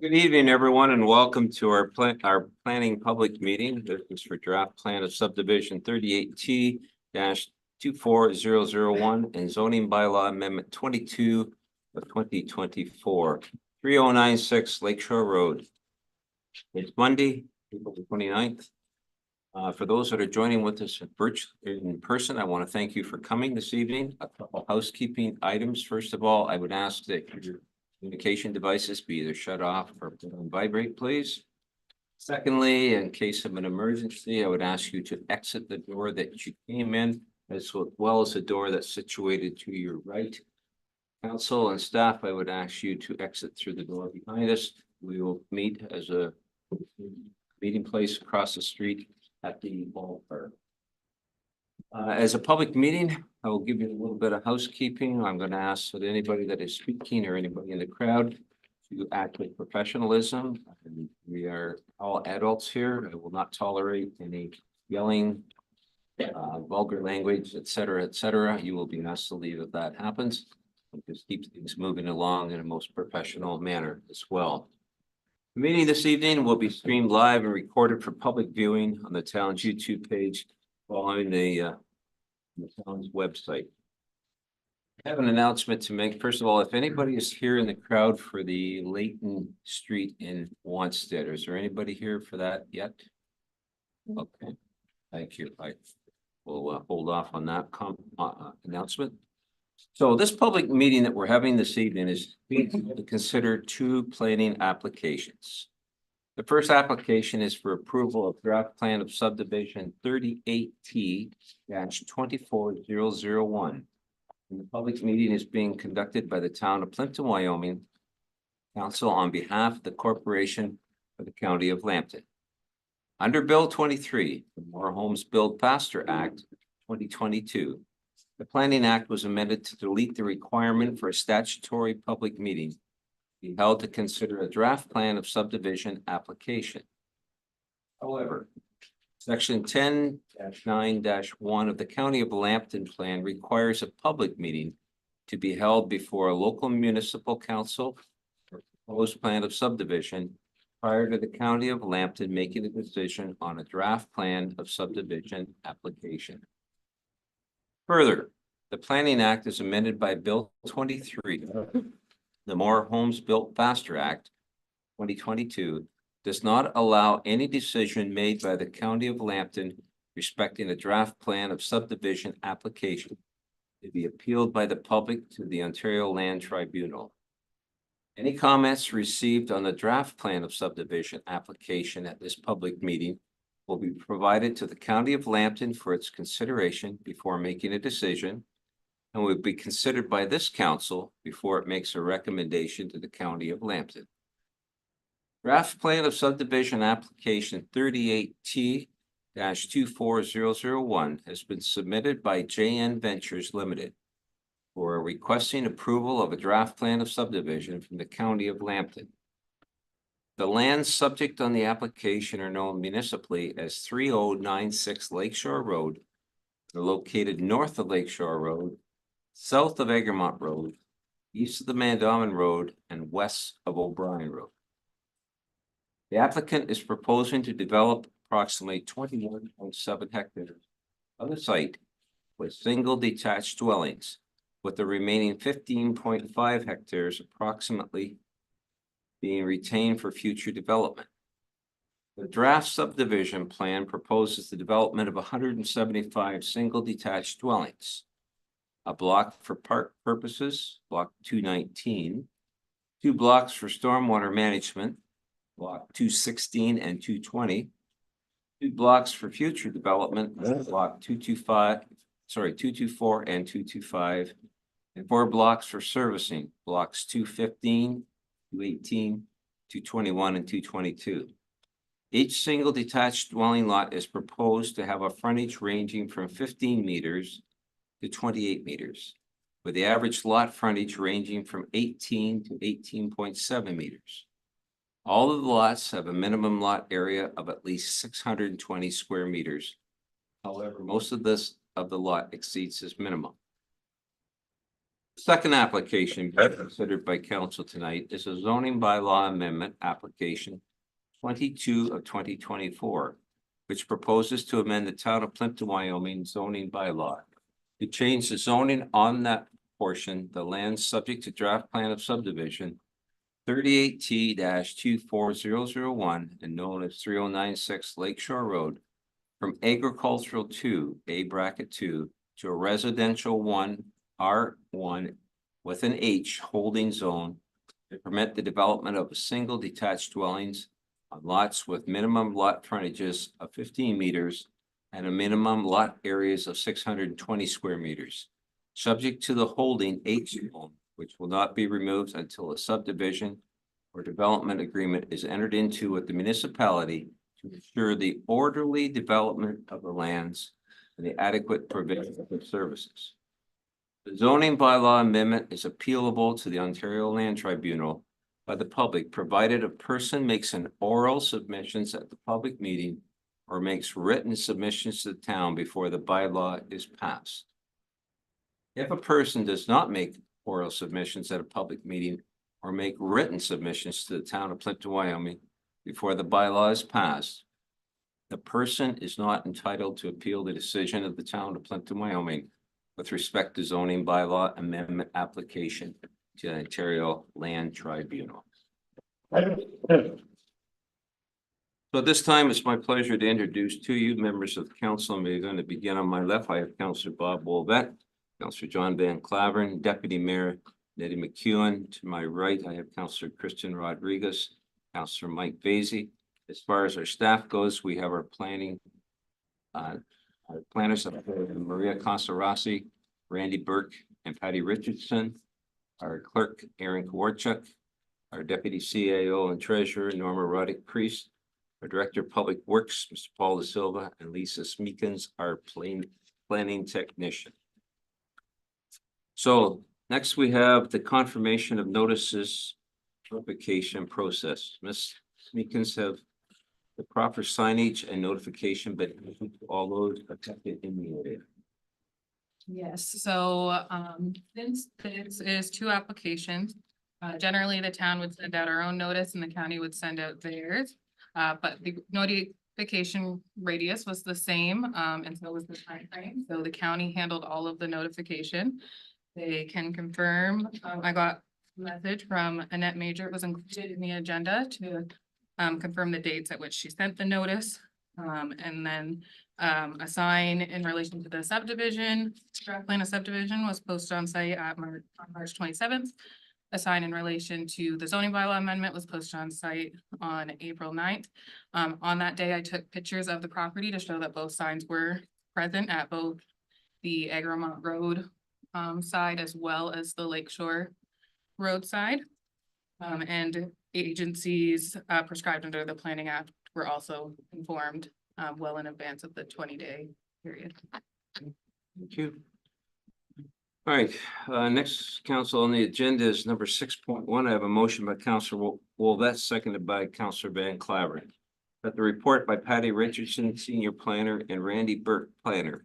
Good evening, everyone, and welcome to our planning public meeting. This is for draft plan of subdivision 38T-24001 and zoning bylaw amendment 22 of 2024, 3096 Lakeshore Road. It's Monday, April the 29th. For those that are joining with us in person, I want to thank you for coming this evening. A couple housekeeping items. First of all, I would ask that your communication devices be either shut off or put on vibrate, please. Secondly, in case of an emergency, I would ask you to exit the door that you came in, as well as the door that's situated to your right. Council and staff, I would ask you to exit through the door behind us. We will meet as a meeting place across the street at the ballpark. As a public meeting, I will give you a little bit of housekeeping. I'm going to ask that anybody that is speaking or anybody in the crowd to act with professionalism. And we are all adults here. I will not tolerate any yelling, vulgar language, et cetera, et cetera. You will be asked to leave if that happens. Just keep things moving along in a most professional manner as well. The meeting this evening will be streamed live and recorded for public viewing on the town's YouTube page following the town's website. I have an announcement to make. First of all, if anybody is here in the crowd for the Layton Street in Wanstead, is there anybody here for that yet? Okay, thank you. I will hold off on that announcement. So this public meeting that we're having this evening is to consider two planning applications. The first application is for approval of draft plan of subdivision 38T-24001. And the public meeting is being conducted by the town of Plympton-Wyoming Council on behalf of the corporation for the county of Lambton. Under Bill 23, the More Homes Built Faster Act 2022, the Planning Act was amended to delete the requirement for a statutory public meeting be held to consider a draft plan of subdivision application. However, section 10-9-1 of the County of Lambton Plan requires a public meeting to be held before a local municipal council or proposed plan of subdivision prior to the County of Lambton making a decision on a draft plan of subdivision application. Further, the Planning Act is amended by Bill 23. The More Homes Built Faster Act 2022 does not allow any decision made by the County of Lambton respecting a draft plan of subdivision application to be appealed by the public to the Ontario Land Tribunal. Any comments received on the draft plan of subdivision application at this public meeting will be provided to the County of Lambton for its consideration before making a decision, and will be considered by this council before it makes a recommendation to the County of Lambton. Draft plan of subdivision application 38T-24001 has been submitted by JN Ventures Limited for requesting approval of a draft plan of subdivision from the County of Lambton. The lands subject on the application are known municipally as 3096 Lakeshore Road. They're located north of Lakeshore Road, south of Egremont Road, east of the Mandamin Road, and west of O'Brien Road. The applicant is proposing to develop approximately 21.7 hectares of the site with single detached dwellings, with the remaining 15.5 hectares approximately being retained for future development. The draft subdivision plan proposes the development of 175 single detached dwellings. A block for park purposes, block 219, 2 blocks for stormwater management, block 216 and 220, 2 blocks for future development, block 224 and 225, and 4 blocks for servicing, blocks 215, 218, 221, and 222. Each single detached dwelling lot is proposed to have a frontage ranging from 15 meters to 28 meters, with the average lot frontage ranging from 18 to 18.7 meters. All of the lots have a minimum lot area of at least 620 square meters. However, most of the lot exceeds this minimum. Second application being considered by council tonight is a zoning bylaw amendment application 22 of 2024, which proposes to amend the town of Plympton-Wyoming zoning bylaw to change the zoning on that portion, the land subject to draft plan of subdivision 38T-24001 and known as 3096 Lakeshore Road from agricultural 2, A-2, to a residential 1, R1 with an H holding zone to permit the development of a single detached dwellings on lots with minimum lot frontages of 15 meters and a minimum lot areas of 620 square meters, subject to the holding H zone, which will not be removed until a subdivision or development agreement is entered into with the municipality to ensure the orderly development of the lands and the adequate provision of services. The zoning bylaw amendment is appealable to the Ontario Land Tribunal by the public, provided a person makes an oral submissions at the public meeting or makes written submissions to the town before the bylaw is passed. If a person does not make oral submissions at a public meeting or make written submissions to the town of Plympton-Wyoming before the bylaw is passed, the person is not entitled to appeal the decision of the town of Plympton-Wyoming with respect to zoning bylaw amendment application to the Ontario Land Tribunal. So at this time, it's my pleasure to introduce to you members of the council. I'm going to begin on my left. I have Councillor Bob Wolvett, Councillor John Van Claveren, Deputy Mayor Nettie McEwen. To my right, I have Councillor Christian Rodriguez, Councillor Mike Vasey. As far as our staff goes, we have our planning, our planners, Maria Consarasi, Randy Burke, and Patty Richardson. Our clerk, Aaron Kawarchuk, our deputy CAO and treasurer, Norma Roddick Priest, our director of public works, Mr. Paul Da Silva, and Lisa Smeekins, our planning technician. So next we have the confirmation of notices notification process. Ms. Smeekins, have the proper signage and notification been issued to all those affected in the area? Yes, so since this is two applications, generally the town would send out our own notice and the county would send out theirs. But the notification radius was the same, and so was the time frame. So the county handled all of the notification. They can confirm. I got a message from Annette Major. It was included in the agenda to confirm the dates at which she sent the notice. And then a sign in relation to the subdivision, draft plan of subdivision was posted on site at March 27th. A sign in relation to the zoning bylaw amendment was posted on site on April 9th. On that day, I took pictures of the property to show that both signs were present at both the Agramont Road side as well as the Lakeshore Road side. And agencies prescribed under the Planning Act were also informed well in advance of the 20-day period. Thank you. All right, next council on the agenda is number 6.1. I have a motion by Councillor Wolvett, seconded by Councillor Van Claveren. That the report by Patty Richardson, Senior Planner, and Randy Burke, Planner,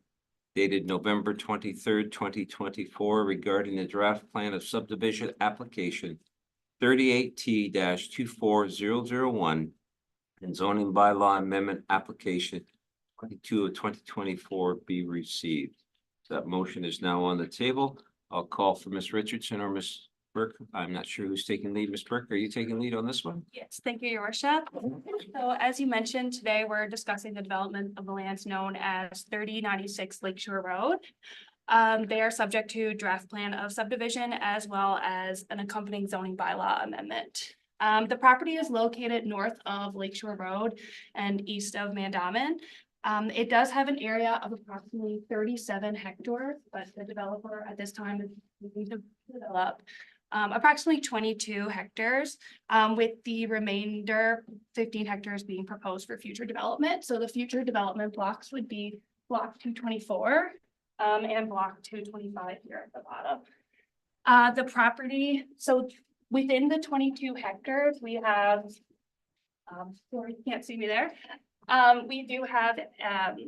dated November 23rd, 2024, regarding the draft plan of subdivision application 38T-24001 and zoning bylaw amendment application 22 of 2024 be received. That motion is now on the table. I'll call for Ms. Richardson or Ms. Burke. I'm not sure who's taking lead. Ms. Burke, are you taking lead on this one? Yes, thank you, Your Worship. So as you mentioned, today we're discussing the development of the lands known as 3096 Lakeshore Road. They are subject to draft plan of subdivision as well as an accompanying zoning bylaw amendment. The property is located north of Lakeshore Road and east of Mandamin. It does have an area of approximately 37 hectares, but the developer at this time is looking to develop approximately 22 hectares, with the remainder 15 hectares being proposed for future development. So the future development blocks would be block 224 and block 225 here at the bottom. The property, so within the 22 hectares, we have, sorry, you can't see me there. We do have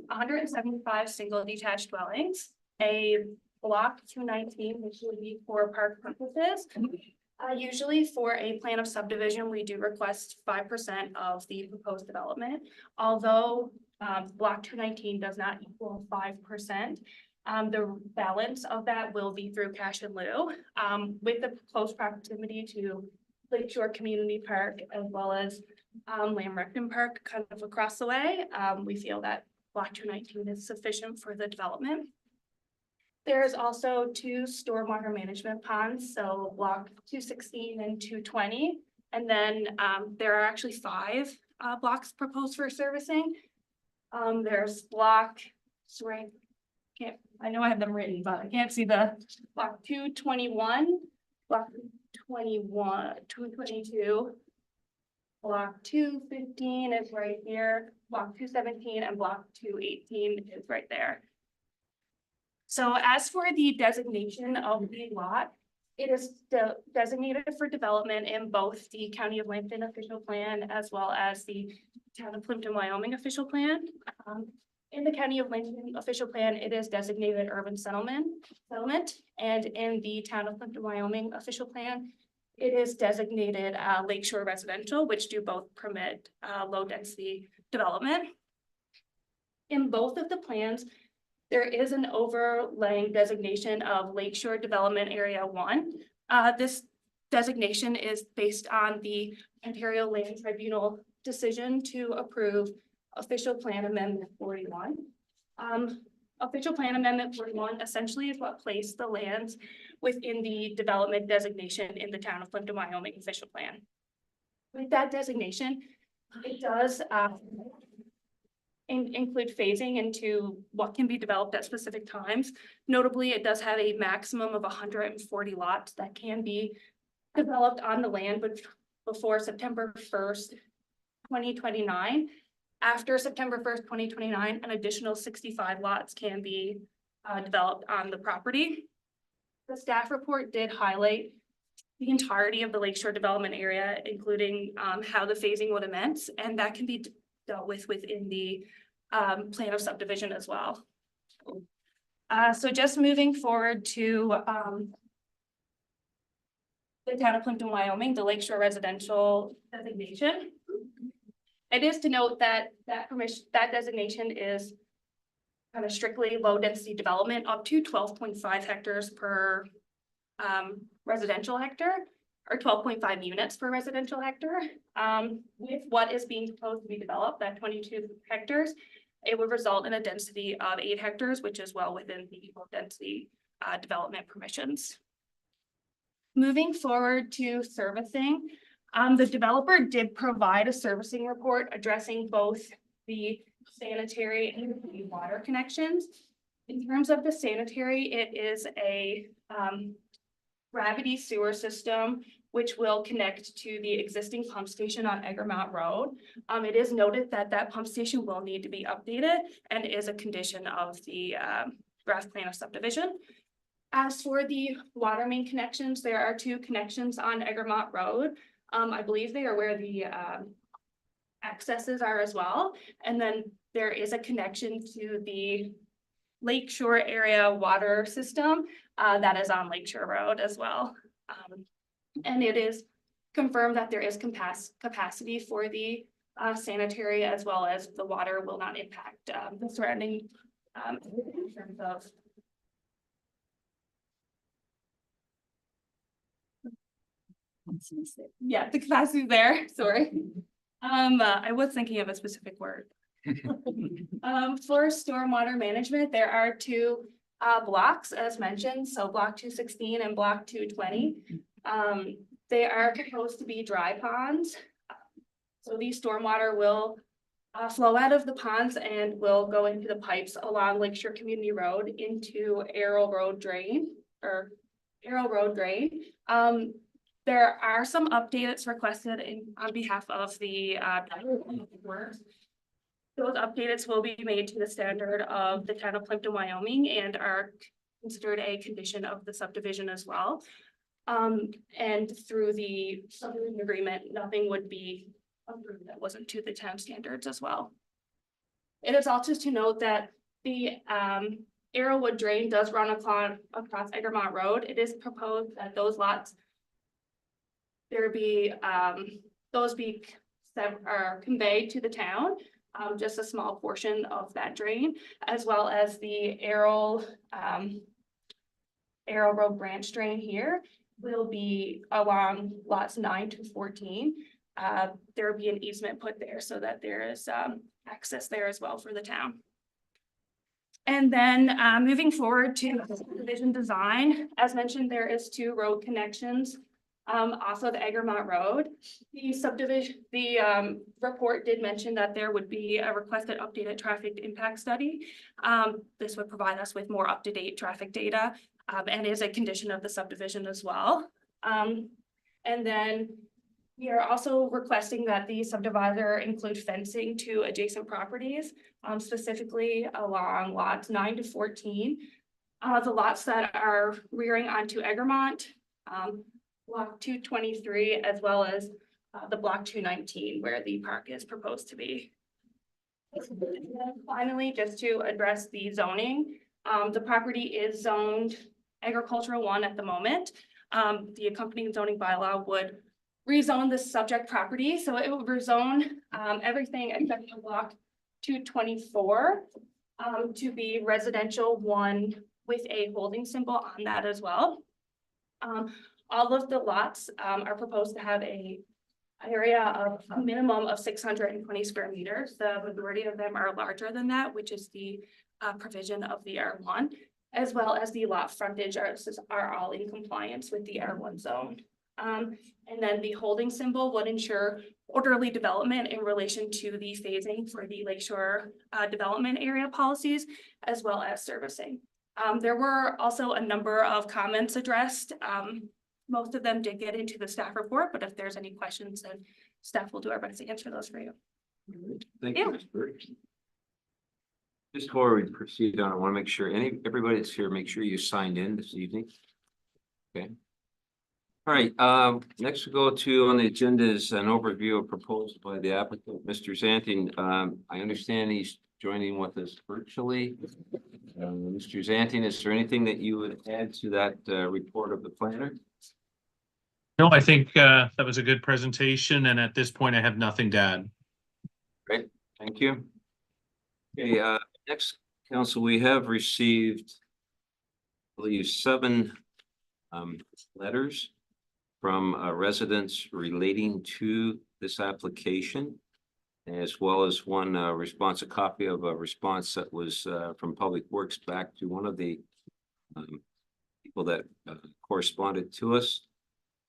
175 single detached dwellings, a block 219, which would be for park purposes. Usually for a plan of subdivision, we do request 5% of the proposed development, although block 219 does not equal 5%. The balance of that will be through cash in lieu. With the close proximity to Lakeshore Community Park as well as Lamb-Repton Park kind of across the way, we feel that block 219 is sufficient for the development. There's also 2 stormwater management ponds, so block 216 and 220. And then there are actually 5 blocks proposed for servicing. There's block, sorry, I know I have them written, but I can't see the block 221, block 21, 222. Block 215 is right here, block 217 and block 218 is right there. So as for the designation of the lot, it is designated for development in both the County of Plympton official plan as well as the Town of Plympton-Wyoming official plan. In the County of Plympton official plan, it is designated urban settlement, and in the Town of Plympton-Wyoming official plan, it is designated Lakeshore residential, which do both permit low density development. In both of the plans, there is an overlaying designation of Lakeshore Development Area 1. This designation is based on the Ontario Land Tribunal decision to approve Official Plan Amendment 41. Official Plan Amendment 41 essentially is what placed the lands within the development designation in the Town of Plympton-Wyoming official plan. With that designation, it does include phasing into what can be developed at specific times. Notably, it does have a maximum of 140 lots that can be developed on the land before September 1st, 2029. After September 1st, 2029, an additional 65 lots can be developed on the property. The staff report did highlight the entirety of the Lakeshore development area, including how the phasing would immense, and that can be dealt with within the plan of subdivision as well. So just moving forward to the Town of Plympton-Wyoming, the Lakeshore residential designation. It is to note that that designation is kind of strictly low density development up to 12.5 hectares per residential hectare, or 12.5 units per residential hectare. With what is being proposed to be developed, that 22 hectares, it would result in a density of 8 hectares, which is well within the low density development permissions. Moving forward to servicing, the developer did provide a servicing report addressing both the sanitary and the water connections. In terms of the sanitary, it is a gravity sewer system which will connect to the existing pump station on Egremont Road. It is noted that that pump station will need to be updated and is a condition of the draft plan of subdivision. As for the water main connections, there are 2 connections on Egremont Road. I believe they are where the accesses are as well. And then there is a connection to the Lakeshore area water system that is on Lakeshore Road as well. And it is confirmed that there is capacity for the sanitary as well as the water will not impact the surrounding in terms of the capacity there, sorry. I was thinking of a specific word. For stormwater management, there are 2 blocks as mentioned, so block 216 and block 220. They are proposed to be dry ponds. So these stormwater will flow out of the ponds and will go into the pipes along Lakeshore Community Road into Arrow Road Drain. There are some updates requested on behalf of the those updates will be made to the standard of the Town of Plympton-Wyoming and are considered a condition of the subdivision as well. And through the subdivision agreement, nothing would be approved that wasn't to the town standards as well. It is also to note that the Arrowwood Drain does run across Egremont Road. It is proposed that those lots those be conveyed to the town, just a small portion of that drain, as well as the Arrow Road branch drain here will be along lots 9 to 14. There will be an easement put there so that there is access there as well for the town. And then moving forward to subdivision design, as mentioned, there is 2 road connections off of Egremont Road. The report did mention that there would be a requested updated traffic impact study. This would provide us with more up-to-date traffic data and is a condition of the subdivision as well. And then we are also requesting that the subdivisor include fencing to adjacent properties, specifically along lots 9 to 14. The lots that are rearing onto Egremont, block 223, as well as the block 219, where the park is proposed to be. And then finally, just to address the zoning, the property is zoned agricultural 1 at the moment. The accompanying zoning bylaw would rezone the subject property, so it will rezone everything except for block 224 to be residential 1 with a holding symbol on that as well. All of the lots are proposed to have a area of a minimum of 620 square meters. The majority of them are larger than that, which is the provision of the R1, as well as the lot frontage are all in compliance with the R1 zone. And then the holding symbol would ensure orderly development in relation to the phasing for the Lakeshore development area policies, as well as servicing. There were also a number of comments addressed. Most of them did get into the staff report, but if there's any questions, then staff will do our best to answer those for you. Thank you, Ms. Burke. Just before we proceed on, I want to make sure everybody that's here, make sure you signed in this evening. Okay. All right, next we go to on the agenda is an overview of proposal by the applicant, Mr. Zantin. I understand he's joining with us virtually. Mr. Zantin, is there anything that you would add to that report of the planner? No, I think that was a good presentation, and at this point, I have nothing to add. Great, thank you. Okay, next, council, we have received, I believe, 7 letters from residents relating to this application, as well as one response, a copy of a response that was from Public Works back to one of the people that corresponded to us.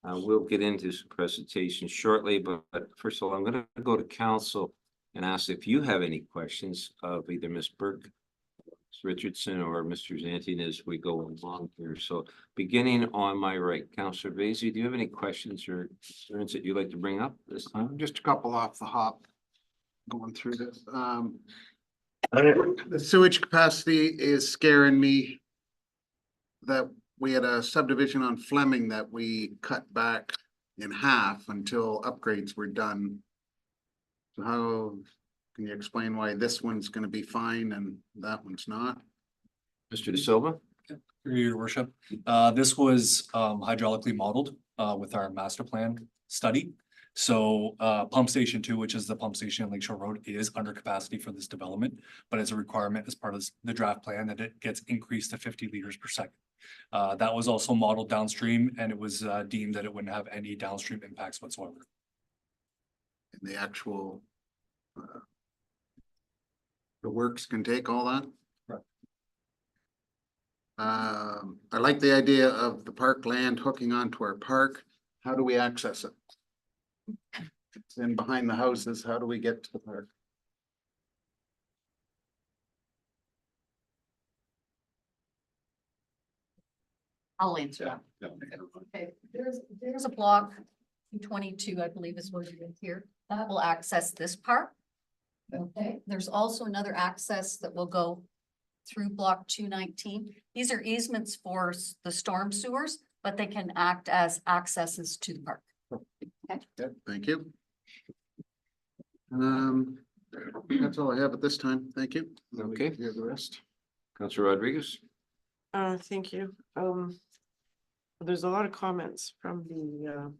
We'll get into some presentations shortly, but first of all, I'm going to go to council and ask if you have any questions of either Ms. Burke, Ms. Richardson, or Mr. Zantin as we go along here. So beginning on my right, Councillor Vasey, do you have any questions or concerns that you'd like to bring up this time? Just a couple off the hop going through this. The sewage capacity is scaring me. That we had a subdivision on Fleming that we cut back in half until upgrades were done. So how can you explain why this one's going to be fine and that one's not? Mr. De Silva? Through your worship, this was hydraulically modeled with our master plan study. So pump station 2, which is the pump station in Lakeshore Road, is under capacity for this development, but it's a requirement as part of the draft plan that it gets increased to 50 liters per second. That was also modeled downstream, and it was deemed that it wouldn't have any downstream impacts whatsoever. And the actual the works can take all that? Right. I like the idea of the parkland hooking onto our park. How do we access it? It's in behind the houses. How do we get to the park? I'll answer that. Okay, there's a block 22, I believe is where you're in here, that will access this part. Okay, there's also another access that will go through block 219. These are easements for the storm sewers, but they can act as accesses to the park. Okay. Yep, thank you. That's all I have at this time. Thank you. Okay. Hear the rest. Counselor Rodriguez? Thank you. There's a lot of comments from the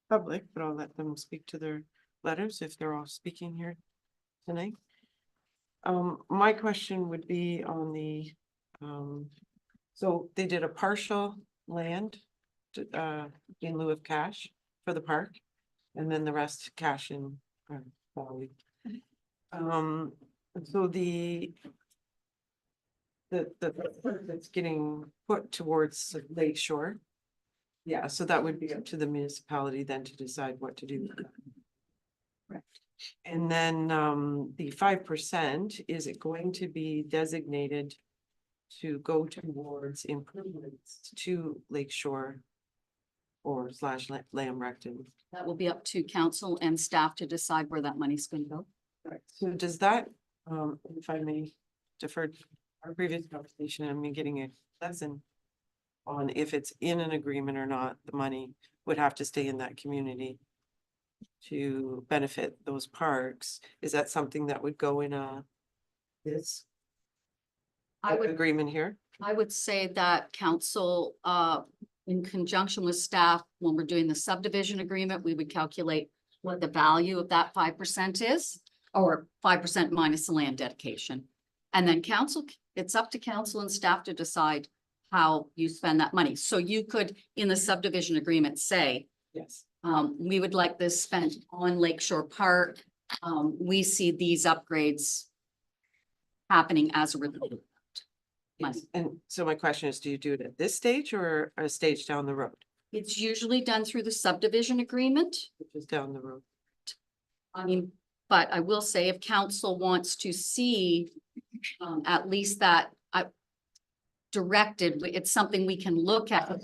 public, but I'll let them speak to their letters if they're all speaking here tonight. My question would be on the, so they did a partial land in lieu of cash for the park, and then the rest cash in Valley. So the that's getting put towards Lakeshore. Yeah, so that would be up to the municipality then to decide what to do. Right. And then the 5%, is it going to be designated to go towards improvements to Lakeshore or / Lamb Recton? That will be up to council and staff to decide where that money's going to go. Right. So does that, if I may defer to our previous conversation, I'm getting a lesson on if it's in an agreement or not, the money would have to stay in that community to benefit those parks. Is that something that would go in this agreement here? I would say that council, in conjunction with staff, when we're doing the subdivision agreement, we would calculate what the value of that 5% is, or 5% minus the land dedication. And then council, it's up to council and staff to decide how you spend that money. So you could, in the subdivision agreement, say, Yes. we would like this spent on Lakeshore Park. We see these upgrades happening as a result. Yes. And so my question is, do you do it at this stage or a stage down the road? It's usually done through the subdivision agreement. Which is down the road. I mean, but I will say if council wants to see at least that directed, it's something we can look at.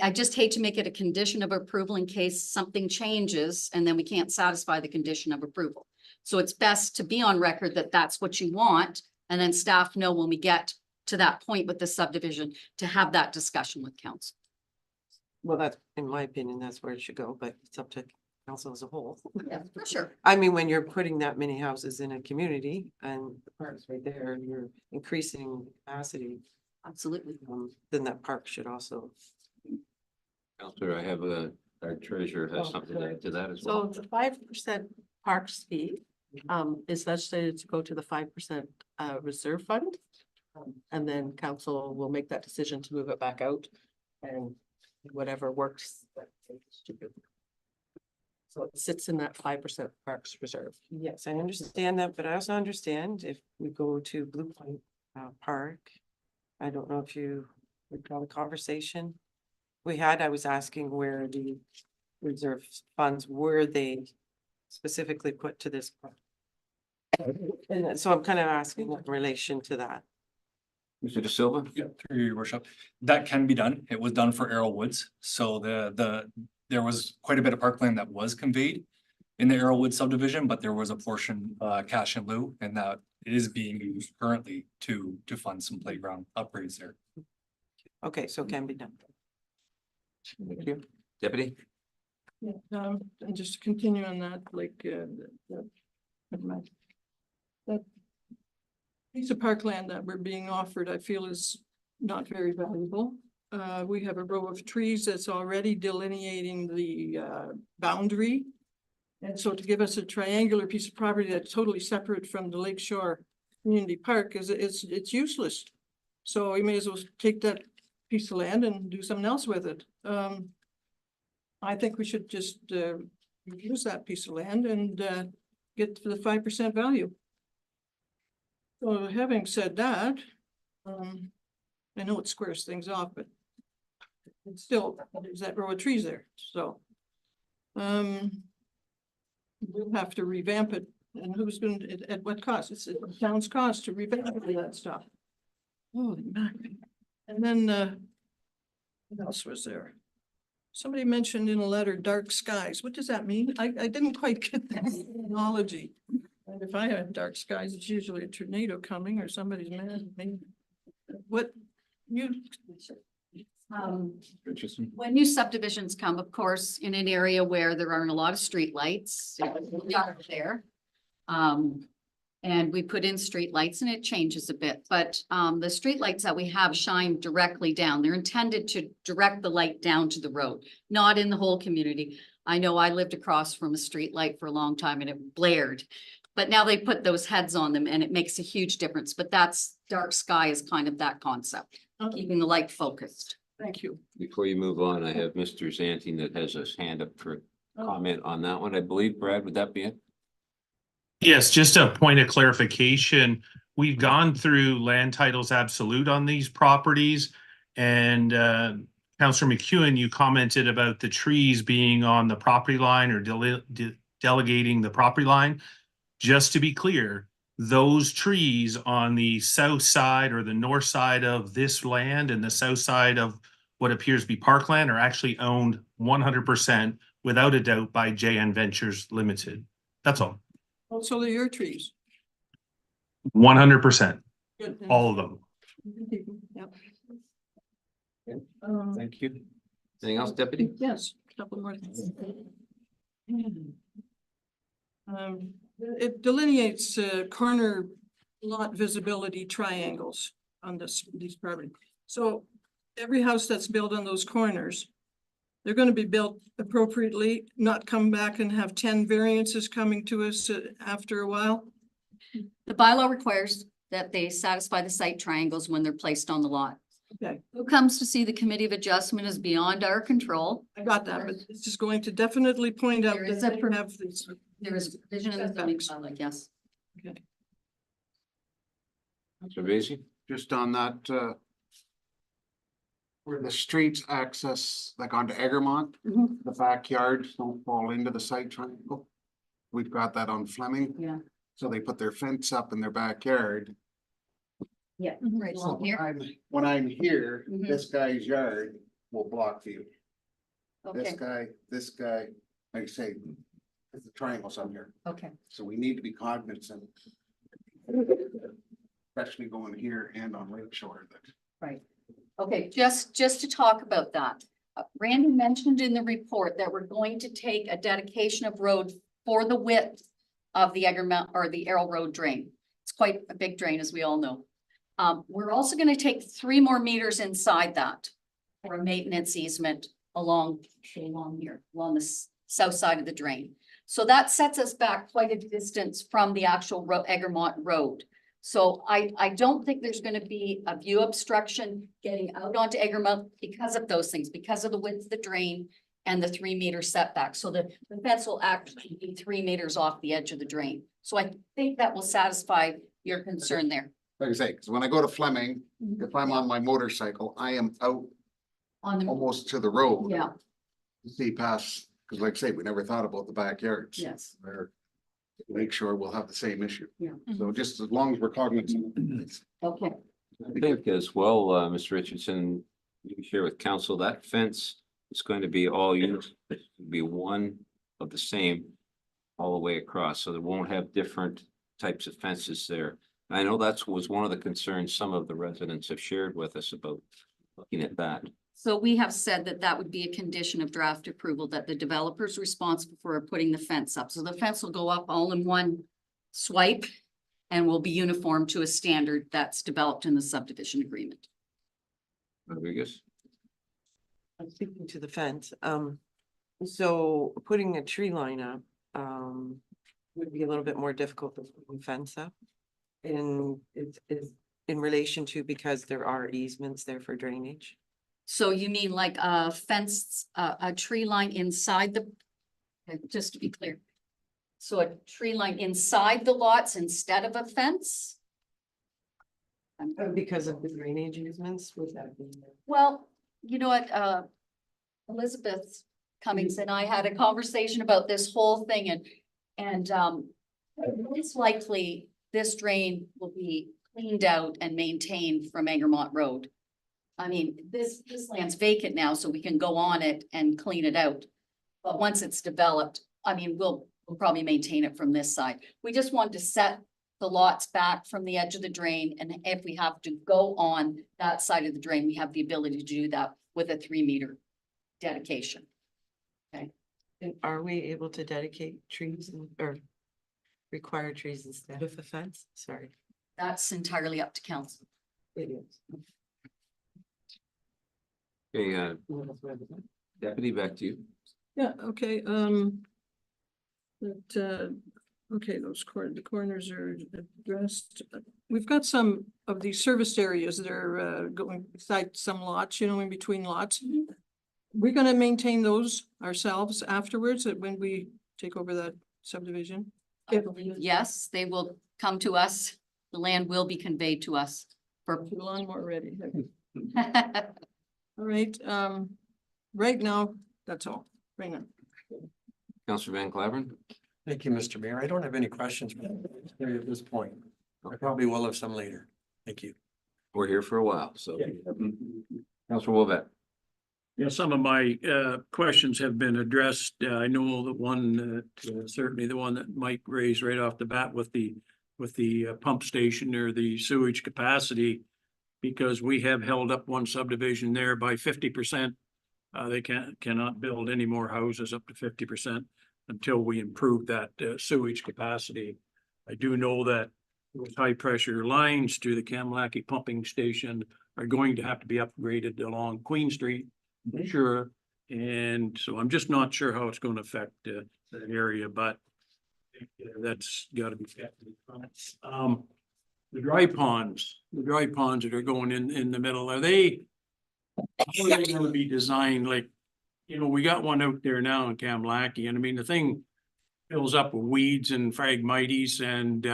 I just hate to make it a condition of approval in case something changes and then we can't satisfy the condition of approval. So it's best to be on record that that's what you want, and then staff know when we get to that point with the subdivision to have that discussion with council. Well, that's, in my opinion, that's where it should go, but it's up to council as a whole. Yeah, for sure. I mean, when you're putting that many houses in a community and the park's right there, you're increasing capacity, Absolutely. then that park should also. Counselor, I have our treasurer has Oh, something to add to that as So well. the 5% parks fee is legislated to go to the 5% reserve fund. And then council will make that decision to move it back out and whatever works. So it sits in that 5% parks reserve. Yes, I understand that, but I also understand if we go to Blue Point Park. I don't know if you recall the conversation we had. I was asking where the reserve funds were they specifically put to this park. And so I'm kind of asking in relation to that. Mr. De Silva? Yeah, through your worship, that can be done. It was done for Arrow Woods. So there was quite a bit of parkland that was conveyed in the Arrow Woods subdivision, but there was a portion cash in lieu, and that is being used currently to fund some playground upgrades there. Okay, so it can be done. Thank you. Deputy? Yeah, and just to continue on that, like, that piece of parkland that we're being offered, I feel is not very valuable. We have a row of trees that's already delineating the boundary. And so to give us a triangular piece of property that's totally separate from the Lakeshore Community Park it's useless. So we may as well take that piece of land and do something else with it. I think we should just use that piece of land and get to the 5% value. So having said that, I know it squares things off, but it's still, there's that row of trees there, so. We'll have to revamp it, and who's going to, at what cost? It's the town's cost to revamp that stuff. Holy mackerel. And then, what else was there? Somebody mentioned in a letter, dark skies. What does that mean? I didn't quite get that terminology. And if I have dark skies, it's usually a tornado coming or somebody's mad at me. What you, Richardson? When new subdivisions come, of course, in an area where there aren't a lot of streetlights, it's dark there. And And we put in streetlights and it changes a bit, but the streetlights that we have shine directly down. They're intended to direct the light down to the road, not in the whole community. I know I lived across from a streetlight for a long time and it blared. But now they put those heads on them and it makes a huge difference. But that's dark sky is kind of that concept, keeping the light focused. Thank you. Before you move on, I have Mr. Zanti that has his hand up for comment on that one. I believe, Brad, would that be it? Yes, just a point of clarification. We've gone through land titles absolute on these properties. And Councillor McEwen, you commented about the trees being on the property line or delegating the property line. Just to be clear, those trees on the south side or the north side of this land and the south side of what appears to be parkland are actually owned 100% without a doubt by JN Ventures Limited. That's all. Also, they're your trees. 100%, Good. all of them. Yep. Thank you. Anything else, Deputy? Yes, couple more things. It delineates corner lot visibility triangles on these property. So every house that's built on those corners, they're going to be built appropriately, not come back and have 10 variances coming to us after a while. The bylaw requires that they satisfy the site triangles when they're placed on the lot. Okay, Who comes to see the Committee of Adjustment is beyond our control. I got that, but this is going to definitely point out There is that a they have this. There is a provision in the zoning bylaw, yes. Okay. Mr. Vacy? Just on that, where the streets access, like onto Egremont, Mhm. the backyards don't fall into the site triangle. We've got that on Fleming. Yeah. So they put their fence up in their backyard. Yeah, right along here. When I'm here, Mhm. this guy's yard will block view. Okay, This guy, like I say, there's the triangles on here. okay. So we need to be cognizant. Especially going here and on Lakeshore that. Right. Okay, just to talk about that. Randy mentioned in the report that we're going to take a dedication of road for the width of the Egremont or the Errol Road drain. It's quite a big drain, as we all know. We're also going to take 3 more meters inside that for a maintenance easement along here, along the south side of the drain. So that sets us back quite a distance from the actual Egremont Road. So I don't think there's going to be a view obstruction getting out onto Egremont because of those things, because of the width of the drain and the 3 meter setback. So the fence will actually be 3 meters off the edge of the drain. So I think that will satisfy your concern there. Like I say, because when I go to Fleming, if I'm on my motorcycle, I am out On the, almost to the road. yeah, To see past, because like I say, we never thought about the backyards. yes, Where Lakeshore will have the same issue. Yeah. So just as long as we're cognizant. okay. I think as well, Mr. Richardson, you share with council that fence is going to be all used, be one of the same all the way across, so they won't have different types of fences there. I know that's was one of the concerns some of the residents have shared with us about looking at that. So we have said that that would be a condition of draft approval, that the developer's responsible for putting the fence up. So the fence will go up all in one swipe and will be uniform to a standard that's developed in the subdivision agreement. Rodriguez? I'm speaking to the fence, so putting a tree line up, would be a little bit more difficult than putting a fence up. And it's in relation to, because there are easements there for drainage. So you mean like a fence, a tree line inside the, okay, just to be clear. So a tree line inside the lots instead of a fence? Because of the drainage easements, would that be? Well, you know what, Elizabeth Cummings and I had a conversation about this whole thing and it's likely this drain will be cleaned out and maintained from Egremont Road. I mean, this land's vacant now, so we can go on it and clean it out. But once it's developed, I mean, we'll probably maintain it from this side. We just wanted to set the lots back from the edge of the drain, and if we have to go on that side of the drain, we have the ability to do that with a 3 meter dedication. And are we able to dedicate trees or require trees instead of a fence? Sorry. That's entirely up to council. It is. Okay, Deputy, back to you. Yeah, okay, okay, the corners are addressed. We've got some of these serviced areas that are going beside some lots, you know, in between lots. We're gonna maintain those ourselves afterwards, when we take over that subdivision. I believe, yes, they will come to us. The land will be conveyed to us for. The lawnmower ready. All right, right now, that's all, right now. Councillor Van Claveren? Thank you, Mr. Mayor. I don't have any questions at this point. I probably will have some later. Thank you. We're here for a while, so. Councillor Wolvet? Yeah, some of my questions have been addressed. I know the one that certainly the one that Mike raised right off the bat with the pump station or the sewage capacity. Because we have held up one subdivision there by 50%. They cannot build any more houses up to 50% until we improve that sewage capacity. I do know that those high pressure lines to the Kamlaki pumping station are going to have to be upgraded along Queen Street, for sure. And so I'm just not sure how it's going to affect that area, but that's got to be kept. The dry ponds that are going in the middle, how are they gonna be designed? Like, you know, we got one out there now in Kamlaki, and I mean, the thing fills up with weeds and phragmites and,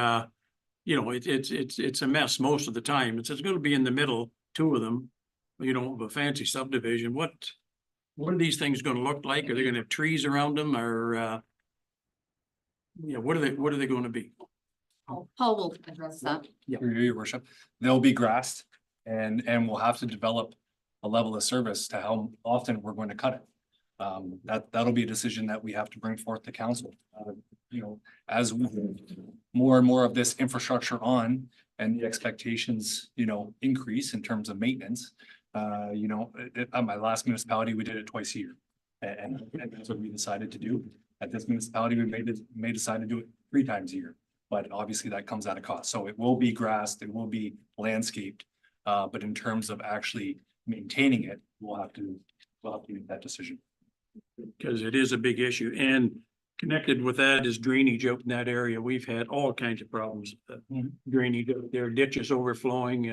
you know, it's a mess most of the time. It's gonna be in the middle, two of them, you know, of a fancy subdivision. What are these things gonna look like? Are they gonna have trees around them, or, yeah, what are they gonna be? Paul will address that. Your worship, they'll be grassed and we'll have to develop a level of service to how often we're going to cut it. That'll be a decision that we have to bring forth to council. You know, as we more and more of this infrastructure on and the expectations, you know, increase in terms of maintenance. You know, at my last municipality, we did it twice a year. And that's what we decided to do. At this municipality, we may decide to do it 3 times a year. But obviously that comes at a cost. So it will be grassed, it will be landscaped. But in terms of actually maintaining it, we'll have to make that decision. Because it is a big issue, and connected with that is drainage out in that area. We've had all kinds of problems. Drainage out there, ditches overflowing,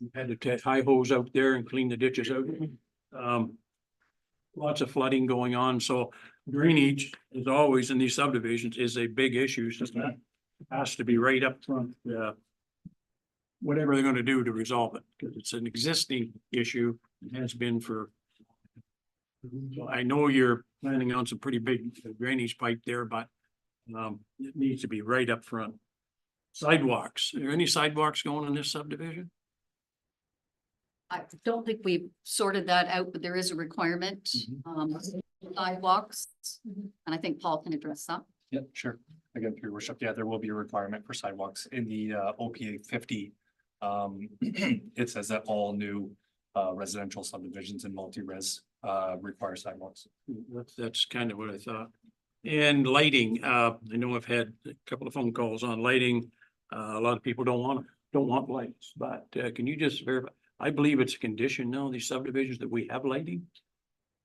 we've had to take high hose out there and clean the ditches out. Lots of flooding going on, so drainage, as always in these subdivisions, is a big issue. It's just that it has to be right up front, whatever they're gonna do to resolve it, because it's an existing issue. It has been for. I know you're planning on some pretty big drainage pipe there, but it needs to be right up front. Sidewalks, are there any sidewalks going in this subdivision? I don't think we've sorted that out, but there is a requirement, sidewalks. And I think Paul can address that. Yeah, sure. Again, through your worship, yeah, there will be a requirement for sidewalks in the OPA 50. It says that all new residential subdivisions and multi-res require sidewalks. That's kind of what I thought. And lighting, I know I've had a couple of phone calls on lighting. A lot of people don't want lights, but can you just verify? I believe it's a condition now, these subdivisions, that we have lighting.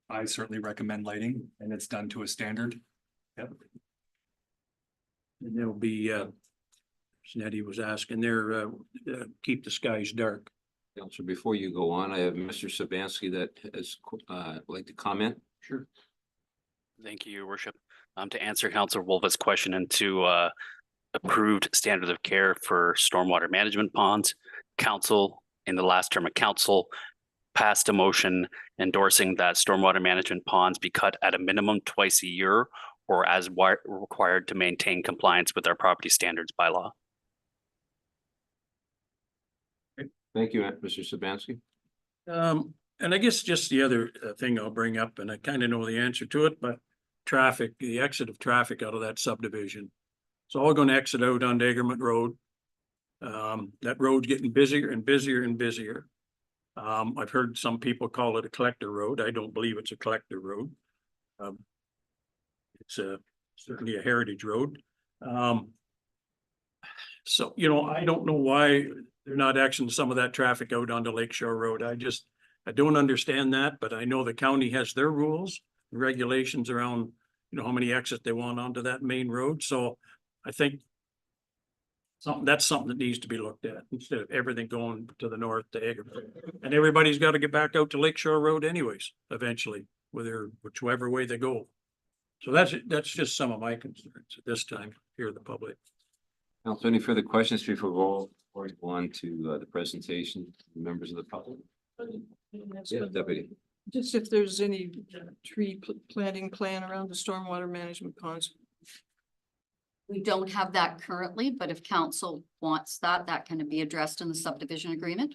I certainly recommend lighting and it's done to a standard. Yep. And there'll be, Sneddy was asking there, keep the skies dark. Councillor, before you go on, I have Mr. Sabansky that has like to comment. Sure. Thank you, Your Worship. To answer Councillor Wolvet's question into approved standards of care for stormwater management ponds, council in the last term of council passed a motion endorsing that stormwater management ponds be cut at a minimum twice a year or as required to maintain compliance with our property standards bylaw. Thank you, Mr. Sabansky. And I guess just the other thing I'll bring up, and I kind of know the answer to it, but traffic, the exit of traffic out of that subdivision. It's all going to exit out on Egerman Road. That road's getting busier and busier and busier. I've heard some people call it a collector road. I don't believe it's a collector road. It's certainly a heritage road. So, you know, I don't know why they're not actioning some of that traffic out onto Lakeshore Road. I don't understand that, but I know the county has their rules, regulations around, you know, how many exits they want onto that main road. So I think that's something that needs to be looked at instead of everything going to the north to Egerton. And everybody's got to get back out to Lakeshore Road anyways, eventually, whichever way they go. So that's just some of my concerns at this time here in the public. Council, any further questions before we go on to the presentation, members of the public? Yeah, Deputy. Just if there's any tree planting plan around the stormwater management ponds. We don't have that currently, but if council wants that, that can be addressed in the subdivision agreement.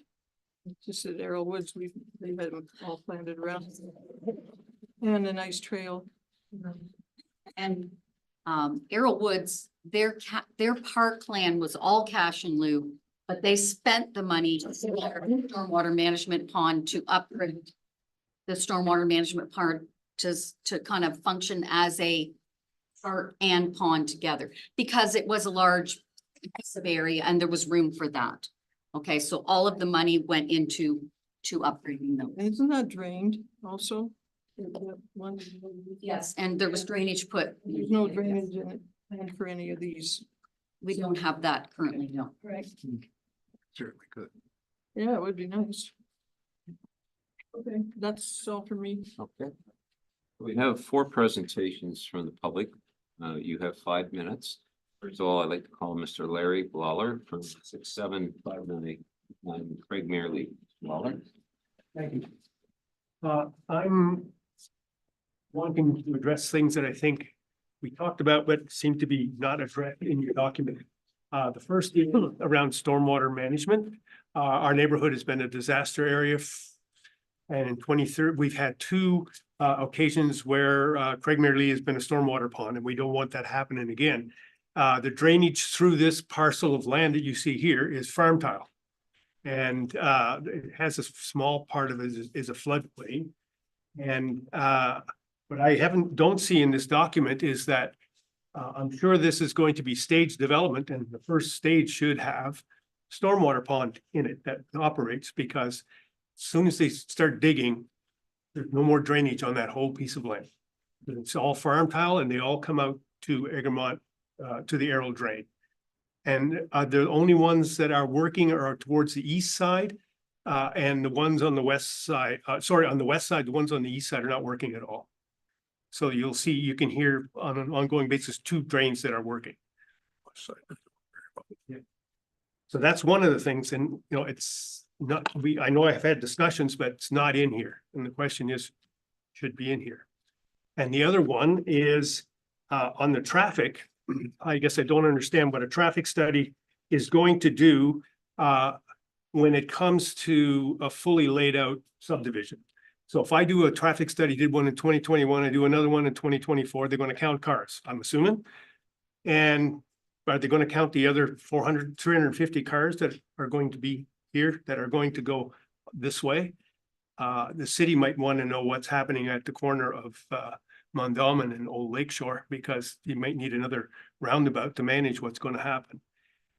Just at Arrow Woods, they've had them all planted around. And a nice trail. And Arrow Woods, their park plan was all cash in lieu, but they spent the money to their stormwater management pond to upgrade the stormwater management pond to kind of function as a park and pond together, because it was a large piece of area and there was room for that. Okay, so all of the money went into upgrading them. Isn't that drained also? Yes, and there was drainage put. There's no drainage in it planned for any of these. We don't have that currently, no. Right. Certainly could. Yeah, it would be nice. Okay, that's all for me. Okay. We have 4 presentations from the public. You have 5 minutes. First of all, I'd like to call Mr. Larry Lawler from 6759 and Craig Merely. Lawler. Thank you. I'm wanting to address things that I think we talked about, but seem to be not addressed in your document. The first is around stormwater management. Our neighborhood has been a disaster area. And in 23rd, we've had 2 occasions where Craig Merely has been a stormwater pond, and we don't want that happening again. The drainage through this parcel of land that you see here is farm tile. And it has a small part of it is a floodplain. And what I don't see in this document is that I'm sure this is going to be staged development, and the first stage should have stormwater pond in it that operates, because as soon as they start digging, there's no more drainage on that whole piece of land. It's all farm tile and they all come out to Egremont, to the Arrow drain. And the only ones that are working are towards the east side. And the ones on the west side, on the west side, the ones on the east side are not working at all. So you'll see, you can hear on an ongoing basis, 2 drains that are working. Yeah. So that's one of the things, and you know, it's not, I know I've had discussions, but it's not in here. And the question is, should be in here. And the other one is on the traffic. I guess I don't understand what a traffic study is going to do when it comes to a fully laid out subdivision. So if I do a traffic study, did one in 2021, I do another one in 2024, they're going to count cars, I'm assuming. And are they going to count the other 350 cars that are going to be here, that are going to go this way? The city might want to know what's happening at the corner of Mondawmin and Old Lakeshore, because you might need another roundabout to manage what's going to happen.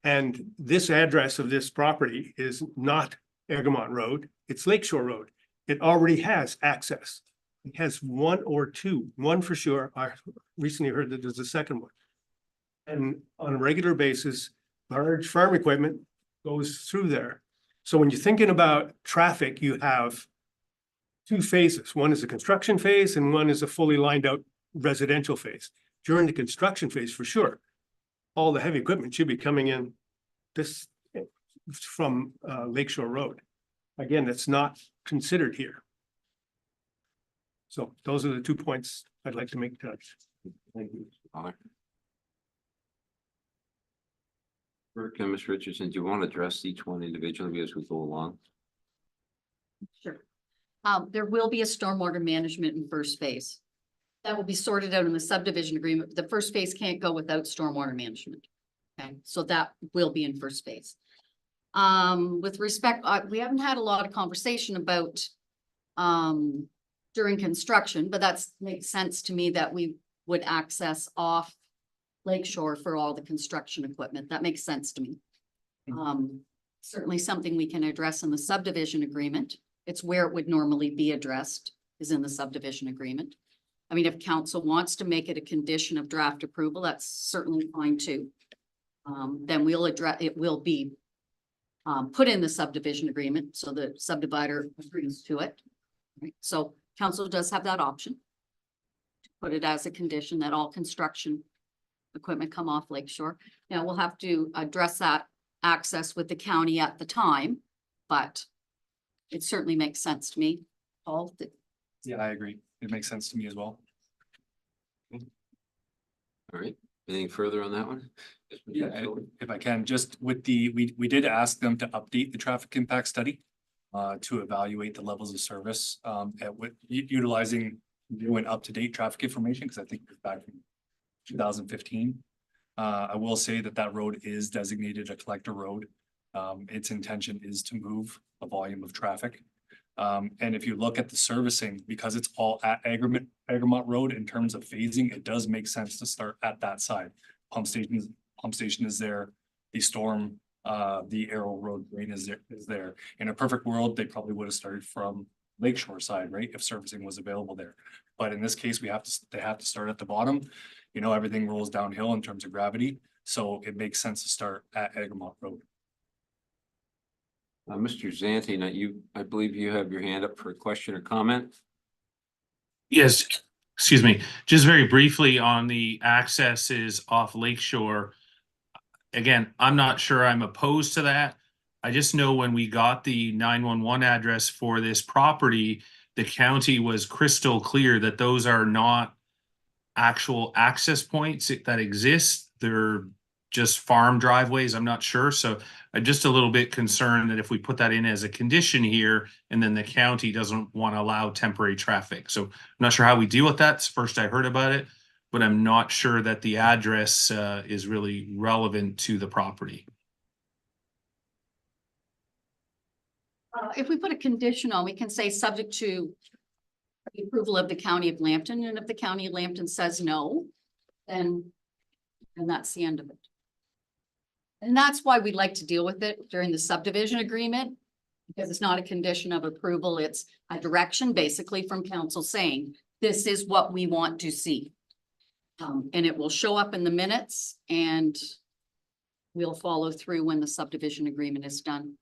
And this address of this property is not Egremont Road, it's Lakeshore Road. It already has access. It has 1 or 2, one for sure. I recently heard that there's a second one. And on a regular basis, large farm equipment goes through there. So when you're thinking about traffic, you have 2 phases. One is a construction phase and one is a fully lined out residential phase. During the construction phase, for sure, all the heavy equipment should be coming in this from Lakeshore Road. Again, that's not considered here. So those are the 2 points I'd like to make tonight. Thank you, Mr. Lawler. Burke and Ms. Richardson, do you want to address each one individually as we go along? Sure. There will be a stormwater management in first phase. That will be sorted out in the subdivision agreement. The first phase can't go without stormwater management. Okay, so that will be in first phase. With respect, we haven't had a lot of conversation about during construction, but that makes sense to me that we would access off Lakeshore for all the construction equipment. That makes sense to me. Certainly something we can address in the subdivision agreement. It's where it would normally be addressed, is in the subdivision agreement. I mean, if council wants to make it a condition of draft approval, that's certainly fine too. Then we'll address, it will be put in the subdivision agreement, so the subdivider agrees to it. Right? So council does have that option. To put it as a condition that all construction equipment come off Lakeshore. Now, we'll have to address that access with the county at the time, but it certainly makes sense to me. Paul, Yeah, I agree. It makes sense to me as well. All right, anything further on that one? Yeah, if I can, just with we did ask them to update the traffic impact study to evaluate the levels of service utilizing new and up-to-date traffic information, because I think it's back from 2015. I will say that road is designated a collector road. Its intention is to move a volume of traffic. And if you look at the servicing, because it's all at Egremont Road in terms of phasing, it does make sense to start at that side. Pump station is there, the storm, the Arrow Road drain is there. In a perfect world, they probably would have started from Lakeshore side, right? If servicing was available there. But in this case, they have to start at the bottom. You know, everything rolls downhill in terms of gravity. So it makes sense to start at Egremont Road. Mr. Zanti, now I believe you have your hand up for a question or comment. Yes, excuse me, just very briefly on the accesses off Lakeshore. Again, I'm not sure I'm opposed to that. I just know when we got the 911 address for this property, the county was crystal clear that those are not actual access points that exist. They're just farm driveways. I'm not sure. So I'm just a little bit concerned that if we put that in as a condition here and then the county doesn't want to allow temporary traffic. So I'm not sure how we deal with that. It's first I heard about it, but I'm not sure that the address is really relevant to the property. if we put a condition on, we can say subject to the approval of the county of Lambton, and if the county of Lambton says no, then that's the end of it. And that's why we like to deal with it during the subdivision agreement, because it's not a condition of approval, it's a direction basically from council saying, this is what we want to see. And it will show up in the minutes and we'll follow through when the subdivision agreement is done.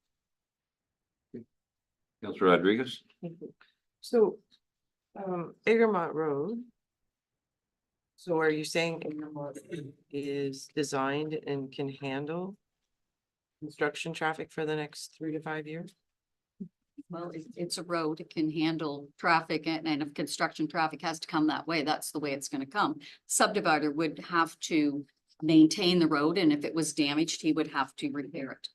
Councilor Rodriguez? So, Egremont Road. So are you saying Egremont is designed and can handle construction traffic for the next 3 to 5 years? Well, it's a road, it can handle traffic, and if construction traffic has to come that way, that's the way it's gonna come. Subdivider would have to maintain the road, and if it was damaged, he would have to repair it.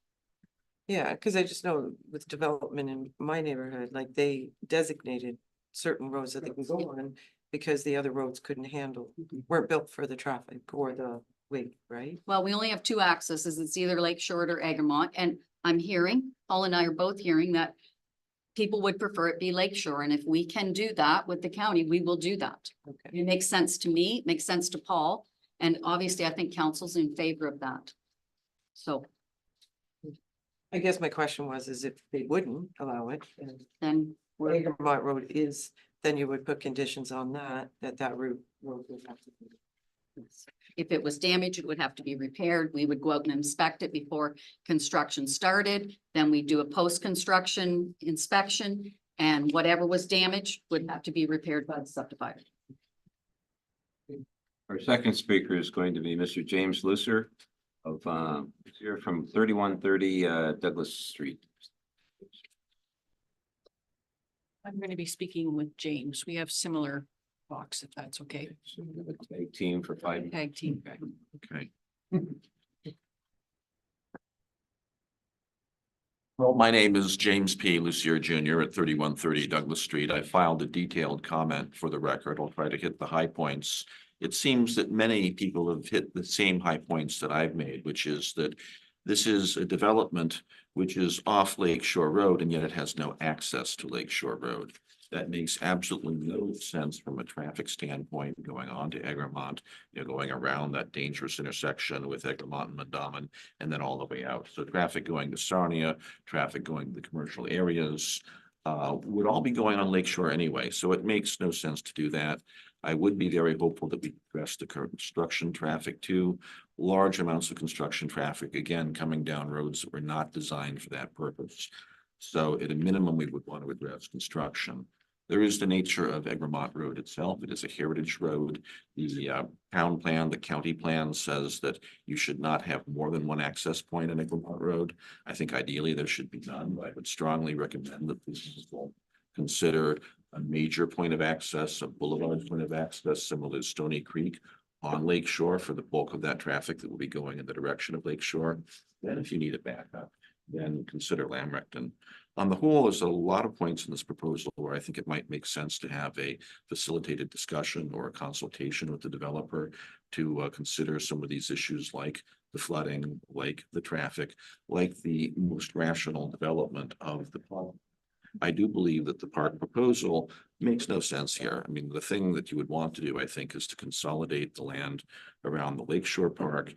Yeah, because I just know with development in my neighborhood, like they designated certain roads that they can go on because the other roads couldn't handle, weren't built for the traffic or the weight, right? Well, we only have 2 accesses, it's either Lakeshore or Egremont, and I'm hearing, Paul and I are both hearing that people would prefer it be Lakeshore, and if we can do that with the county, we will do that. Okay. It makes sense to me, it makes sense to Paul, and obviously I think council's in favor of that. So I guess my question was, is if they wouldn't allow it, then where Egremont Road is, then you would put conditions on that route road would have to be. if it was damaged, it would have to be repaired. We would go out and inspect it before construction started. Then we do a post-construction inspection, and whatever was damaged would have to be repaired by the subdivider. Our second speaker is going to be Mr. James Lusser of here from 3130 Douglas Street. I'm going to be speaking with James. We have similar box, if that's okay. So we have a tag team for 5 minutes. Tag team. Okay. Well, my name is James P. Lucier Jr. at 3130 Douglas Street. I filed a detailed comment for the record. I'll try to hit the high points. It seems that many people have hit the same high points that I've made, which is that this is a development which is off Lakeshore Road, and yet it has no access to Lakeshore Road. That makes absolutely no sense from a traffic standpoint going on to Egremont, going around that dangerous intersection with Egremont and Mandamin, and then all the way out. So traffic going to Sarnia, traffic going to the commercial areas, would all be going on Lakeshore anyway. So it makes no sense to do that. I would be very hopeful that we address the construction traffic too. Large amounts of construction traffic, again, coming down roads that were not designed for that purpose. So at a minimum, we would want to address construction. There is the nature of Egremont Road itself. It is a heritage road. The town plan, the county plan says that you should not have more than one access point in Egremont Road. I think ideally there should be none, but I would strongly recommend that this will consider a major point of access, a boulevard point of access, similar to Stony Creek on Lakeshore for the bulk of that traffic that will be going in the direction of Lakeshore. Then if you need a backup, then consider Lamrecton. On the whole, there's a lot of points in this proposal where I think it might make sense to have a facilitated discussion or a consultation with the developer to consider some of these issues like the flooding, like the traffic, like the most rational development of the problem. I do believe that the park proposal makes no sense here. I mean, the thing that you would want to do, I think, is to consolidate the land around the Lakeshore Park,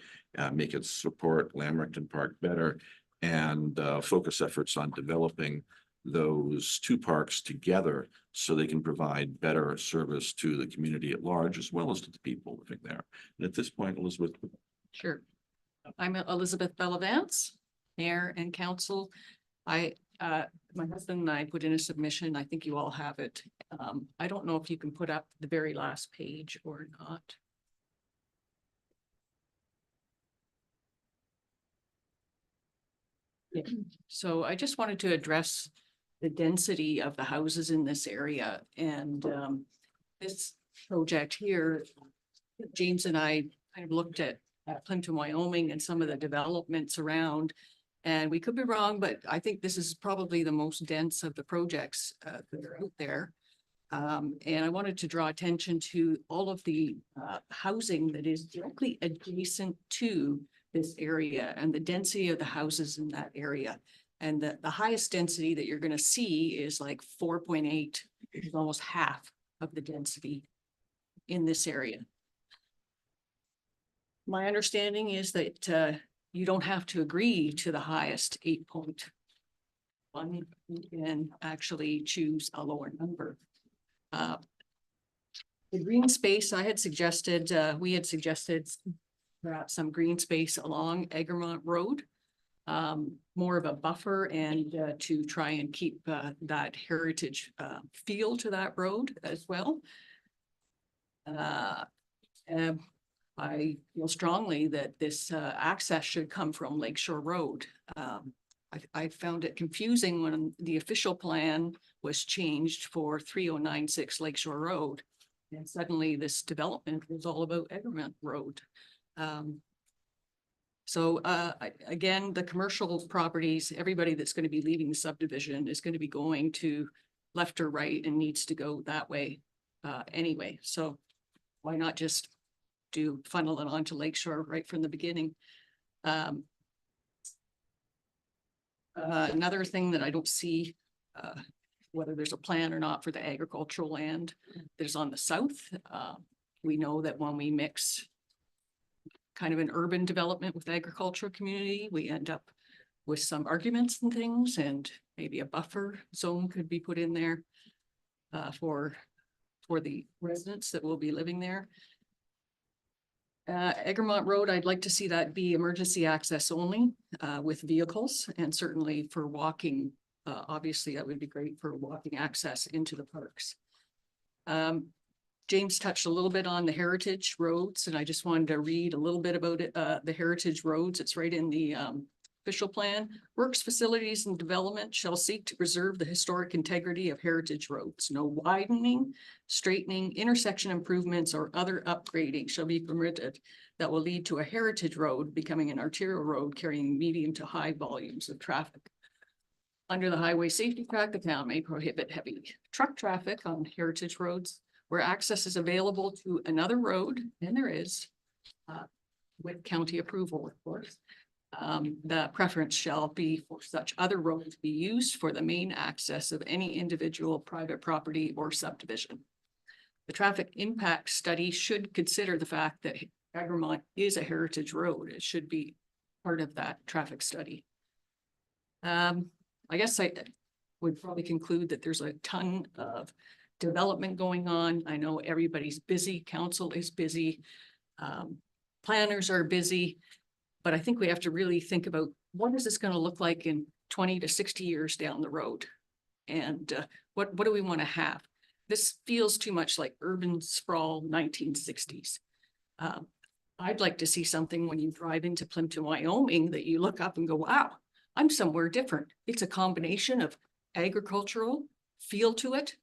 make it support Lamrecton Park better, and focus efforts on developing those two parks together so they can provide better service to the community at large as well as to the people living there. And at this point, Elizabeth. Sure. I'm Elizabeth Bellavance, Mayor and Council. My husband and I put in a submission. I think you all have it. I don't know if you can put up the very last page or not. Yeah. So I just wanted to address the density of the houses in this area, and this project here, James and I kind of looked at Plympton-Wyoming and some of the developments around. And we could be wrong, but I think this is probably the most dense of the projects that are out there. And I wanted to draw attention to all of the housing that is directly adjacent to this area and the density of the houses in that area. And the highest density that you're going to see is like 4.8, which is almost half of the density in this area. My understanding is that you don't have to agree to the highest 8.1. You can actually choose a lower number. The green space I had suggested, we had suggested perhaps some green space along Egremont Road, more of a buffer, and to try and keep that heritage feel to that road as well. I feel strongly that this access should come from Lakeshore Road. I found it confusing when the official plan was changed for 3096 Lakeshore Road. And suddenly this development was all about Egremont Road. Again, the commercial properties, everybody that's going to be leaving the subdivision is going to be going to left or right and needs to go that way anyway. So why not just funnel it onto Lakeshore right from the beginning? Another thing that I don't see, whether there's a plan or not for the agricultural land that's on the south. We know that when we mix kind of an urban development with agricultural community, we end up with some arguments and things, and maybe a buffer zone could be put in there for the residents that will be living there. Egremont Road, I'd like to see that be emergency access only with vehicles, and certainly for walking. Obviously, that would be great for walking access into the parks. James touched a little bit on the heritage roads, and I just wanted to read a little bit about it. The heritage roads, it's right in the official plan. Works, facilities, and development shall seek to preserve the historic integrity of heritage roads. No widening, straightening, intersection improvements, or other upgrading shall be permitted that will lead to a heritage road becoming an arterial road carrying medium to high volumes of traffic. Under the Highway Safety Act, the town may prohibit heavy truck traffic on heritage roads where access is available to another road, and there is, with county approval, of course. The preference shall be for such other road to be used for the main access of any individual private property or subdivision. The traffic impact study should consider the fact that Egremont is a heritage road. It should be part of that traffic study. I guess I would probably conclude that there's a ton of development going on. I know everybody's busy, council is busy, planners are busy, but I think we have to really think about what is this going to look like in 20 to 60 years down the road? And what do we want to have? This feels too much like urban sprawl 1960s. I'd like to see something when you drive into Plympton-Wyoming that you look up and go, wow, I'm somewhere different. It's a combination of agricultural feel to it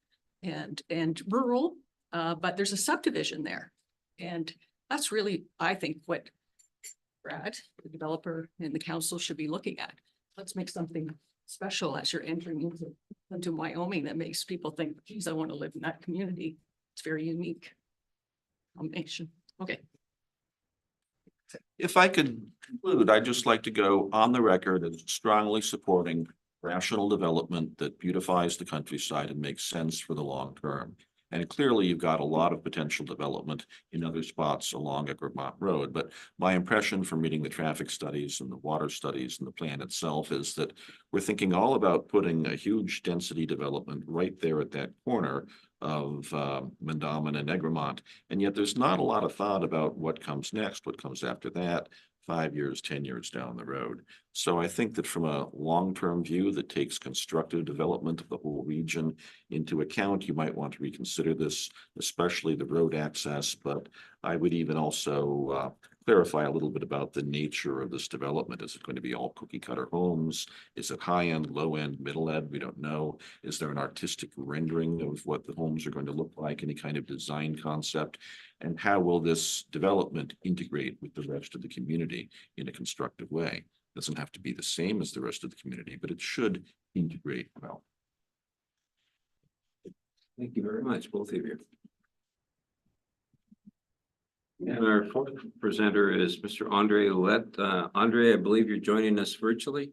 and rural, but there's a subdivision there. And that's really, I think, what Brad, the developer, and the council should be looking at. Let's make something special as you're entering into Wyoming that makes people think, geez, I want to live in that community. It's very unique combination. Okay. If I could conclude, I'd just like to go on the record as strongly supporting rational development that beautifies the countryside and makes sense for the long term. And clearly, you've got a lot of potential development in other spots along Egremont Road. But my impression from reading the traffic studies and the water studies and the plan itself is that we're thinking all about putting a huge density development right there at that corner of Mondawmin and Egremont. And yet there's not a lot of thought about what comes next, what comes after that, 5 years, 10 years down the road. So I think that from a long-term view that takes constructive development of the whole region into account, you might want to reconsider this, especially the road access. But I would even also clarify a little bit about the nature of this development. Is it going to be all cookie cutter homes? Is it high end, low end, middle end? We don't know. Is there an artistic rendering of what the homes are going to look like? Any kind of design concept? And how will this development integrate with the rest of the community in a constructive way? It doesn't have to be the same as the rest of the community, but it should integrate well. Thank you very much, both of you. And our fourth presenter is Mr. Andre Lett. Andre, I believe you're joining us virtually.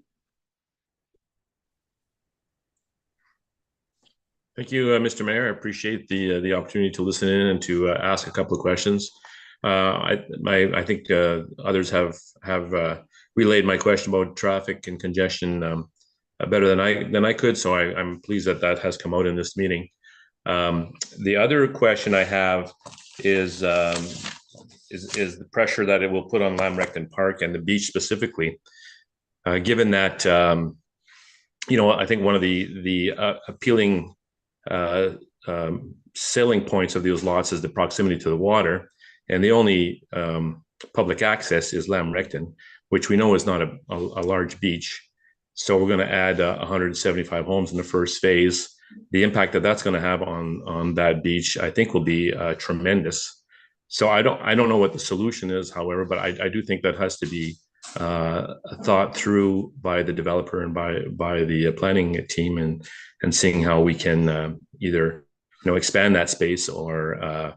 Thank you, Mr. Mayor. I appreciate the opportunity to listen in and to ask a couple of questions. I think others have relayed my question about traffic and congestion better than I could, so I'm pleased that has come out in this meeting. The other question I have is the pressure that it will put on Lamrecton Park and the beach specifically, given that I think one of the appealing selling points of those lots is the proximity to the water, and the only public access is Lamrecton, which we know is not a large beach. So we're going to add 175 homes in the first phase. The impact that that's going to have on that beach, I think, will be tremendous. So I don't know what the solution is, however, but I do think that has to be thought through by the developer and by the planning team, and seeing how we can either expand that space or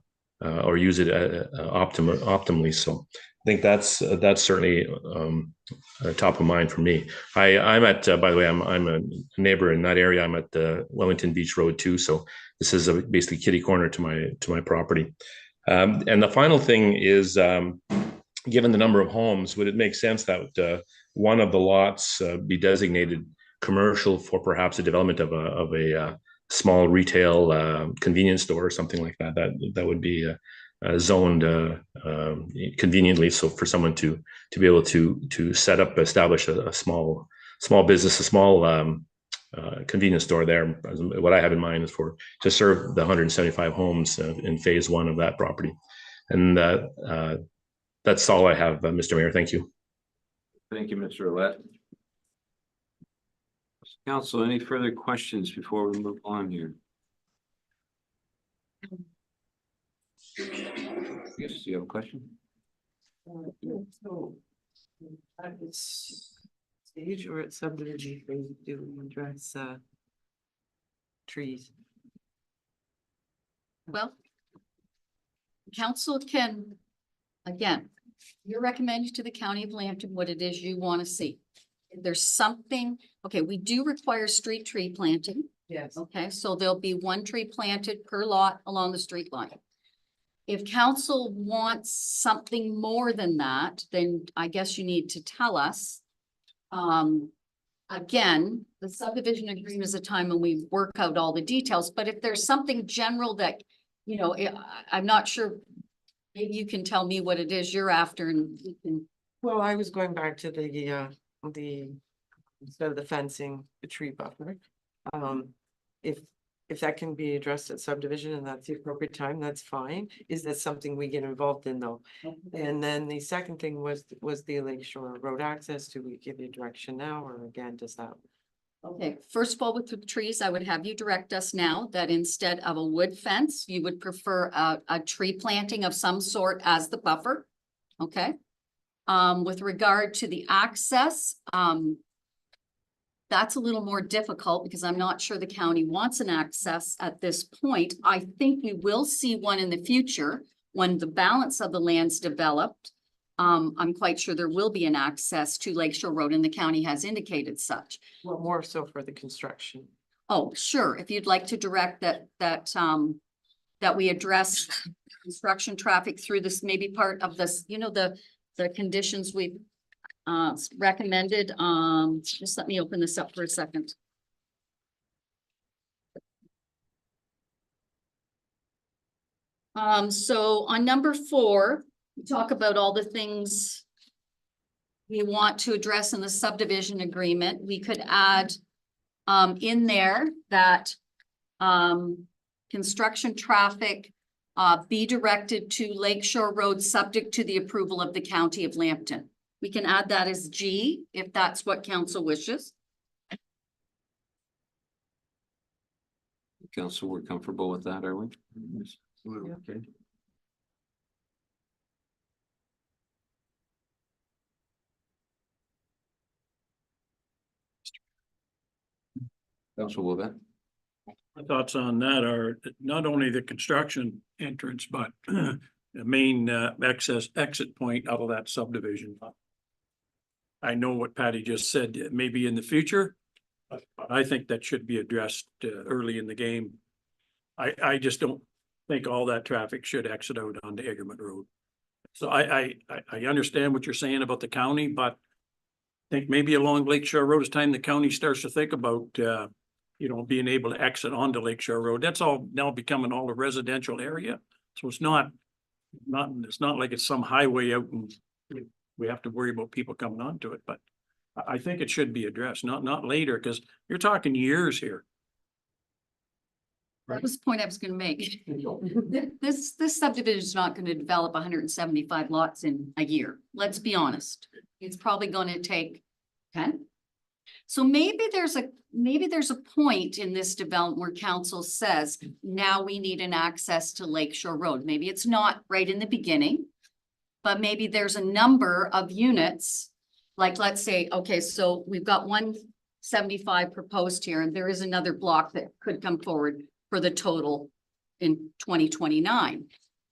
use it optimally. So I think that's certainly top of mind for me. I'm at by the way, I'm a neighbor in that area. I'm at the Wellington Beach Road too, so this is basically kitty corner to my property. And the final thing is, given the number of homes, would it make sense that one of the lots be designated commercial for perhaps a development of a small retail convenience store or something like that? That would be zoned conveniently, so for someone to be able to establish a small business, a small convenience store there. What I have in mind is to serve the 175 homes in phase one of that property. And that's all I have, Mr. Mayor. Thank you. Thank you, Mr. Lett. Council, any further questions before we move on here? Yes, you have a question? So at this stage or at subdivision phase, do we address trees? Well, council can, again, you're recommending to the county of Lambton what it is you want to see. If there's something, okay, we do require street tree planting. Yes. Okay, so there'll be one tree planted per lot along the street line. If council wants something more than that, then I guess you need to tell us. Again, the subdivision agreement is a time when we work out all the details, but if there's something general that, you know, I'm not sure. Maybe you can tell me what it is you're after and we can. Well, I was going back to instead of the fencing, the tree buffer. If that can be addressed at subdivision and that's the appropriate time, that's fine. Is that something we get involved in though? And then the second thing was the Lakeshore Road access. Do we give you direction now or again, does that? Okay, first of all, with the trees, I would have you direct us now that instead of a wood fence, you would prefer a tree planting of some sort as the buffer. Okay. With regard to the access, that's a little more difficult because I'm not sure the county wants an access at this point. I think we will see one in the future when the balance of the land's developed. I'm quite sure there will be an access to Lakeshore Road and the county has indicated such. Well, more so for the construction. Oh, sure. If you'd like to direct that we address construction traffic through this, maybe part of this, you know, the conditions we've recommended. Just let me open this up for a second. So on number 4, we talk about all the things we want to address in the subdivision agreement. We could add in there that construction traffic be directed to Lakeshore Road subject to the approval of the County of Lambton. We can add that as G if that's what council wishes. Council, we're comfortable with that, are we? Okay. Council Wolfett? My thoughts on that are that not only the construction entrance, but the main exit point out of that subdivision. I know what Patty just said, maybe in the future, but I think that should be addressed early in the game. I just don't think all that traffic should exit out onto Egerman Road. So I understand what you're saying about the county, but I think maybe along Lakeshore Road, it's time the county starts to think about you know, being able to exit onto Lakeshore Road. That's all now becoming all a residential area. So it's not like it's some highway out and we have to worry about people coming onto it, but I think it should be addressed, not later, because you're talking years here. That was the point I was gonna make. This subdivision is not gonna develop 175 lots in a year. Let's be honest. It's probably gonna take 10. So maybe there's a point in this development where council says, now we need an access to Lakeshore Road. Maybe it's not right in the beginning, but maybe there's a number of units. Like, let's say, okay, so we've got 175 proposed here, and there is another block that could come forward for the total in 2029.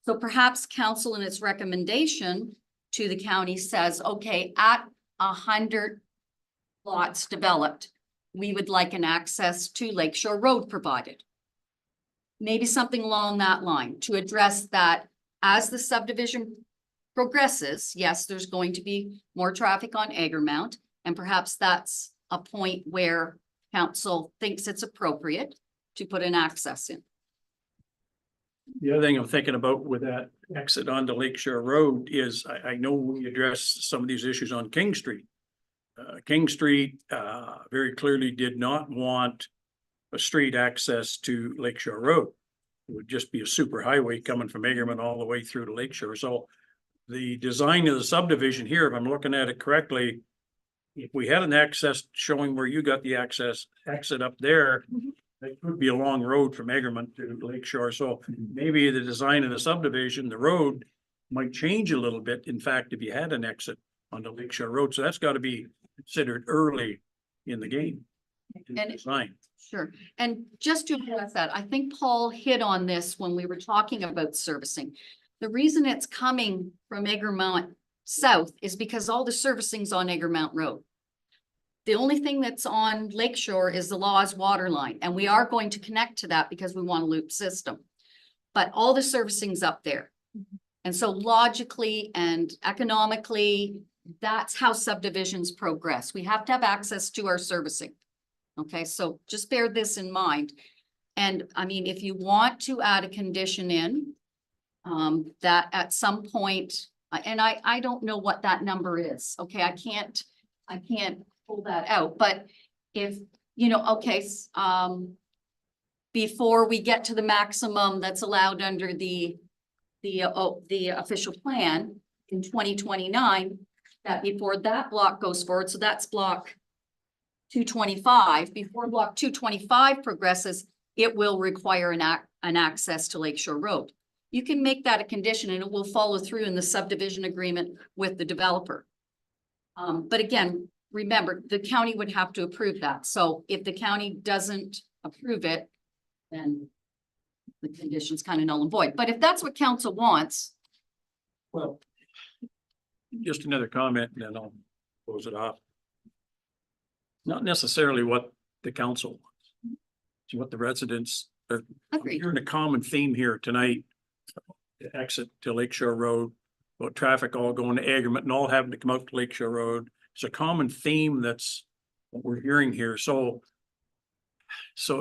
So perhaps council in its recommendation to the county says, okay, at 100 lots developed, we would like an access to Lakeshore Road provided. Maybe something along that line to address that as the subdivision progresses. Yes, there's going to be more traffic on Egermount, and perhaps that's a point where council thinks it's appropriate to put an access in. The other thing I'm thinking about with that exit onto Lakeshore Road is I know we addressed some of these issues on King Street. King Street very clearly did not want a street access to Lakeshore Road. It would just be a super highway coming from Egerman all the way through to Lakeshore. So the design of the subdivision here, if I'm looking at it correctly, if we had an access showing where you got the exit up there, it could be a long road from Egerman to Lakeshore. So maybe the design of the subdivision, the road might change a little bit. In fact, if you had an exit onto Lakeshore Road, so that's got to be considered early in the game. And Design. sure. And just to address that, I think Paul hit on this when we were talking about servicing. The reason it's coming from Egermont south is because all the servicing's on Egremont Road. The only thing that's on Lakeshore is the Laws water line, and we are going to connect to that because we want a loop system. But all the servicing's up there. And so logically and economically, that's how subdivisions progress. We have to have access to our servicing. Okay, so just bear this in mind. And I mean, if you want to add a condition in, that at some point, and I don't know what that number is. Okay, I can't pull that out, but if, you know, okay, before we get to the maximum that's allowed under the official plan in 2029, that before that block goes forward, so that's block 225, before block 225 progresses, it will require an access to Lakeshore Road. You can make that a condition and it will follow through in the subdivision agreement with the developer. But again, remember, the county would have to approve that. So if the county doesn't approve it, then the condition's kind of null and void. But if that's what council wants, Well, just another comment and then I'll close it off. Not necessarily what the council wants, it's what the residents are. agreed. Hearing a common theme here tonight. The exit to Lakeshore Road, about traffic all going to Egremont and all having to come out to Lakeshore Road. It's a common theme that's what we're hearing here. So,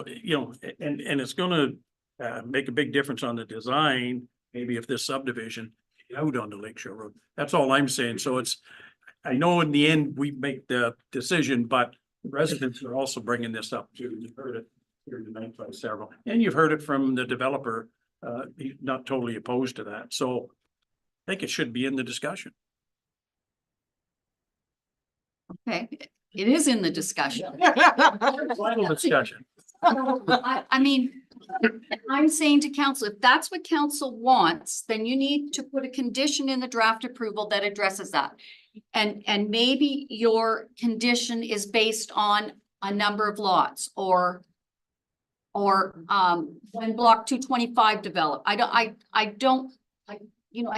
you know, and it's gonna make a big difference on the design, maybe if this subdivision out onto Lakeshore Road. That's all I'm saying. So it's, I know in the end, we make the decision, but residents are also bringing this up too. You've heard it here tonight by several, and you've heard it from the developer. He's not totally opposed to that. So I think it should be in the discussion. Okay, it is in the discussion. Final discussion. I mean, I'm saying to council, if that's what council wants, then you need to put a condition in the draft approval that addresses that. And maybe your condition is based on a number of lots or when block 225 develop. I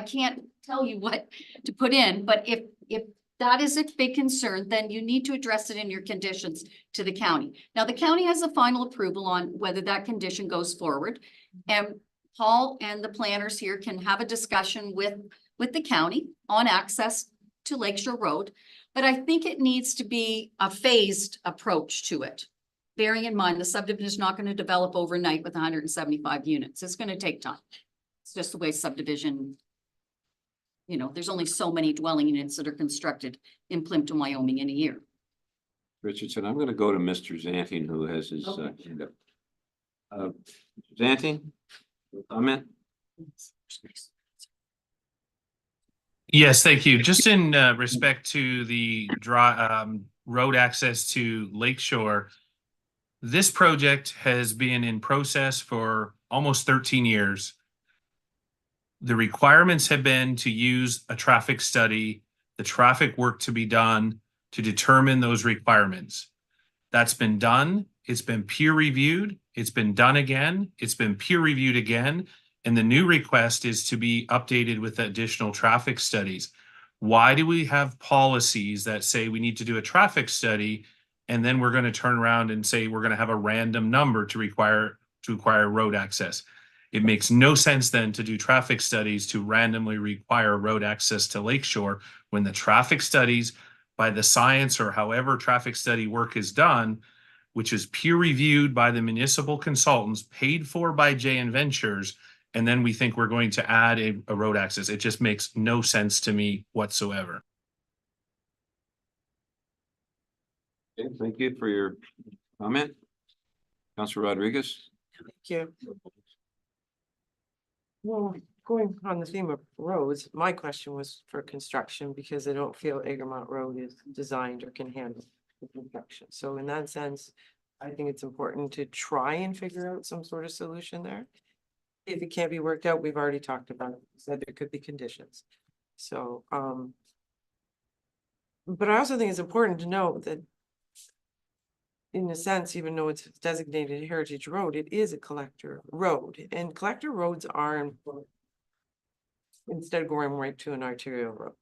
can't tell you what to put in, but if that is a big concern, then you need to address it in your conditions to the county. Now, the county has the final approval on whether that condition goes forward. And Paul and the planners here can have a discussion with the county on access to Lakeshore Road. But I think it needs to be a phased approach to it. Bearing in mind, the subdivision is not going to develop overnight with 175 units. It's going to take time. It's just the way subdivision, you know, there's only so many dwelling units that are constructed in Plympton-Wyoming in a year. Richardson, I'm gonna go to Mr. Zanting, who has his hand up. Zanting, comment? Yes, thank you. Just in respect to the road access to Lakeshore, this project has been in process for almost 13 years. The requirements have been to use a traffic study, the traffic work to be done to determine those requirements. That's been done. It's been peer reviewed. It's been done again. It's been peer reviewed again. And the new request is to be updated with additional traffic studies. Why do we have policies that say we need to do a traffic study and then we're going to turn around and say we're going to have a random number to require road access? It makes no sense then to do traffic studies to randomly require road access to Lakeshore when the traffic studies by the science or however traffic study work is done, which is peer reviewed by the municipal consultants paid for by JN Ventures. And then we think we're going to add a road access. It just makes no sense to me whatsoever. Okay, thank you for your comment. Councilor Rodriguez. Thank you. Well, going on the theme of roads, my question was for construction because I don't feel Egremont Road is designed or can handle the construction. So in that sense, I think it's important to try and figure out some sort of solution there. If it can't be worked out, we've already talked about it, said there could be conditions. So, but I also think it's important to note that in a sense, even though it's designated heritage road, it is a collector road, and collector roads are important instead of going right to an arterial road.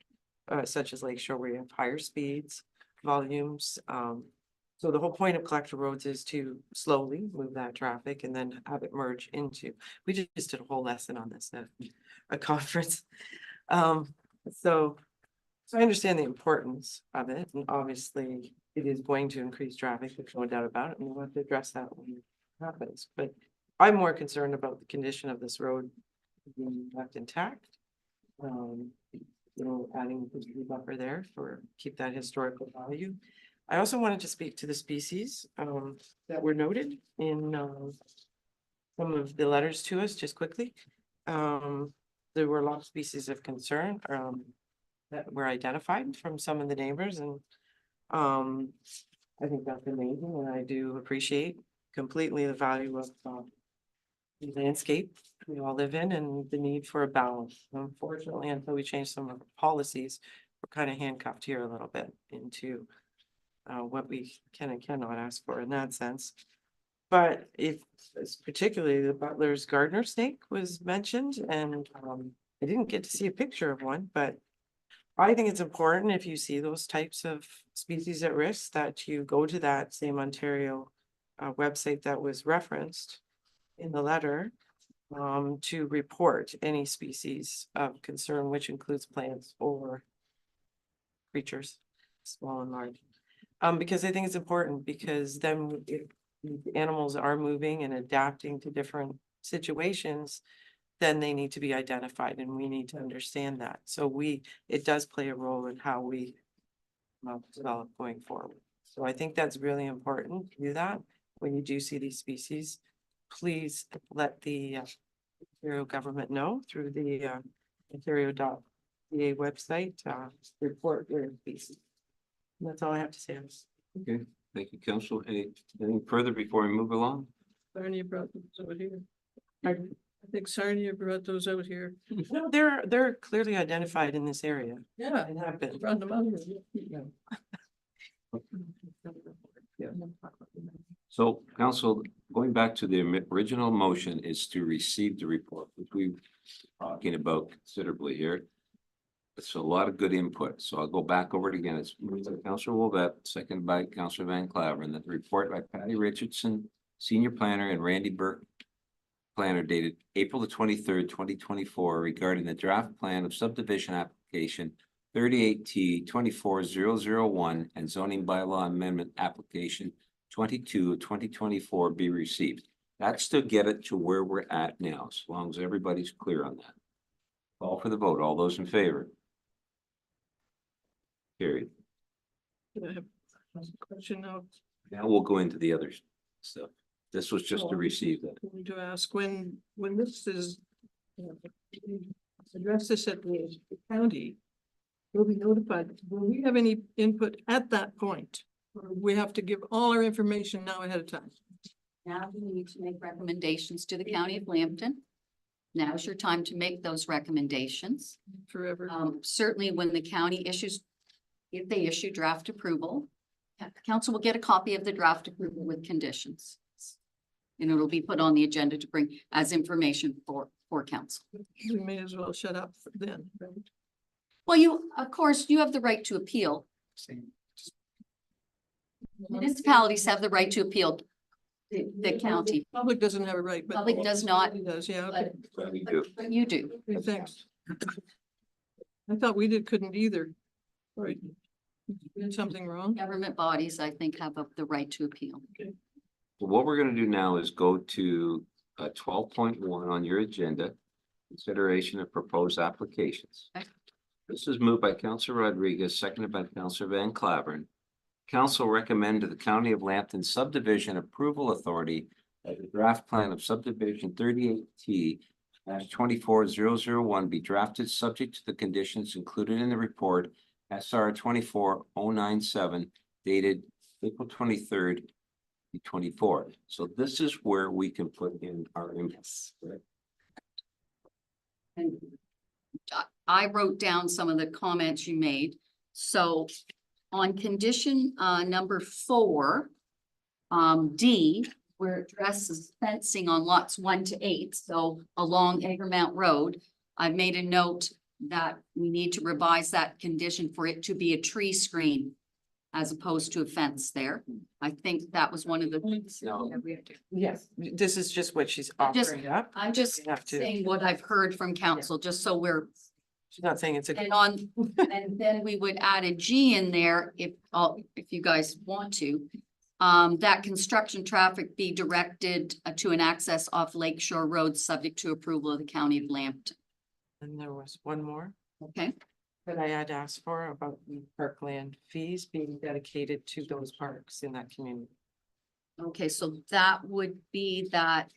such as Lakeshore, where you have higher speeds, volumes. So the whole point of collector roads is to slowly move that traffic and then have it merge into, we just did a whole lesson on this at a conference. So I understand the importance of it, and obviously it is going to increase traffic, there's no doubt about it, and we'll have to address that when it happens. But I'm more concerned about the condition of this road being left intact. Adding the buffer there for, keep that historical value. I also wanted to speak to the species that were noted in some of the letters to us, just quickly. There were a lot of species of concern that were identified from some of the neighbors, and I think that's amazing, and I do appreciate completely the value of the landscape we all live in and the need for a balance. Unfortunately, until we change some of the policies, we're kind of handcuffed here a little bit into what we can and cannot ask for in that sense. But if particularly the Butler's gardener snake was mentioned, and I didn't get to see a picture of one, but I think it's important, if you see those types of species at risk, that you go to that same Ontario website that was referenced in the letter to report any species of concern, which includes plants or creatures, small and large. Because I think it's important, because then if animals are moving and adapting to different situations, then they need to be identified, and we need to understand that. So it does play a role in how we develop going forward. So I think that's really important to do that. When you do see these species, please let the Ontario government know through the Ontario.ca website, report your species. And that's all I have to say. Okay, thank you, Council. Anything further before we move along? Sarnia brought those out here. I think Sarnia brought those out here. No, they're clearly identified in this area. Yeah. And have been. Brought them out here. So, Council, going back to the original motion is to receive the report, which we've been talking about considerably here. It's a lot of good input, so I'll go back over it again. It's moved by Councilor Wolvett, seconded by Councilor Van Claveren, that the report by Patty Richardson, Senior Planner, and Randy Burke, Planner, dated April the 23rd, 2024, regarding the draft plan of subdivision application 38T 24001 and zoning bylaw amendment application 22 of 2024 be received. That's to get it to where we're at now, as long as everybody's clear on that. Call for the vote. All those in favor? Carried. I have a question now. Now we'll go into the other stuff. This was just to receive that. Going to ask when this is address this at the county, we'll be notified. Will we have any input at that point? Or we have to give all our information now ahead of time? Now we need to make recommendations to the county of Plympton. Now's your time to make those recommendations. Forever. Certainly when the county issues, if they issue draft approval, council will get a copy of the draft approval with conditions. And it'll be put on the agenda to bring as information for council. We may as well shut up then. Right? Well, of course, you have the right to appeal. Municipalities have the right to appeal the county. Public doesn't have a right, but Public does not. Does, yeah. Okay. We do. But you do. Okay, thanks. I thought we couldn't either. Right. Did something wrong? Government bodies, I think, have the right to appeal. Okay. So what we're gonna do now is go to 12.1 on your agenda, consideration of proposed applications. Okay. This is moved by Councilor Rodriguez, seconded by Councilor Van Claveren. Council recommend to the County of Lambton Subdivision Approval Authority that the draft plan of subdivision 38T 24001 be drafted subject to the conditions included in the report SR 24097 dated April 23rd, 2024. So this is where we can put in our inputs. Right? And I wrote down some of the comments you made. So on condition number 4, D, where it addresses fencing on lots 1 to 8, so along Egger Mount Road, I've made a note that we need to revise that condition for it to be a tree screen as opposed to a fence there. I think that was one of the things. No. that we have to- Yes, this is just what she's Just- offering up. I'm just You have to- saying what I've heard from council, just so we're, She's not saying it's a. and on, and then we would add a G in there if you guys want to. That construction traffic be directed to an access off Lakeshore Road, subject to approval of the County of Lambton. And there was one more Okay, that I had asked for about the parkland fees being dedicated to those parks in that community. okay, so that would be that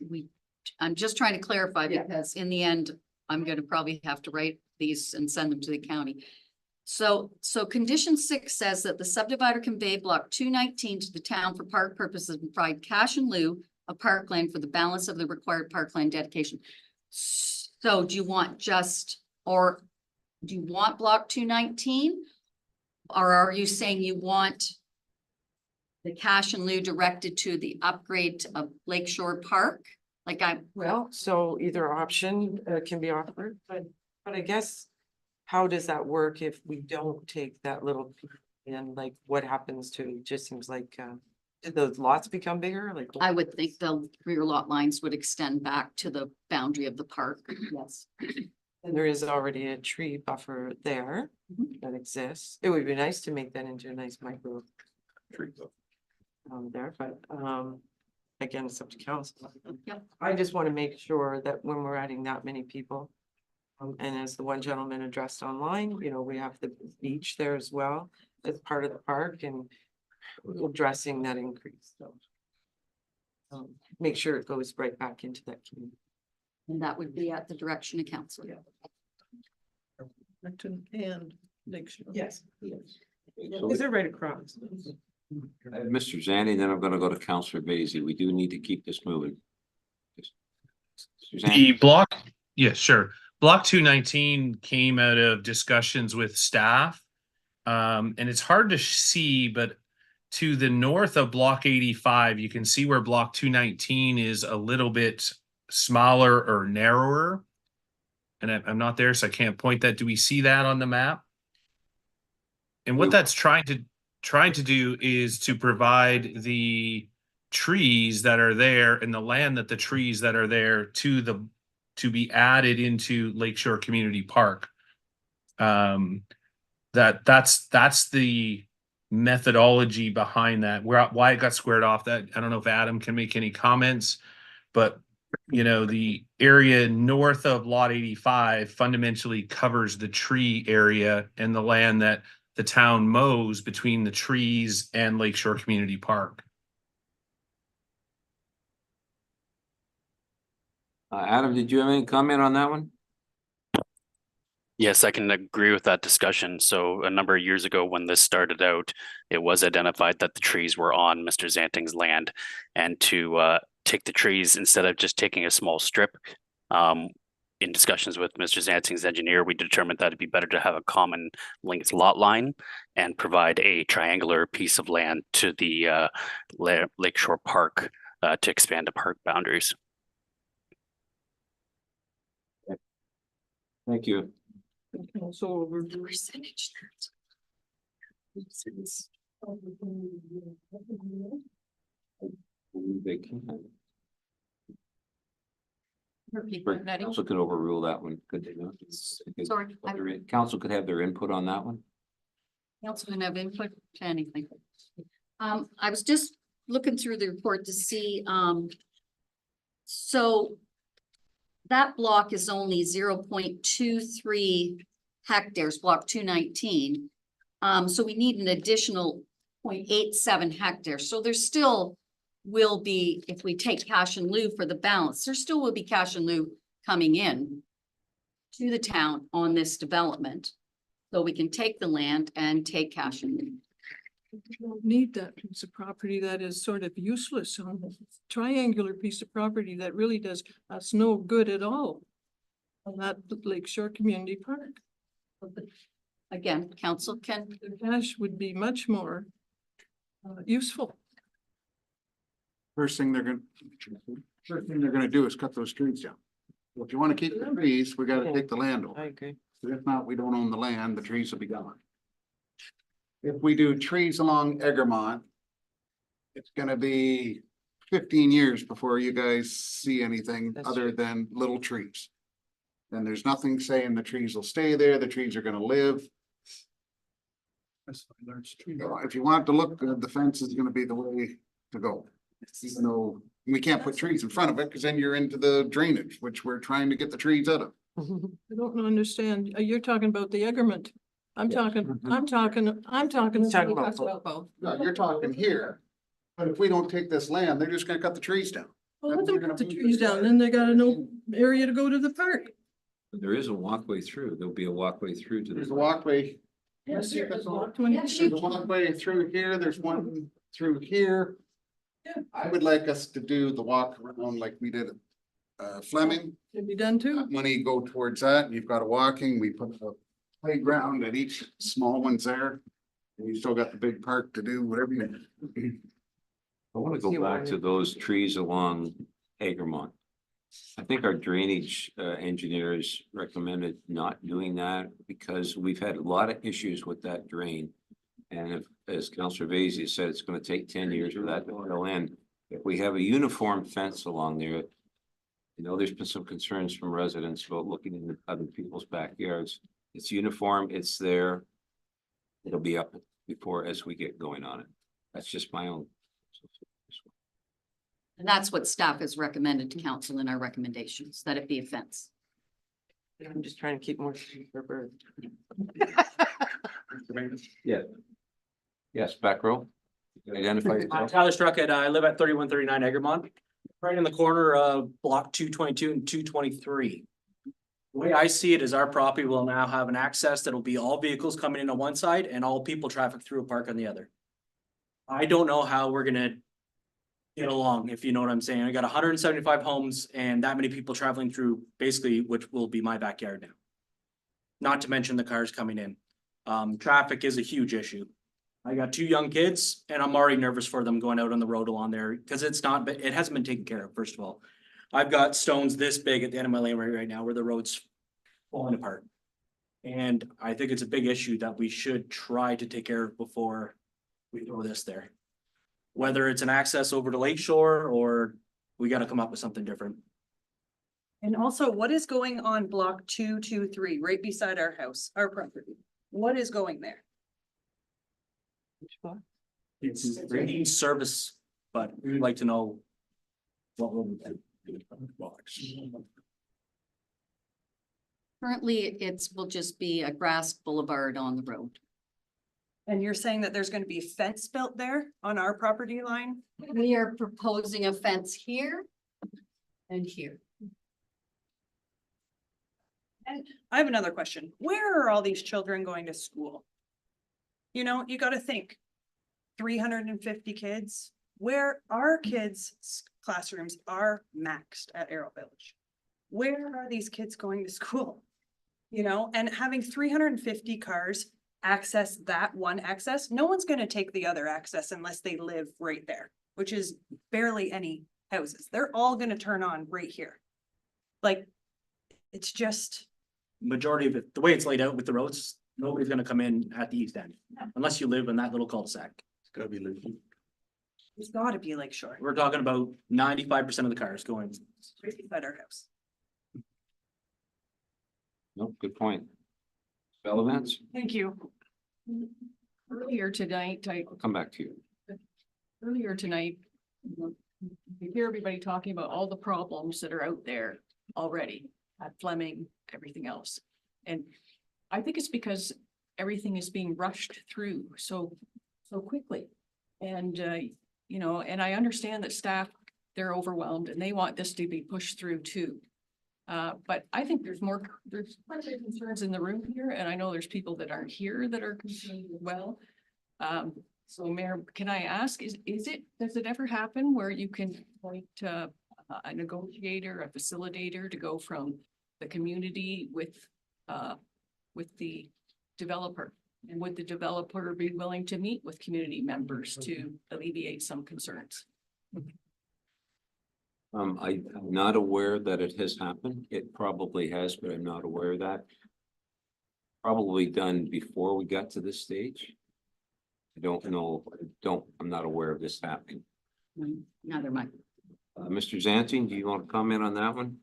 I'm just trying to clarify Yeah. because in the end, I'm gonna probably have to write these and send them to the county. So condition 6 says that the subdivider convey block 219 to the town for park purposes and provide cash in lieu of parkland for the balance of the required parkland dedication. So do you want or do you want block 219? Or are you saying you want the cash in lieu directed to the upgrade of Lakeshore Park? Well, so either option can be offered, but I guess. How does that work if we don't take that little piece? And like what happens to, it just seems like, did those lots become bigger? Like. I would think the rear lot lines would extend back to the boundary of the park, yes. And there is already a tree buffer there that exists. It would be nice to make that into a nice micro tree. There, but, again, it's up to council. Yep. I just want to make sure that when we're adding that many people. And as the one gentleman addressed online, you know, we have the beach there as well as part of the park and addressing that increase, so. Make sure it goes right back into that community. And that would be at the direction of council. And Lakeshore. Yes. So Is it right across? Mr. Zanni, then I'm gonna go to Counselor Basie. We do need to keep this moving. Mr. Zanni? The block, yeah, sure. Block 219 came out of discussions with staff. And it's hard to see, but to the north of block 85, you can see where block 219 is a little bit smaller or narrower. And I'm not there, so I can't point that. Do we see that on the map? And what that's trying to do is to provide the trees that are there and the land that the trees that are there to be added into Lakeshore Community Park. That's the methodology behind that, why it got squared off. That I don't know if Adam can make any comments, but you know, the area north of lot 85 fundamentally covers the tree area and the land that the town mows between the trees and Lakeshore Community Park. Adam, did you have any comment on that one? Yes, I can agree with that discussion. So a number of years ago, when this started out, it was identified that the trees were on Mr. Zanting's land, and to take the trees instead of just taking a small strip. In discussions with Mr. Zanting's engineer, we determined that it'd be better to have a common length lot line and provide a triangular piece of land to the Lakeshore Park to expand the park boundaries. Thank you. So we're. They can. Repeat that, Nettie. Council could overrule that one, could they not? Sorry, Council could have their input on that one. Council can have input to anything. I was just looking through the report to see, so that block is only 0.23 hectares, block 219. So we need an additional 0.87 hectares. So there still will be, if we take cash in lieu for the balance, there still will be cash in lieu coming in to the town on this development. So we can take the land and take cash in lieu. We don't need that piece of property that is sort of useless on a triangular piece of property that really does us no good at all. On that Lakeshore Community Park. Again, council can. The cash would be much more useful. First thing they're gonna do is cut those trees down. If you wanna keep the trees, we gotta take the land over. I agree. If not, we don't own the land, the trees will be gone. If we do trees along Egremont, it's gonna be 15 years before you guys see anything That's other than little trees. And there's nothing saying the trees will stay there, the trees are gonna live. If you want it to look good, the fence is gonna be the way to go. Even though we can't put trees in front of it, because then you're into the drainage, which we're trying to get the trees out of. I don't understand. You're talking about the Egremont. I'm talking. Talking about both. No, you're talking here, but if we don't take this land, they're just gonna cut the trees down. Well, let them cut the trees down, then they got no area to go to the park. There is a walkway through. There'll be a walkway through to There's a the. walkway. Yes, There's there's a a walkway through here, there's one through here. Yeah. I would like us to do the walk around like we did at Fleming. Can be done too. Money go towards that, and you've got a walking, we put a playground at each small one's there. And you still got the big park to do whatever you. I want to go back to those trees along Egremont. I think our drainage engineers recommended not doing that because we've had a lot of issues with that drain. And if, as Councillor Vaizey said, it's going to take 10 years for that to fill in. If we have a uniform fence along there, you know, there's been some concerns from residents about looking into other people's backyards. It's uniform, it's there. It'll be up before as we get going on it. That's just my own. And that's what staff has recommended to council in our recommendations, that it be a fence. I'm just trying to keep more trees for birds. Yeah. Yes, back row. Identify yourself. Tyler Struckett, I live at 3139 Egremont, right in the corner of block 222 and 223. The way I see it is our property will now have an access that'll be all vehicles coming in on one side and all people traffic through a park on the other. I don't know how we're gonna get along, if you know what I'm saying. I got 175 homes and that many people traveling through basically, which will be my backyard now. Not to mention the cars coming in. Traffic is a huge issue. I got 2 young kids and I'm already nervous for them going out on the road along there because it hasn't been taken care of, first of all. I've got stones this big at the end of my lane right now where the road's falling apart. And I think it's a big issue that we should try to take care of before we throw this there. Whether it's an access over to Lakeshore or we gotta come up with something different. And also, what is going on block 223, right beside our house, our property? What is going there? It's drainage service, but we'd like to know what will be done. Currently, will just be a grass boulevard on the road. And you're saying that there's gonna be a fence built there on our property line? We are proposing a fence here and here. And I have another question. Where are all these children going to school? You know, you gotta think, 350 kids, where our kids' classrooms are maxed at Arrow Village. Where are these kids going to school? You know, and having 350 cars access that one access, no one's gonna take the other access unless they live right there, which is barely any houses. They're all gonna turn on right here. Like, it's just. Majority of it, the way it's laid out with the roads, nobody's gonna come in at the east end, unless you live in that little cul-de-sac. It's gotta be living. It's gotta be Lakeshore, We're talking about 95% of the cars going. right beside our house. No, good point. Bell events, Thank you. Earlier tonight, I'll come back to you. earlier tonight, you hear everybody talking about all the problems that are out there already at Fleming, everything else. And I think it's because everything is being rushed through so quickly. And, you know, and I understand that staff, they're overwhelmed and they want this to be pushed through too. But I think there's plenty of concerns in the room here, and I know there's people that aren't here that are concerned as well. So Mayor, can I ask, does it ever happen where you can appoint a negotiator, a facilitator to go from the community with the developer? And would the developer be willing to meet with community members to alleviate some concerns? I'm not aware that it has happened. It probably has, but I'm not aware of that. probably done before we got to this stage. I don't know, I'm not aware of this happening. Neither am I. Mr. Zanting, do you want to comment on that one?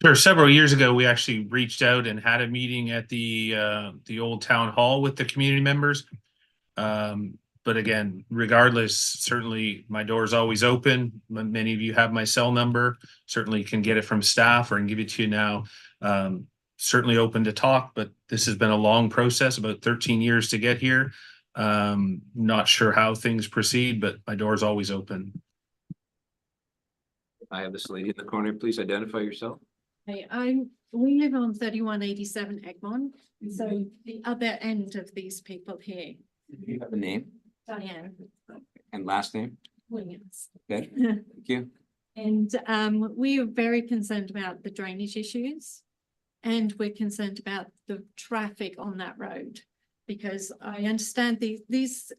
Sure. Several years ago, we actually reached out and had a meeting at the old town hall with the community members. But again, regardless, certainly my door is always open. Many of you have my cell number. Certainly can get it from staff or I can give it to you now. Certainly open to talk, but this has been a long process, about 13 years to get here. Not sure how things proceed, but my door is always open. I have this lady in the corner. Please identify yourself. Hey, we live on 3187 Egmont, so the other end of these people here. Do you have a name Diane and last name? Williams. Okay, thank you. And we are very concerned about the drainage issues. And we're concerned about the traffic on that road. Because I understand these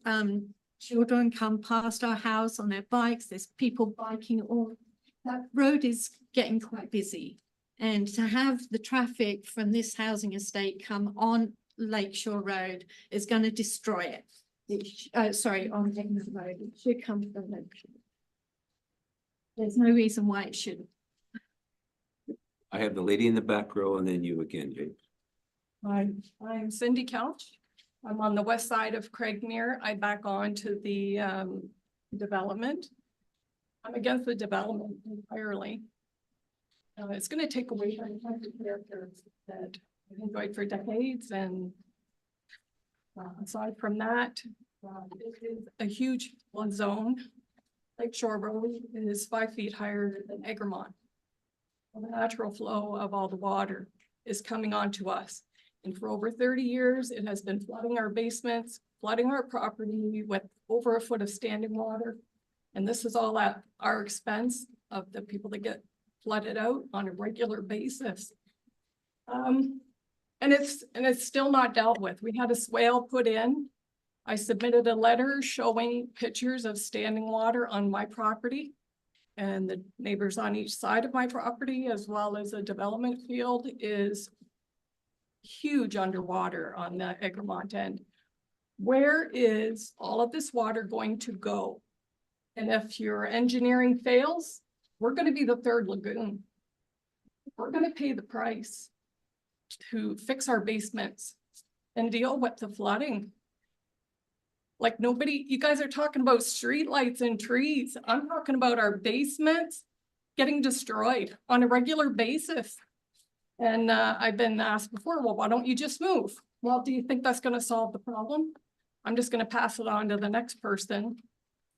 children come past our house on their bikes, there's people biking, all that road is getting quite busy. And to have the traffic from this housing estate come on Lakeshore Road is going to destroy it. Sorry, on Egmont Road, it should come from Lakeshore. There's no reason why it shouldn't. I have the lady in the back row and then you again, James. I'm Cindy Couch. I'm on the west side of Craigmere. I back on to the development. I'm against the development entirely. It's going to take away from the characters that I've enjoyed for decades, and aside from that, it is a huge flood zone. Lakeshore Road is 5 feet higher than Egremont. The natural flow of all the water is coming onto us. And for over 30 years, it has been flooding our basements, flooding our property with over a foot of standing water. And this is all at our expense of the people that get flooded out on a regular basis. And it's still not dealt with. We had a swale put in. I submitted a letter showing pictures of standing water on my property and the neighbors on each side of my property, as well as a development field, is huge underwater on the Egremont end. Where is all of this water going to go? And if your engineering fails, we're going to be the third lagoon. We're going to pay the price to fix our basements and deal with the flooding. Like nobody, you guys are talking about streetlights and trees. I'm talking about our basements getting destroyed on a regular basis. And I've been asked before, well, why don't you just move? Well, do you think that's going to solve the problem? I'm just going to pass it on to the next person.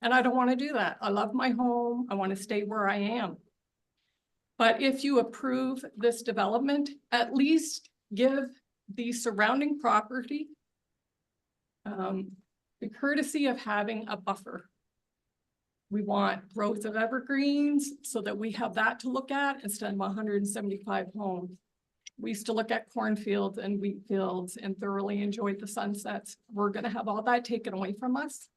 And I don't want to do that. I love my home. I want to stay where I am. But if you approve this development, at least give the surrounding property the courtesy of having a buffer. We want rows of evergreens so that we have that to look at instead of 175 homes. We used to look at cornfields and wheat fields and thoroughly enjoyed the sunsets. We're going to have all that taken away from us.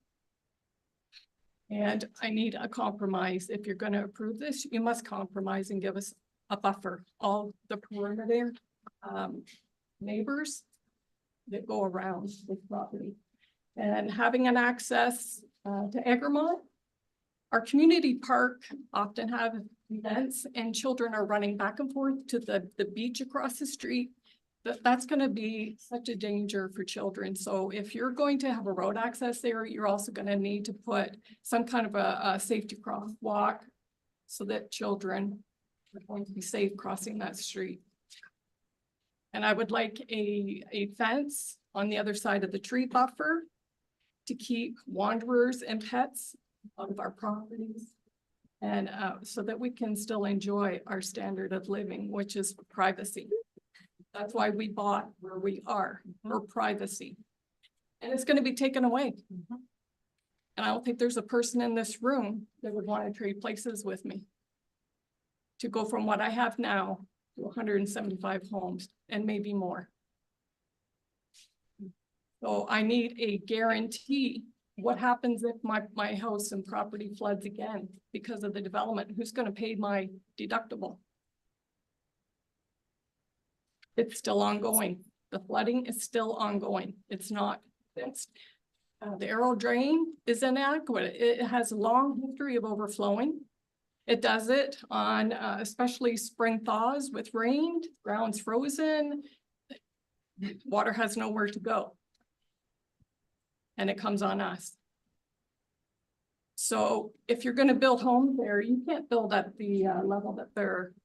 And I need a compromise. If you're going to approve this, you must compromise and give us a buffer. All the perimeter neighbors that go around this property. And having an access to Egremont. Our community park often have events and children are running back and forth to the beach across the street. That's going to be such a danger for children. So if you're going to have a road access there, you're also going to need to put some kind of a safety crosswalk so that children are going to be safe crossing that street. And I would like a fence on the other side of the tree buffer to keep wanderers and pets out of our properties. And so that we can still enjoy our standard of living, which is privacy. That's why we bought where we are, for privacy. And it's going to be taken away. And I don't think there's a person in this room that would want to trade places with me to go from what I have now to 175 homes and maybe more. So I need a guarantee. What happens if my house and property floods again because of the development? Who's going to pay my deductible? It's still ongoing. The flooding is still ongoing. It's not fixed. The aerial drain is inadequate. It has a long history of overflowing. It does it on especially spring thaws with rain, ground's frozen. Water has nowhere to go. And it comes on us. So if you're gonna build homes there, you can't build at the level that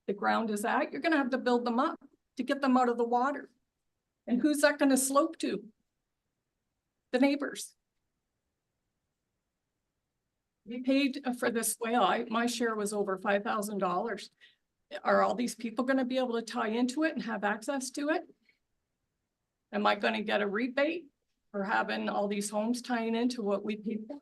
the ground is at. You're gonna have to build them up to get them out of the water. And who's that gonna slope to? The neighbors. We paid for this swale. My share was over $5,000. Are all these people gonna be able to tie into it and have access to it? Am I gonna get a rebate for having all these homes tying into what we paid for?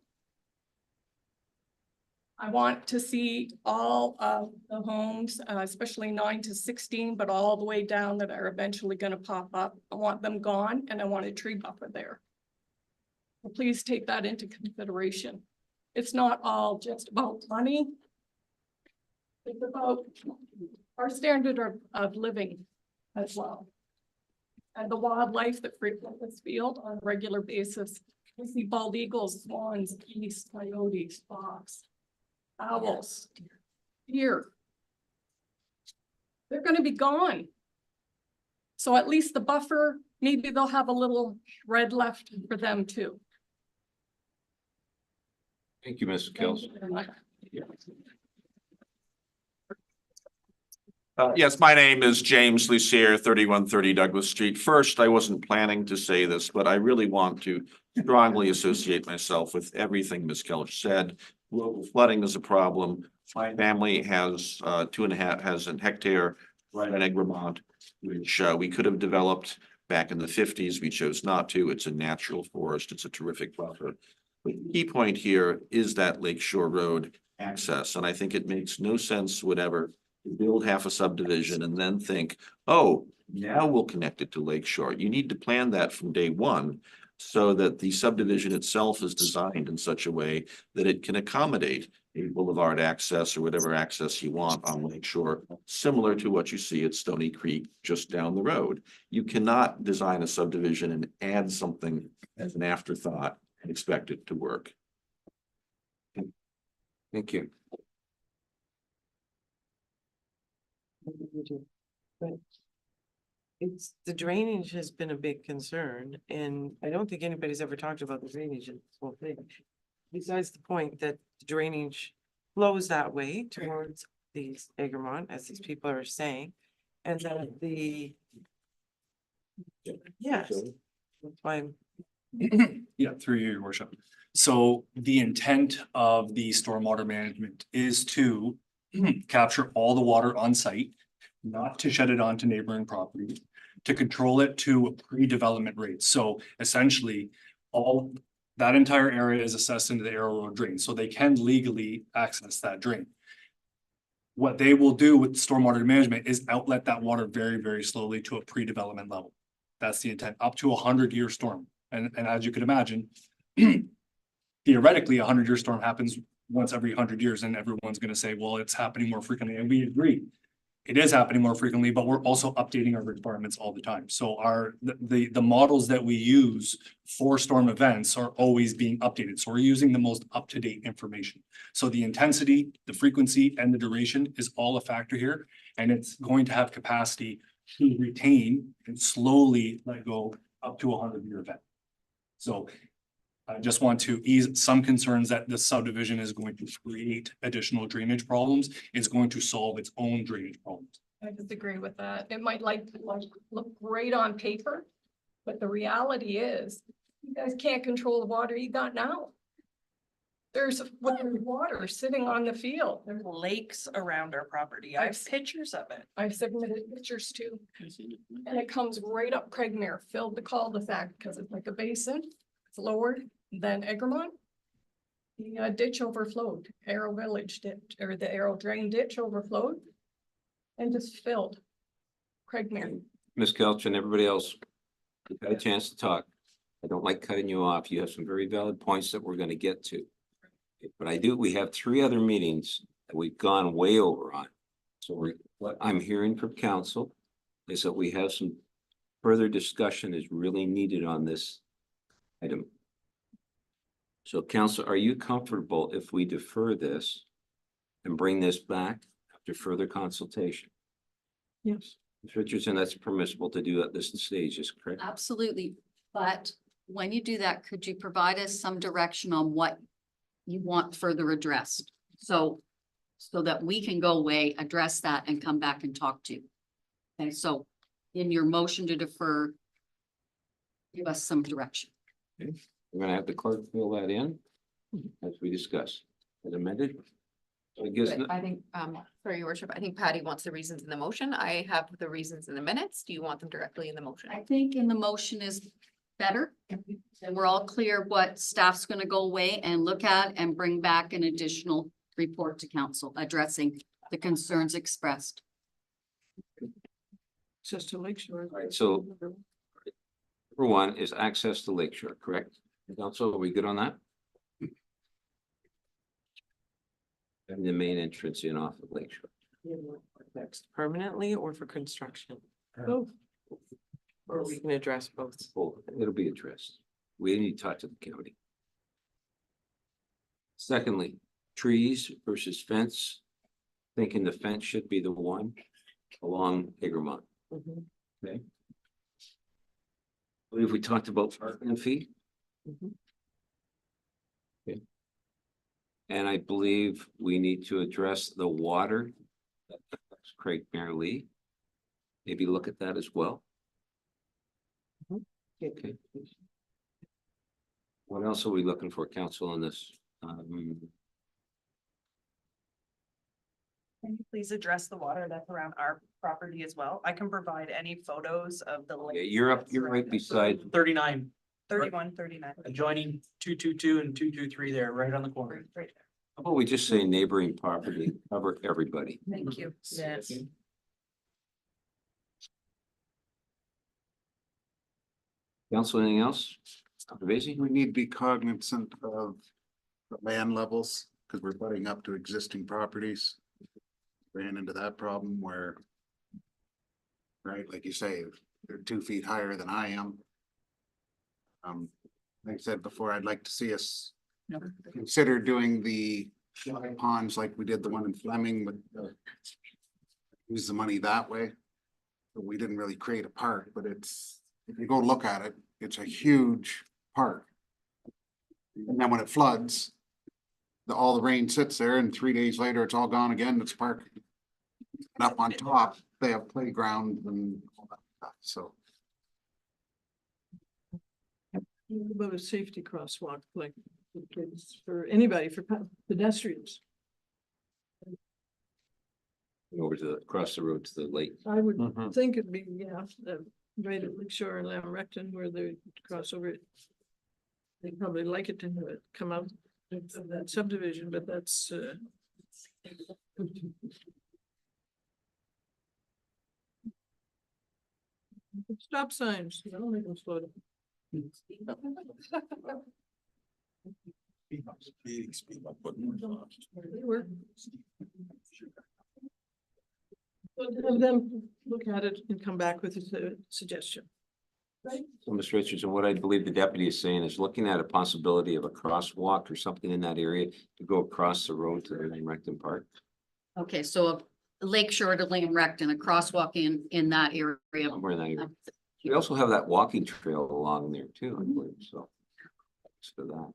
I want to see all of the homes, especially 9 to 16, but all the way down that are eventually gonna pop up. I want them gone and I want a tree buffer there. So please take that into consideration. It's not all just about money. It's about our standard of living as well. And the wildlife that frequent this field on a regular basis. We see bald eagles, swans, geese, coyotes, fox, owls, deer. They're gonna be gone. So at least the buffer, maybe they'll have a little red left for them too. Thank you, Mrs. Kills. Thank you very much. Yes, my name is James Lucier, 3130 Douglas Street. First, I wasn't planning to say this, but I really want to strongly associate myself with everything Ms. Kelch said. Global flooding is a problem. My family has has a hectare right on Egremont, which we could have developed back in the 50s. We chose not to. It's a natural forest. It's a terrific buffer. The key point here is that Lakeshore Road access, and I think it makes no sense whatever to build half a subdivision and then think, oh, now we'll connect it to Lakeshore. You need to plan that from day one so that the subdivision itself is designed in such a way that it can accommodate a boulevard access or whatever access you want on Lakeshore, similar to what you see at Stony Creek just down the road. You cannot design a subdivision and add something as an afterthought and expect it to work. Thank you. But it's, the drainage has been a big concern, and I don't think anybody's ever talked about the drainage in this whole thing. Besides the point that the drainage flows that way towards these Egremont, as these people are saying, and that the. Yes. That's why I'm. Yeah, through you, your worship. So the intent of the stormwater management is to capture all the water on site, not to shed it onto neighboring properties, to control it to a pre-development rate. So essentially, all that entire area is assessed into the aerial road drain, so they can legally access that drain. What they will do with stormwater management is outlet that water very, very slowly to a pre-development level. That's the intent, up to 100-year storm. And as you could imagine, theoretically, 100-year storm happens once every 100 years, and everyone's going to say, well, it's happening more frequently. And we agree, it is happening more frequently, but we're also updating our requirements all the time. So the models that we use for storm events are always being updated. So we're using the most up-to-date information. So the intensity, the frequency, and the duration is all a factor here, and it's going to have capacity to retain and slowly let go up to a 100-year event. So I just want to ease some concerns that the subdivision is going to create additional drainage problems. It's going to solve its own drainage problems. I disagree with that. It might look great on paper, but the reality is you guys can't control the water you got now. There's water sitting on the field. There's lakes around our property. I have pictures of it. I've submitted pictures too. And it comes right up Craigmere, filled the cul-de-sac because it's like a basin. It's lowered than Egremont. The ditch overflowed, Arrow Village ditch, or the Arrow Drain ditch overflowed and just filled Craigmere. Ms. Kelch and everybody else, you've had a chance to talk. I don't like cutting you off. You have some very valid points that we're going to get to. But we have 3 other meetings that we've gone way over on. So what I'm hearing from council is that we have some further discussion is really needed on this item. So council, are you comfortable if we defer this and bring this back after further consultation? Yes. Ms. Richardson, that's permissible to do at this stage, is correct? Absolutely, but when you do that, could you provide us some direction on what you want further addressed? So that we can go away, address that and come back and talk to you. Okay, so in your motion to defer, give us some direction. Okay. We're gonna have the clerk fill that in as we discuss. As amended? I guess, Good. I think, sorry, your worship, I think Patty wants the reasons in the motion. I have the reasons in the minutes. Do you want them directly in the motion? I think in the motion is better. And we're all clear what staff's gonna go away and look at and bring back an additional report to council addressing the concerns expressed. Just to Lakeshore. All right, so number one is access to Lakeshore, correct? Council, are we good on that? And the main entrance in off of Lakeshore. Next, permanently or for construction? Both. Or we can address both. Oh, it'll be addressed. We need to talk to the county. Secondly, trees versus fence. Thinking the fence should be the one along Egremont. Mhm. Okay. I believe we talked about parking fee. Mhm. Okay. And I believe we need to address the water. That affects Craig Mayor Lee. Maybe look at that as well. Okay. What else are we looking for, council, on this? Can you please address the water that's around our property as well? I can provide any photos of the lake. Yeah, you're right beside, 39, 31, 39. adjoining 222 and 223 there, right on the corner. Right. how about we just say neighboring property, cover everybody? Thank you. Yes. Council, anything else? Observation? We need to be cognizant of the land levels, because we're butting up to existing properties. Ran into that problem where, right, like you say, they're 2 feet higher than I am. Like I said before, I'd like to see us consider doing the ponds like we did the one in Fleming with use the money that way. But we didn't really create a park, but it's, if you go look at it, it's a huge park. And then when it floods, all the rain sits there and 3 days later, it's all gone again. It's park. And up on top, they have playground and all that stuff, so. About a safety crosswalk, like for kids, for anybody, for pedestrians. Over to across the road to the lake. I would think it'd be, yeah, right at Lakeshore and Lamrecton where they cross over it. They'd probably like it to have it come out of that subdivision, but that's stop signs, that'll make them slow down. They work. Have them look at it and come back with a suggestion. Right? So, Ms. Richardson, what I believe the deputy is saying is looking at a possibility of a crosswalk or something in that area to go across the road to the Renton Park. Okay, so a Lakeshore to Lamrecton, a crosswalk in that area. Somewhere in that area. We also have that walking trail along there too, I believe, so. Thanks for that.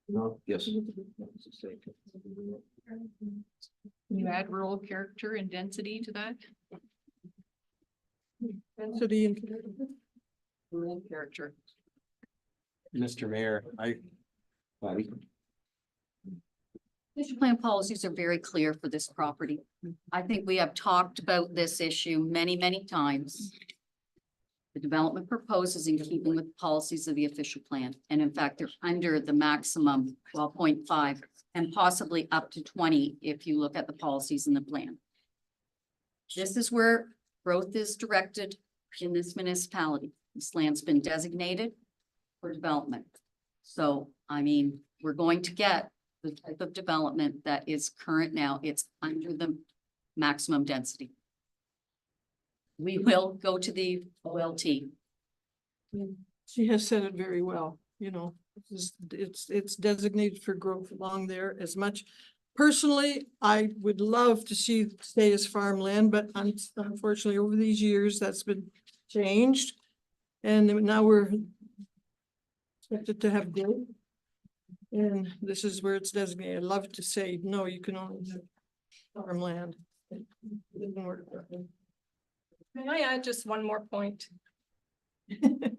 No, yes. Can you add rural character and density to that? Density and Rural character. Mr. Mayor, Vision plan policies are very clear for this property. I think we have talked about this issue many, many times. The development proposes in keeping with policies of the official plan, and in fact, they're under the maximum 12.5 and possibly up to 20 if you look at the policies in the plan. This is where growth is directed in this municipality. This land's been designated for development. So, I mean, we're going to get the type of development that is current now. It's under the maximum density. We will go to the OLT. She has said it very well, you know, it's designated for growth along there as much. Personally, I would love to see it stay as farmland, but unfortunately over these years, that's been changed. And now we're expected to have build. And this is where it's designated. I'd love to say, no, you can only have farmland. It didn't work that way. May I add just one more point? You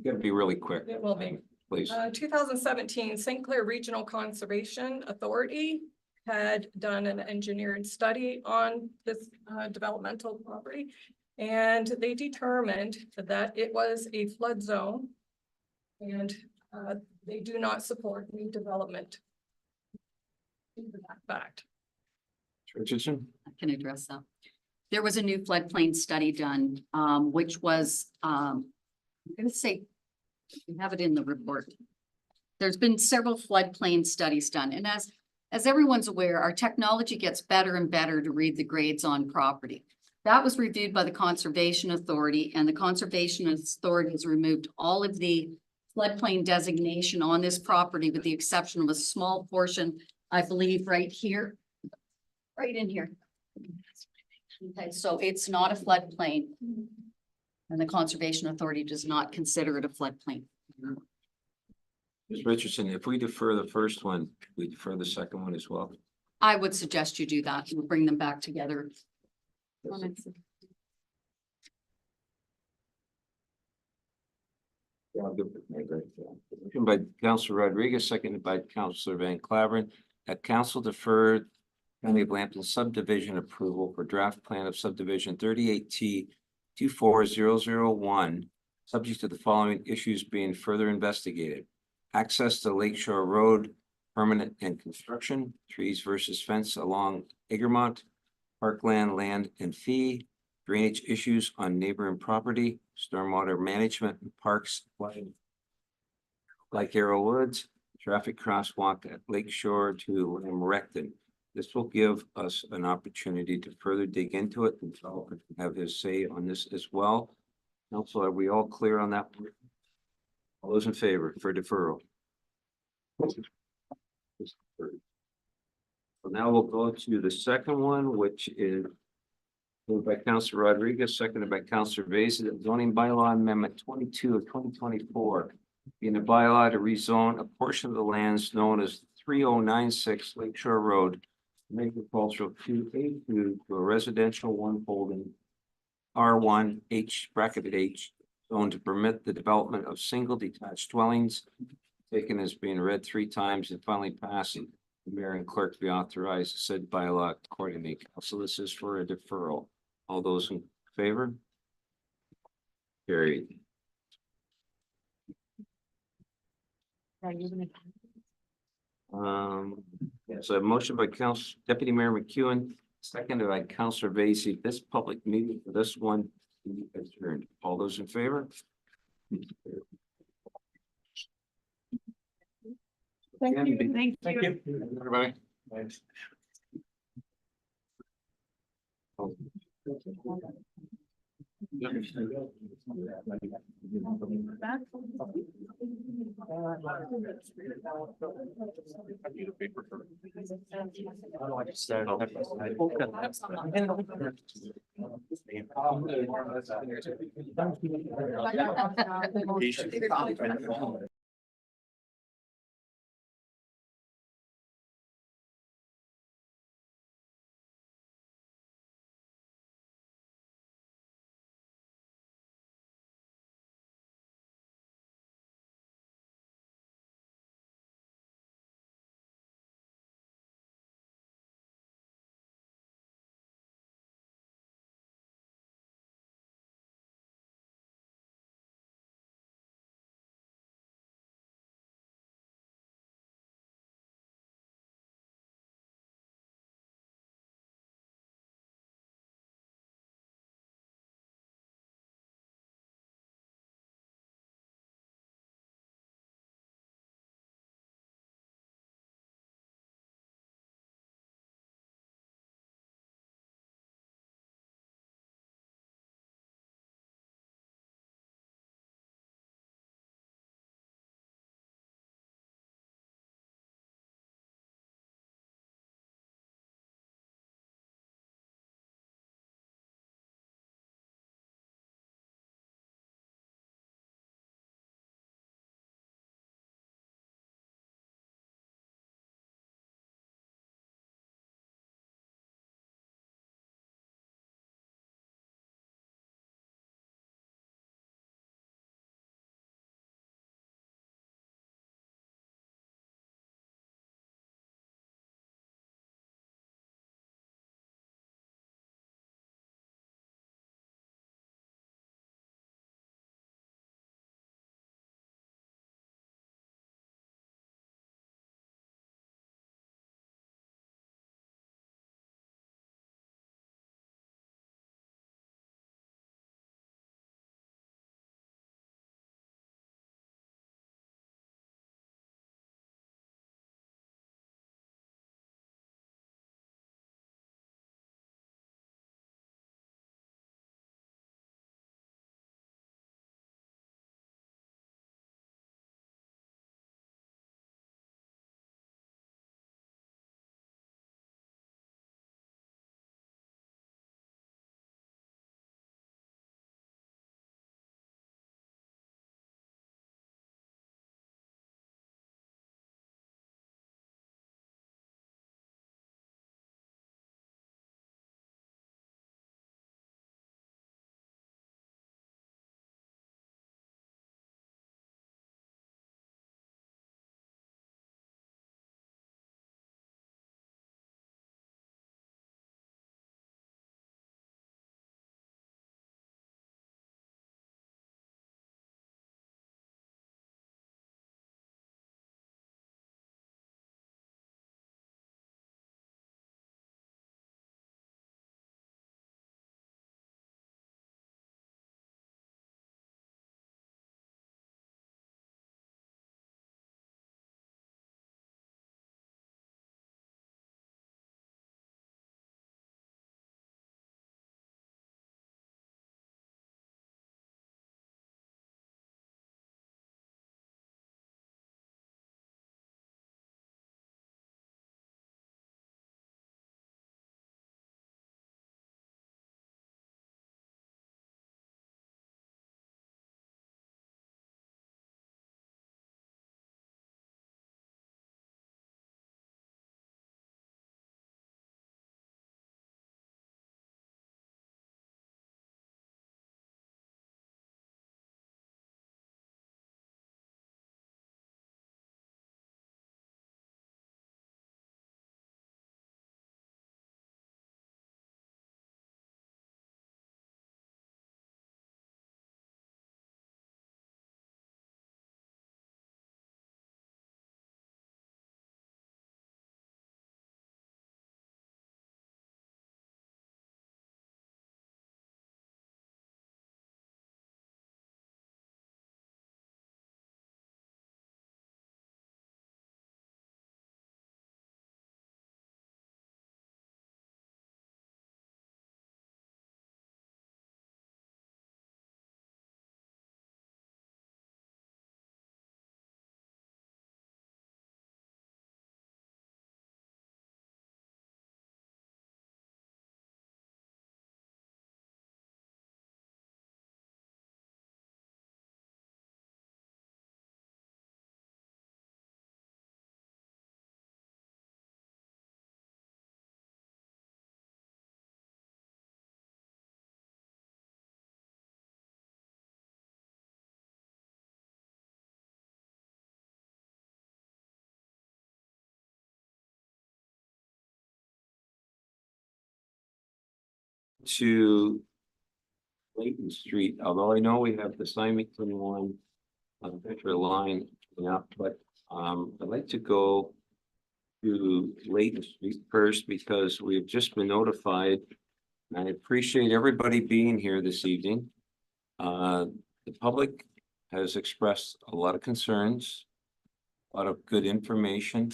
gotta be really quick, It will be. please. 2017, St. Clair Regional Conservation Authority had done an engineered study on this developmental property. And they determined that it was a flood zone. And they do not support new development. Due to that fact. Richardson? I can address that. There was a new floodplain study done, which was, I'm gonna say, we have it in the report. There's been several floodplain studies done, and as everyone's aware, our technology gets better and better to read the grades on property. That was reviewed by the Conservation Authority, and the Conservation Authority has removed all of the floodplain designation on this property with the exception of a small portion, I believe, right here. Right in here. Okay, so it's not a floodplain. And the Conservation Authority does not consider it a floodplain. Ms. Richardson, if we defer the first one, we defer the second one as well. I would suggest you do that. We'll bring them back together. Yeah, I'll give it my great, motion by Councillor Rodriguez, seconded by Councillor Van Claveren, that council deferred County of Lambton subdivision approval for draft plan of subdivision 38T 24001, subject to the following issues being further investigated. Access to Lakeshore Road, permanent and construction, trees versus fence along Egremont, parkland, land and fee, drainage issues on neighboring property, stormwater management and parks like Arrow Woods, traffic crosswalk at Lakeshore to Lamrecton. This will give us an opportunity to further dig into it and developer can have his say on this as well. Council, are we all clear on that? All those in favor for deferral? So now we'll go to the second one, which is moved by Councillor Rodriguez, seconded by Councillor Vacy, zoning bylaw amendment 22 of 2024. Being a bylaw to rezone a portion of the lands known as 3096 Lakeshore Road, agricultural 2A2 to a residential 1 holding R1 H bracketed H zone to permit the development of single detached dwellings, taken as being read 3 times and finally passing. The mayor and clerk be authorized to said bylaw accordingly. So this is for a deferral. All those in favor? Carried. So a motion by Deputy Mayor McEwen, seconded by Councillor Vacy. This public meeting for this one be adjourned. All those in favor? Thank you. Thank you. Everybody. Thanks. to Layton Street, although I know we have the Symington one on the picture line, yeah, but I'd like to go to Layton Street first because we've just been notified. I appreciate everybody being here this evening. The public has expressed a lot of concerns, a lot of good information,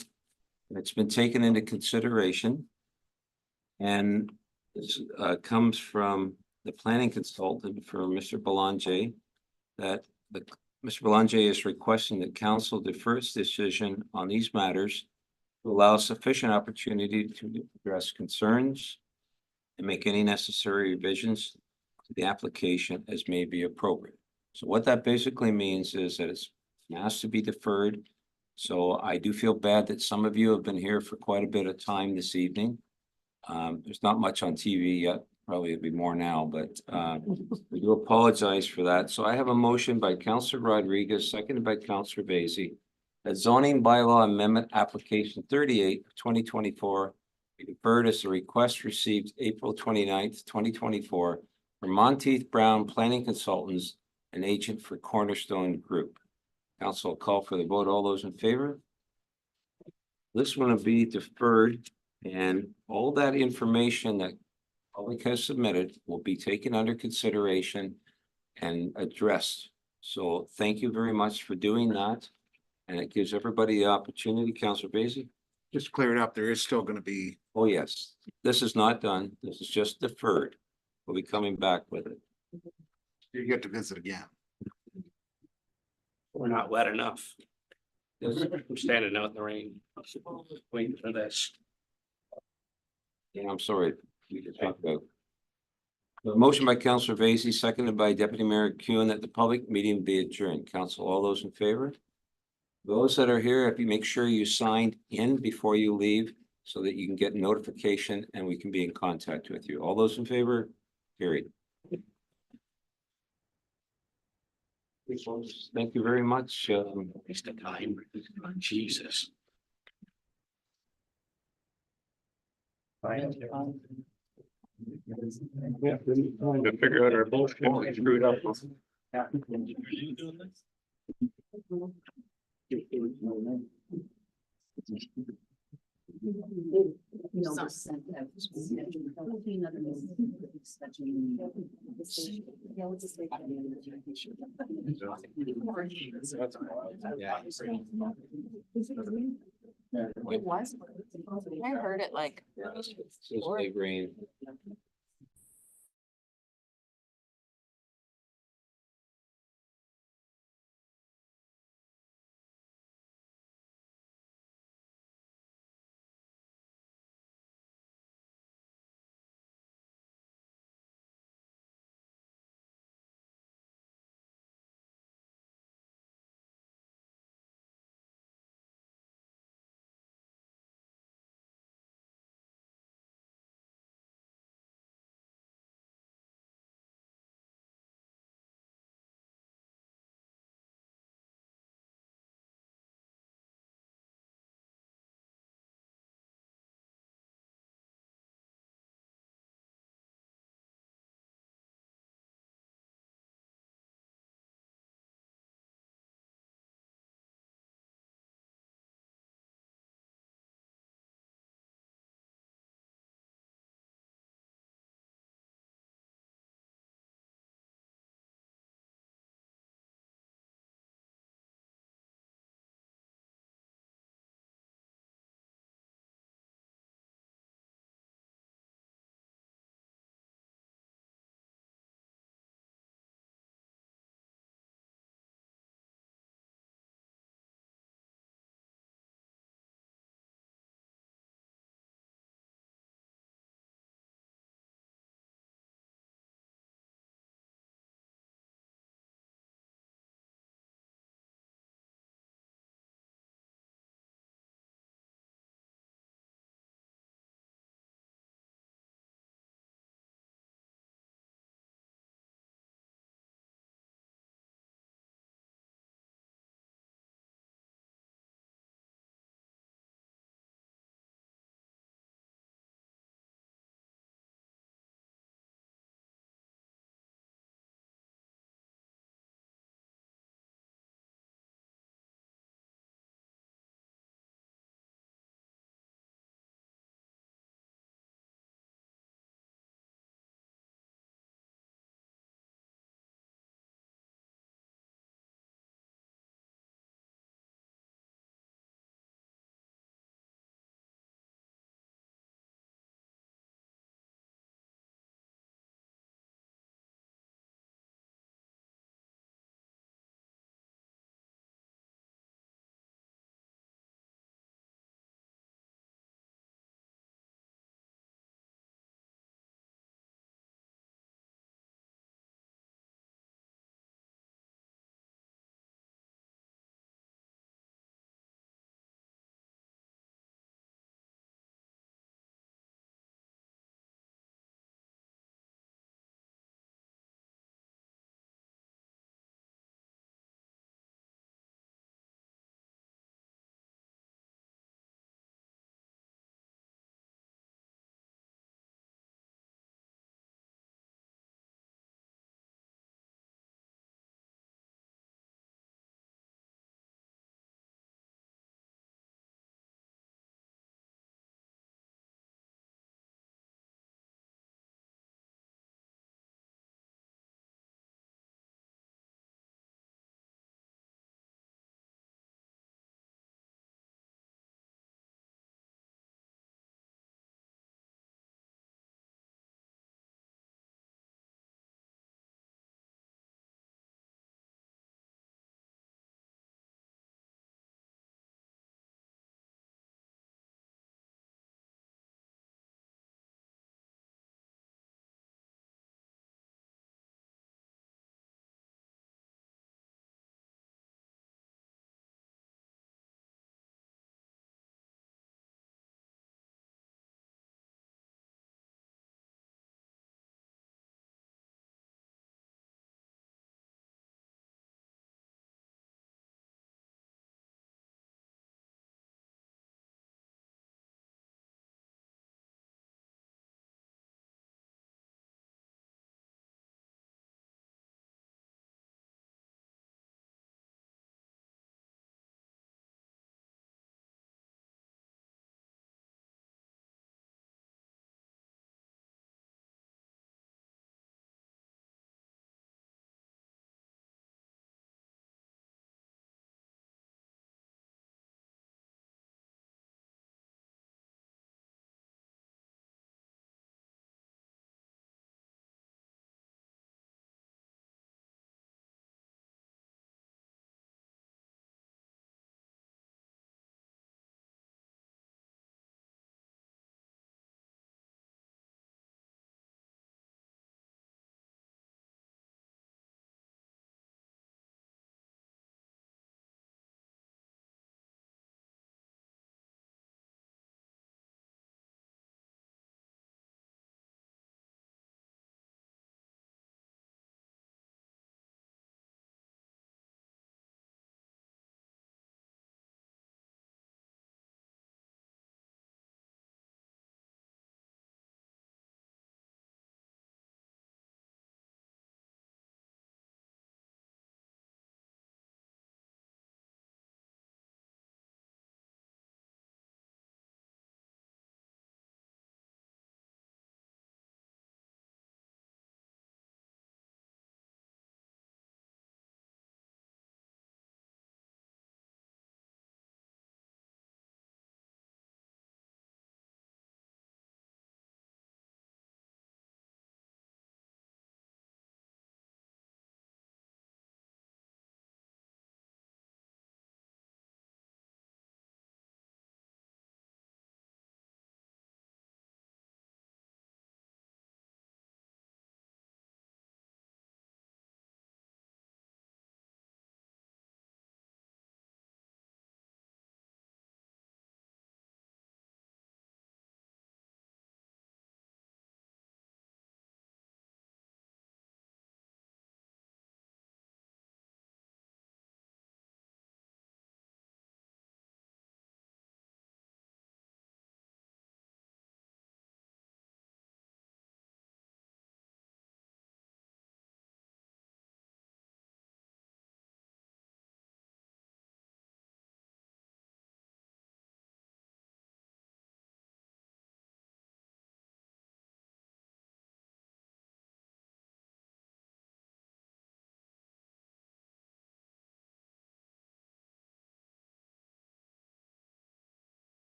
and it's been taken into consideration. And this comes from the planning consultant for Mr. Belanger, that Mr. Belanger is requesting that council defer its decision on these matters to allow sufficient opportunity to address concerns and make any necessary revisions to the application as may be appropriate. So what that basically means is that it's asked to be deferred. So I do feel bad that some of you have been here for quite a bit of time this evening. There's not much on TV yet, probably it'll be more now, but we do apologize for that. So I have a motion by Councillor Rodriguez, seconded by Councillor Vacy, that zoning bylaw amendment application 38 of 2024 be deferred as the request received April 29th, 2024 from Monteith Brown Planning Consultants, an agent for Cornerstone Group. Council will call for the vote. All those in favor? This one will be deferred, and all that information that public has submitted will be taken under consideration and addressed. So thank you very much for doing that. And it gives everybody the opportunity. Councillor Vacy? Just to clear it up, there is still gonna be, Oh, yes. This is not done. This is just deferred. We'll be coming back with it. you get to visit again. We're not wet enough. Yes. I'm standing out in the rain, waiting for this. Yeah, I'm sorry. We could talk about. The motion by Councillor Vacy, seconded by Deputy Mayor Kuhn, that the public meeting be adjourned. Council, all those in favor? Those that are here, if you make sure you signed in before you leave so that you can get notification and we can be in contact with you. All those in favor? Carried. Thank you very much. Waste of time. Jesus. Yeah, trying to figure out our bullshit. We screwed up. It was. I heard it like. Green.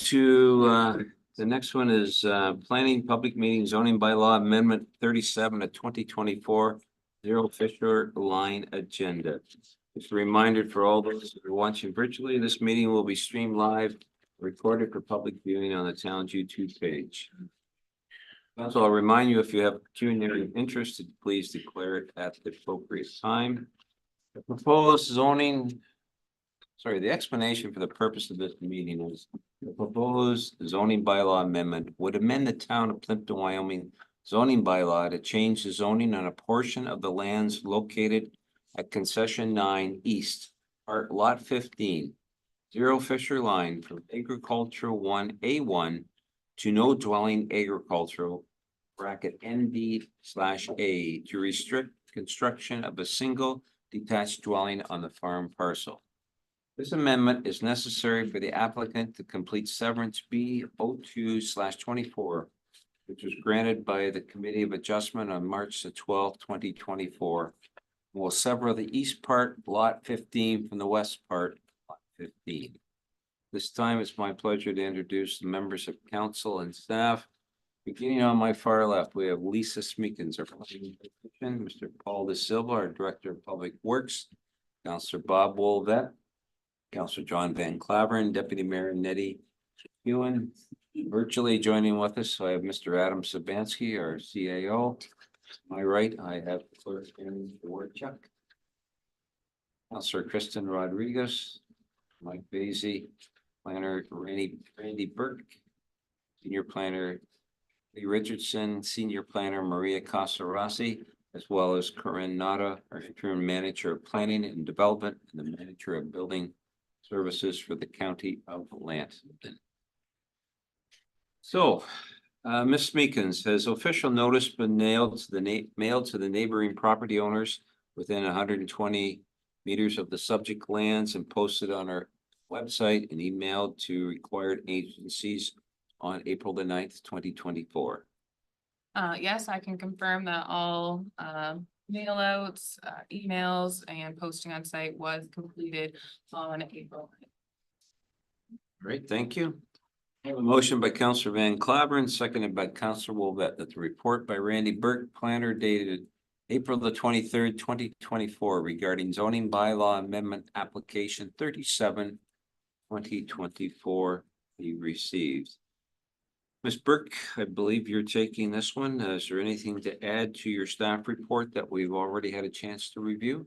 to, the next one is, planning public meeting zoning bylaw amendment 37 of 2024, Zero Fisher Line agenda. Just a reminder for all those that are watching virtually, this meeting will be streamed live, recorded for public viewing on the town's YouTube page. Also, I'll remind you, if you have pecuniary interest, please declare it at the appropriate time. The proposed zoning, the explanation for the purpose of this meeting is the proposed zoning bylaw amendment would amend the town of Plympton-Wyoming zoning bylaw to change the zoning on a portion of the lands located at concession 9 East, part lot 15, Zero Fisher Line from agricultural 1A1 to no dwelling agricultural bracket ND/A to restrict construction of a single detached dwelling on the farm parcel. This amendment is necessary for the applicant to complete severance B02/24, which was granted by the Committee of Adjustment on March the 12th, 2024. Will sever the east part, lot 15, from the west part, lot 15. This time it's my pleasure to introduce the members of council and staff. Beginning on my far left, we have Lisa Smeekins, our planning technician, Mr. Paul De Silva, our Director of Public Works, Councillor Bob Wolvet, Councillor John Van Claveren, Deputy Mayor Nettie Ewan. Virtually joining with us, I have Mr. Adam Sabansky, our CAO. To my right, I have Clerk Aaron Warchuk, Councillor Kristen Rodriguez, Mike Basie, Planner Randy Burke, Senior Planner Lee Richardson, Senior Planner Maria Casarasi, as well as Corinne Nada, our interim Manager of Planning and Development and the Manager of Building Services for the County of Lantern. So, Ms. Smeekins, has official notice been mailed to the neighboring property owners within 120 meters of the subject lands and posted on our website and emailed to required agencies on April the 9th, 2024? Yes, I can confirm that all mail outs, emails and posting on site was completed on April 9th. Great, thank you. I have a motion by Councillor Van Claveren, seconded by Councillor Wolvet, that the report by Randy Burke, planner, dated April the 23rd, 2024, regarding zoning bylaw amendment application 37, 2024 be received. Ms. Burke, I believe you're taking this one. Is there anything to add to your staff report that we've already had a chance to review?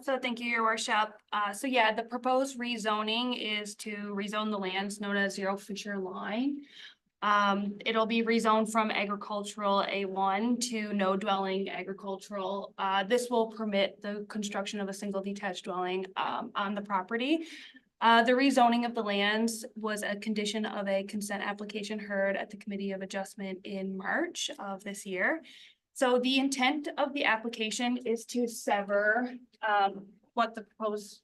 So thank you, Your Worship. So yeah, the proposed rezoning is to rezone the lands known as Zero Fisher Line. It'll be rezoned from agricultural A1 to no dwelling agricultural. This will permit the construction of a single detached dwelling on the property. The rezoning of the lands was a condition of a consent application heard at the Committee of Adjustment in March of this year. So the intent of the application is to sever what the proposed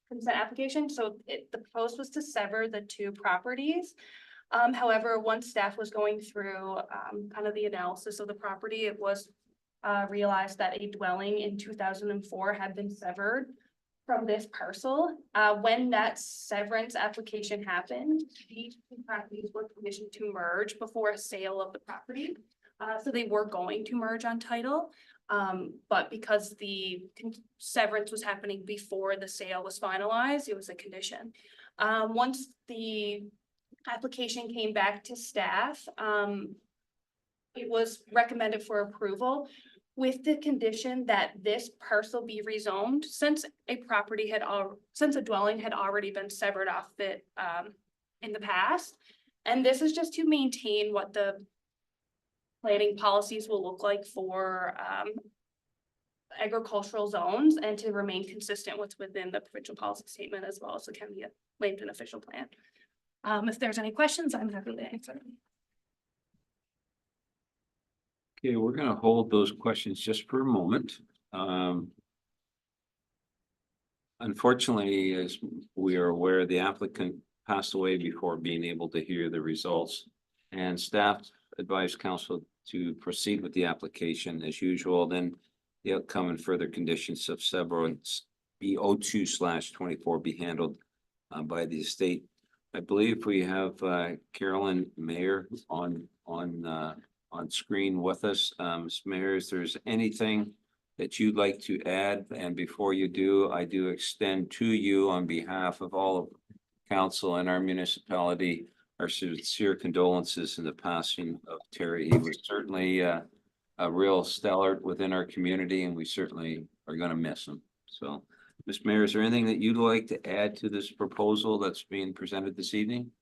consent application. So the proposed was to sever the two properties. However, once staff was going through kind of the analysis of the property, it was realized that a dwelling in 2004 had been severed from this parcel. When that severance application happened, these two properties were permissioned to merge before a sale of the property. So they were going to merge on title, but because the severance was happening before the sale was finalized, it was a condition. Once the application came back to staff, it was recommended for approval with the condition that this parcel be rezoned since a dwelling had already been severed off it in the past. And this is just to maintain what the planning policies will look like for agricultural zones and to remain consistent within the provincial policy statement as well as the County of Lantern official plan. If there's any questions, I'm happy to answer. Okay, we're going to hold those questions just for a moment. Unfortunately, as we are aware, the applicant passed away before being able to hear the results, and staff advised council to proceed with the application as usual. Then the outcome and further conditions of severance B02/24 be handled by the estate I believe we have Carolyn Mayer on screen with us. Ms. Mayer, if there's anything that you'd like to add, and before you do, I do extend to you on behalf of all of council and our municipality our sincere condolences in the passing of Terry. He was certainly a real stellar within our community, and we certainly are going to miss him. So, Ms. Mayor, is there anything that you'd like to add to this proposal that's being presented this evening?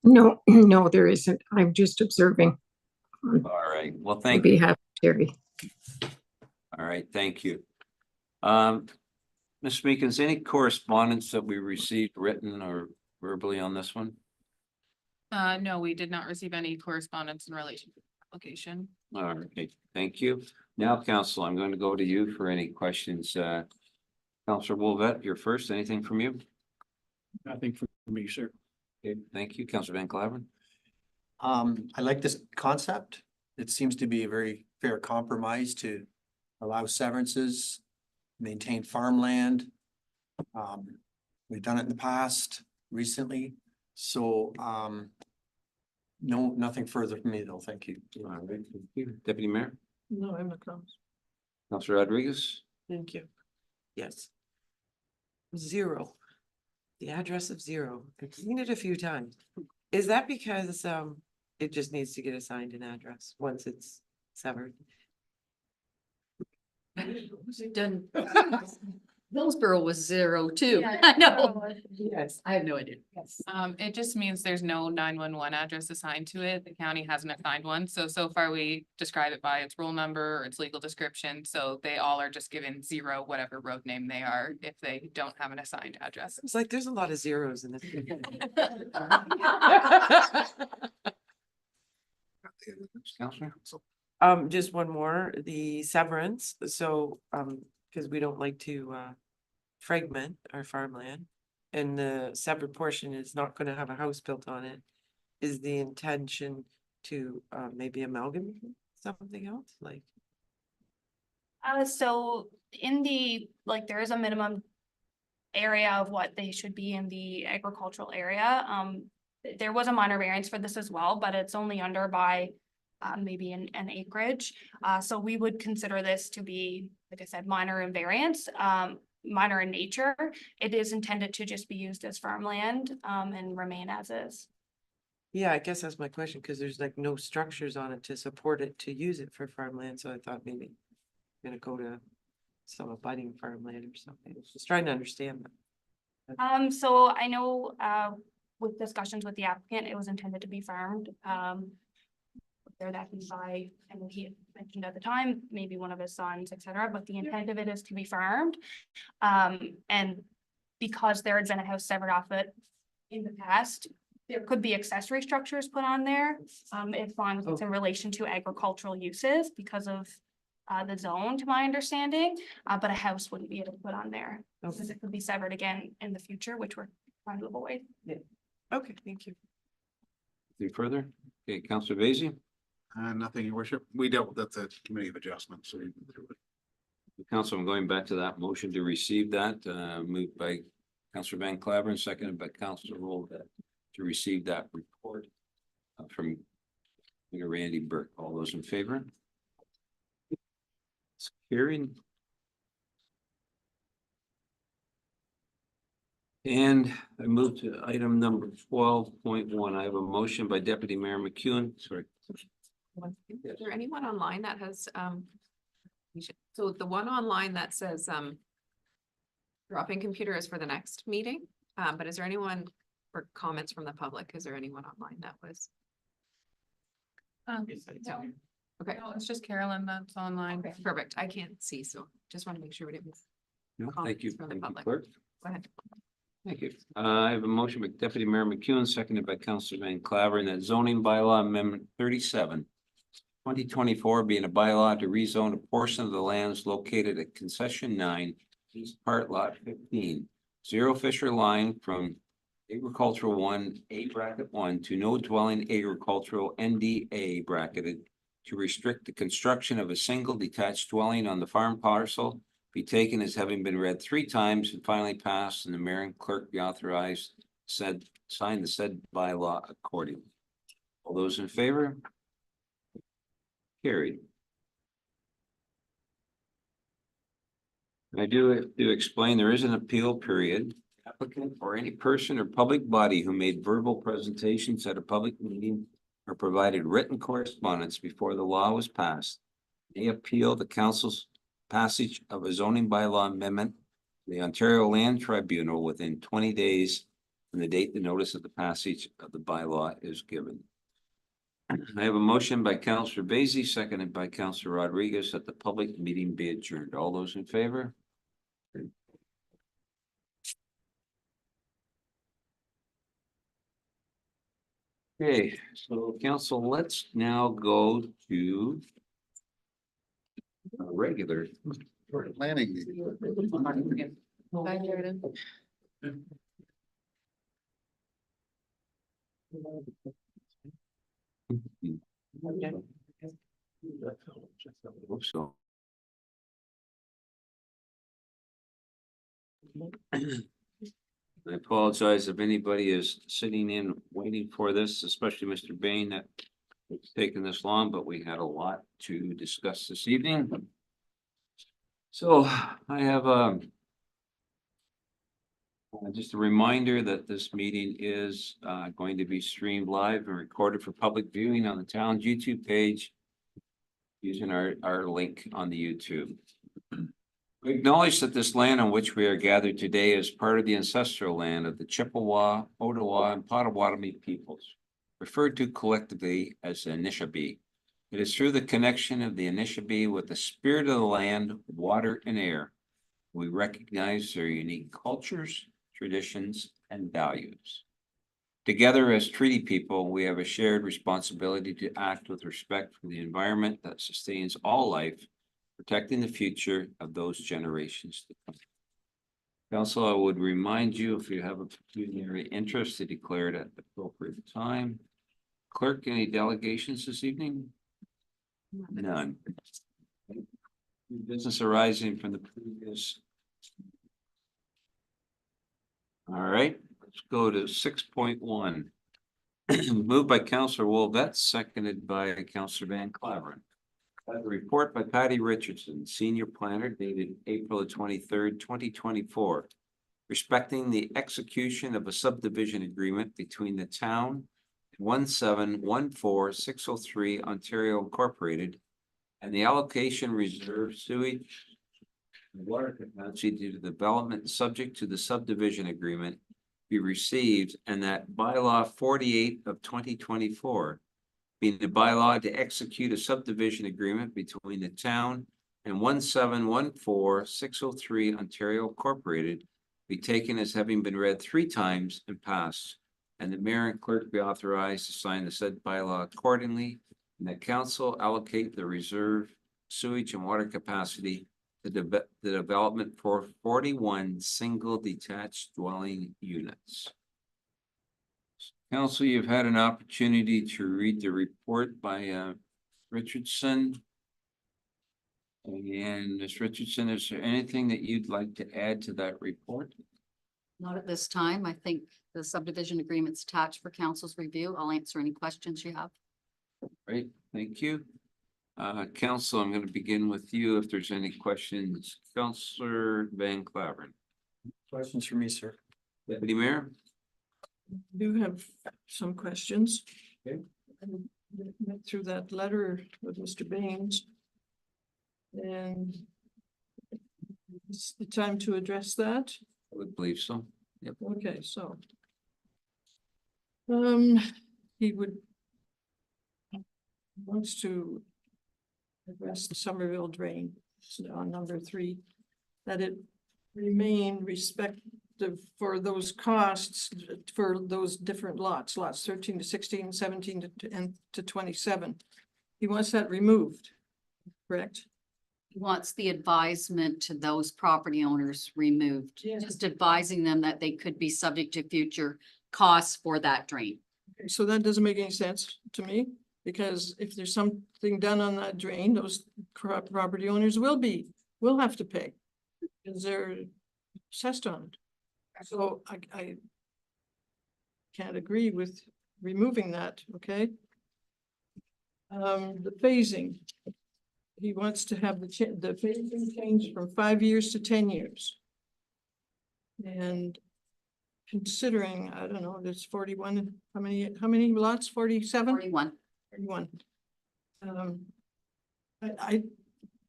No, no, there isn't. I'm just observing. All right. Well, On thank you. behalf of Terry. All right. Thank you. Ms. Meekins, any correspondence that we received written or verbally on this one? No, we did not receive any correspondence in relation to the application. All right. Thank you. Now, council, I'm going to go to you for any questions. Councilor Wolvett, you're first. Anything from you? Nothing from me, sir. Okay, thank you. Councilor Van Claveren. I like this concept. It seems to be a very fair compromise to allow severances, maintain farmland. We've done it in the past, recently. So, no, nothing further from me though. Thank you. All right, thank you. Deputy Mayor. No, I'm not comments. Councilor Rodriguez. Thank you. Yes. 0. The address of 0. I've seen it a few times. Is that because it just needs to get assigned an address once it's severed? Done. Hillsborough was 0 too. Yeah, I know. Yes. I have no idea. Yes. It just means there's no 911 address assigned to it. The county hasn't assigned one. So far we describe it by its roll number or its legal description. So they all are just given 0, whatever road name they are, if they don't have an assigned address. It's like there's a lot of zeros in this. Councilor. Just one more, the severance. So, because we don't like to fragment our farmland, and the severed portion is not going to have a house built on it. Is the intention to maybe amalgamate something else like? So in the, like, there is a minimum area of what they should be in the agricultural area. There was a minor variance for this as well, but it's only under by maybe an acreage. So we would consider this to be, like I said, minor in variance, minor in nature. It is intended to just be used as farmland and remain as is. Yeah, I guess that's my question, because there's like no structures on it to support it, to use it for farmland. So I thought maybe I'm gonna go to some abutting farmland or something. Just trying to understand that. So I know with discussions with the applicant, it was intended to be farmed. Whether that be by, I know he had mentioned at the time, maybe one of his sons, etc. But the intent of it is to be farmed. And because there had been a house severed off it in the past, there could be accessory structures put on there. As long as it's in relation to agricultural uses because of the zone, to my understanding, but a house wouldn't be able to put on there. Because it could be severed again in the future, which we're trying to avoid. Yeah. Okay, thank you. Anything further? Okay, Councilor Vaizey. Nothing, your worship. We dealt with that, the committee of adjustment, so we went through it. Council, I'm going back to that motion to receive that, moved by Councilor Van Claveren, seconded by Councilor Wolvett to receive that report from Randy Burke. All those in favor? It's carried. And I move to item number 12.1. I have a motion by Deputy Mayor McEwen. Sorry. Is there anyone online that has, so the one online that says, drop-in computer is for the next meeting, but is there anyone for comments from the public? Is there anyone online that was? No. Okay. No, it's just Carolyn that's online. Okay, perfect. I can't see, so just want to make sure we didn't miss. No, thank comments you. from the Thank you, public. clerk. Go ahead. Thank you. I have a motion by Deputy Mayor McEwen, seconded by Councilor Van Claveren, that zoning bylaw amendment 37, 2024 being a bylaw to rezone a portion of the lands located at concession 9, East Part Lot 15, 0 Fisher line from agricultural 1, A bracket 1 to no dwelling agricultural NDA bracketed to restrict the construction of a single detached dwelling on the farm parcel be taken as having been read 3 times and finally passed, and the mayor and clerk be authorized to sign the said bylaw accordingly. All those in favor? Carried. I do have to explain, there is an appeal period. Applicant or any person or public body who made verbal presentations at a public meeting or provided written correspondence before the law was passed may appeal the council's passage of a zoning bylaw amendment to the Ontario Land Tribunal within 20 days from the date the notice of the passage of the bylaw is given. I have a motion by Councillor Basie, seconded by Councillor Rodriguez, that the public meeting be adjourned. All those in favor? Okay, so council, let's now go to regular. Planning. meeting. Bye, Jordan. Hope so. I apologize if anybody is sitting in waiting for this, especially Mr. Bain, that it's taken this long, but we had a lot to discuss this evening. So I have just a reminder that this meeting is going to be streamed live and recorded for public viewing on the town's YouTube page using our link on the YouTube. We acknowledge that this land on which we are gathered today is part of the ancestral land of the Chippewa, Ottawa, and Potawatomi peoples, referred to collectively as the Anishinaabe. It is through the connection of the Anishinaabe with the spirit of the land, water, and air we recognize their unique cultures, traditions, and values. Together as treaty people, we have a shared responsibility to act with respect for the environment that sustains all life, protecting the future of those generations to come. Council, I would remind you, if you have a pecuniary interest, to declare it at the appropriate time. Clerk, any delegations this evening? None. Business arising from the previous. All right, let's go to 6.1. Moved by Councillor Wolvett, seconded by Councillor Van Claveren. A report by Patty Richardson, Senior Planner, dated April 23rd, 2024, respecting the execution of a subdivision agreement between the town 1714603 Ontario Incorporated and the allocation reserve sewage and water capacity to the development subject to the subdivision agreement be received, and that bylaw 48 of 2024 being the bylaw to execute a subdivision agreement between the town and 1714603 Ontario Incorporated be taken as having been read 3 times and passed, and the mayor and clerk be authorized to sign the said bylaw accordingly, and that council allocate the reserve sewage and water capacity to the development for 41 single detached dwelling units. Council, you've had an opportunity to read the report by Richardson. And Ms. Richardson, is there anything that you'd like to add to that report? Not at this time. I think the subdivision agreement's attached for council's review. I'll answer any questions you have. Great, thank you. Council, I'm going to begin with you if there's any questions. Councillor Van Claveren. Questions for me, sir? Deputy Mayor? Do have some questions. Okay. I went through that letter with Mr. Baines. And it's the time to address that. I would believe so. Yep. Okay, so. He wants to address the Somerville drain, so on number 3, that it remain respective for those costs for those different lots 13 to 16, 17 to 27. He wants that removed, correct? He wants the advisement to those property owners removed, Yes. just advising them that they could be subject to future costs for that drain. Okay, so that doesn't make any sense to me, because if there's something done on that drain, those property owners will have to pay, because they're assessed on it. So can't agree with removing that, okay? The phasing. He wants to have the phasing change from 5 years to 10 years. And considering, I don't know, there's 41, how many lots? 47? 41. 41. I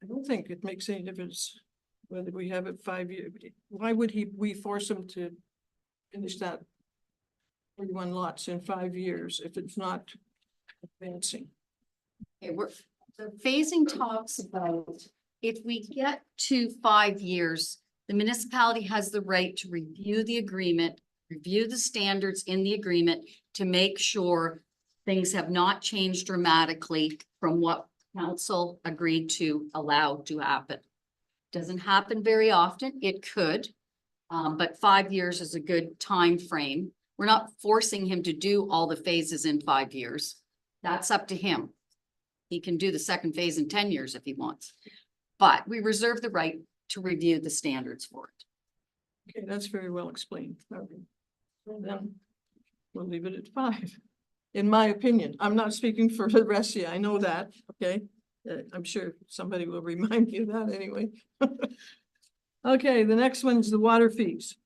don't think it makes any difference whether we have it 5 years. Why would we force him to finish that 41 lots in 5 years if it's not advancing? Okay, the phasing talks about if we get to 5 years, the municipality has the right to review the agreement, review the standards in the agreement to make sure things have not changed dramatically from what council agreed to allow to happen. Doesn't happen very often. It could, but 5 years is a good time frame. We're not forcing him to do all the phases in 5 years. That's up to him. He can do the second phase in 10 years if he wants, but we reserve the right to review the standards for it. Okay, that's very well explained. Okay. So then we'll leave it at 5. In my opinion, I'm not speaking for the rest of you. I know that, okay? I'm sure somebody will remind you of that anyway. Okay, the next one's the water fees.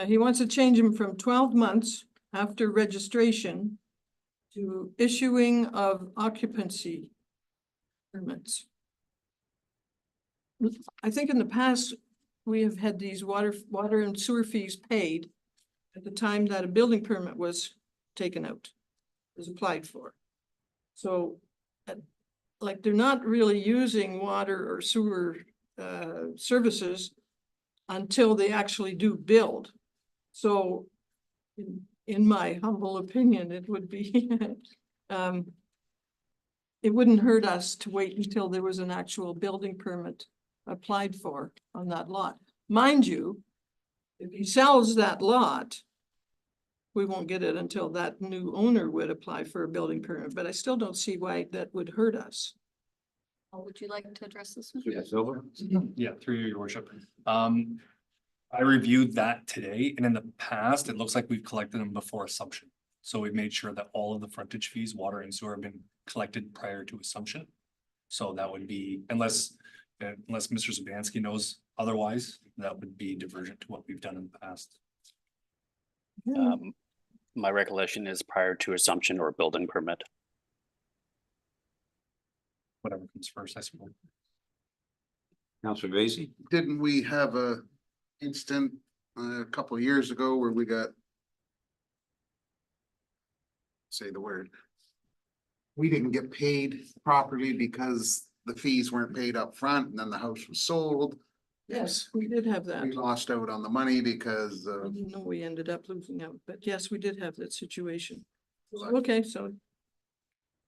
He wants to change them from 12 months after registration to issuing of occupancy permits. I think in the past, we have had these water and sewer fees paid at the time that a building permit was taken out, was applied for. So like they're not really using water or sewer services until they actually do build. So in my humble opinion, it would be it wouldn't hurt us to wait until there was an actual building permit applied for on that lot. Mind you, if he sells that lot, we won't get it until that new owner would apply for a building permit, but I still don't see why that would hurt us. Would you like to address this one? Yes, over. Yeah, through your worship. I reviewed that today, and in the past, it looks like we've collected them before assumption. So we've made sure that all of the frontage fees, water and sewer, have been collected prior to assumption. So that would be, unless Mr. Zubanski knows otherwise, that would be divergent to what we've done in the past. My recollection is prior to assumption or building permit. Whatever comes first, I suppose. Councilor Vacy? Didn't we have a incident a couple of years ago where we got, say the word, we didn't get paid properly because the fees weren't paid up front, and then the house was sold? Yes, we did have that. We lost out on the money because I didn't know we ended up losing out, but yes, we did have that situation. Okay, so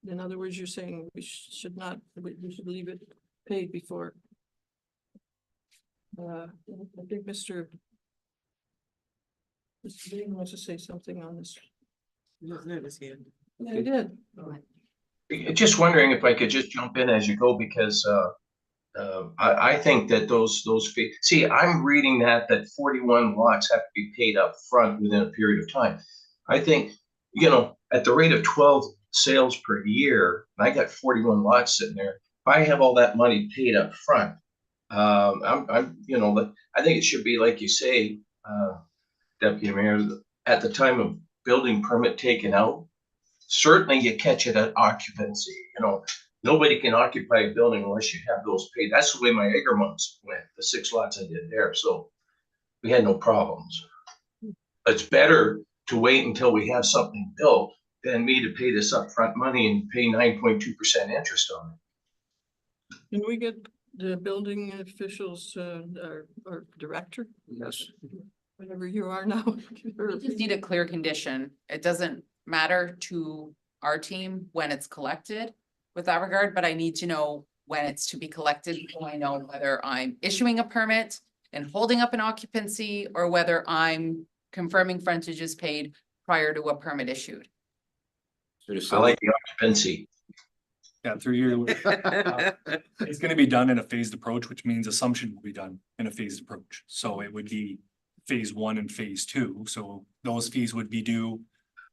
in other words, you're saying we should not, we should leave it paid before. I think Mr. Dean wants to say something on this. Yeah, I did. Just wondering if I could just jump in as you go, because I think that those fees, see, I'm reading that 41 lots have to be paid up front within a period of time. I think, at the rate of 12 sales per year, I got 41 lots sitting there. If I have all that money paid up front, I think it should be like you say, Deputy Mayor, at the time of building permit taken out, certainly you catch it at occupancy. Nobody can occupy a building unless you have those paid. That's the way my Egremont went, the 6 lots I did there. So we had no problems. It's better to wait until we have something built than me to pay this upfront money and pay 9.2% interest on it. Can we get the building officials, or director? Yes. Whatever you are now. We just need a clear condition. It doesn't matter to our team when it's collected with that regard, but I need to know when it's to be collected. So I know whether I'm issuing a permit and holding up an occupancy or whether I'm confirming frontage is paid prior to a permit issued. I like the occupancy. Yeah, through your, it's gonna be done in a phased approach, which means assumption will be done in a phased approach. So it would be phase one and phase two, so those fees would be due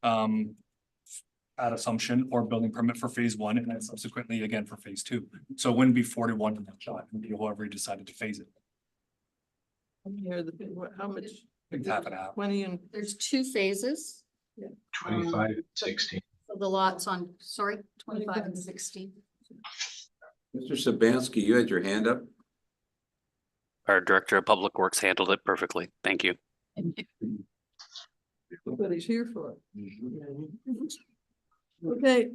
at assumption or building permit for phase one, and then subsequently again for phase two. So it wouldn't be 41 in that shot, it'd be whoever decided to phase it. Here, how much? It's half and half. 20 and. There's two phases. 25, 16. So the lots on, sorry, 25 and 60. Mr. Sabansky, you had your hand up? Our Director of Public Works handled it perfectly. Thank you. What he's here for. Okay,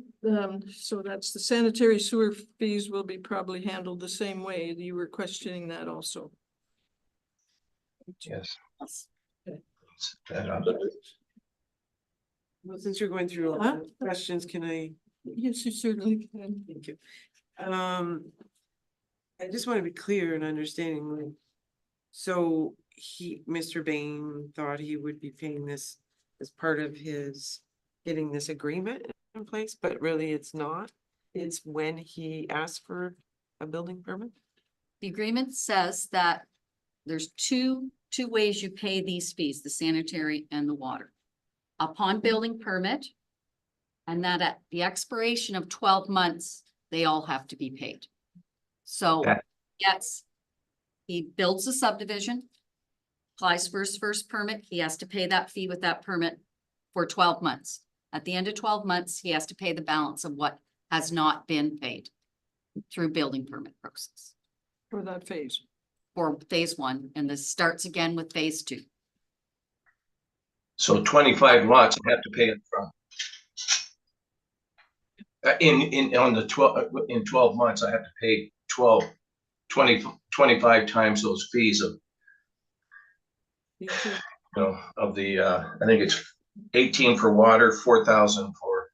so that's the sanitary sewer fees will be probably handled the same way. You were questioning that also. Yes. Well, since you're going through all the questions, can I? Yes, you certainly can. Thank you. I just want to be clear and understanding. So Mr. Bain thought he would be paying this as part of his getting this agreement in place, but really it's not. It's when he asked for a building permit. The agreement says that there's two ways you pay these fees, the sanitary and the water. Upon building permit, and that at the expiration of 12 months, they all have to be paid. So, yes, he builds a subdivision, applies for his first permit, he has to pay that fee with that permit for 12 months. At the end of 12 months, he has to pay the balance of what has not been paid through building permit process. For that phase. For phase one, and this starts again with phase two. So 25 lots, I have to pay it from. In 12 months, I have to pay 25 times those fees of, of the, I think it's 18 for water, 4,000 for,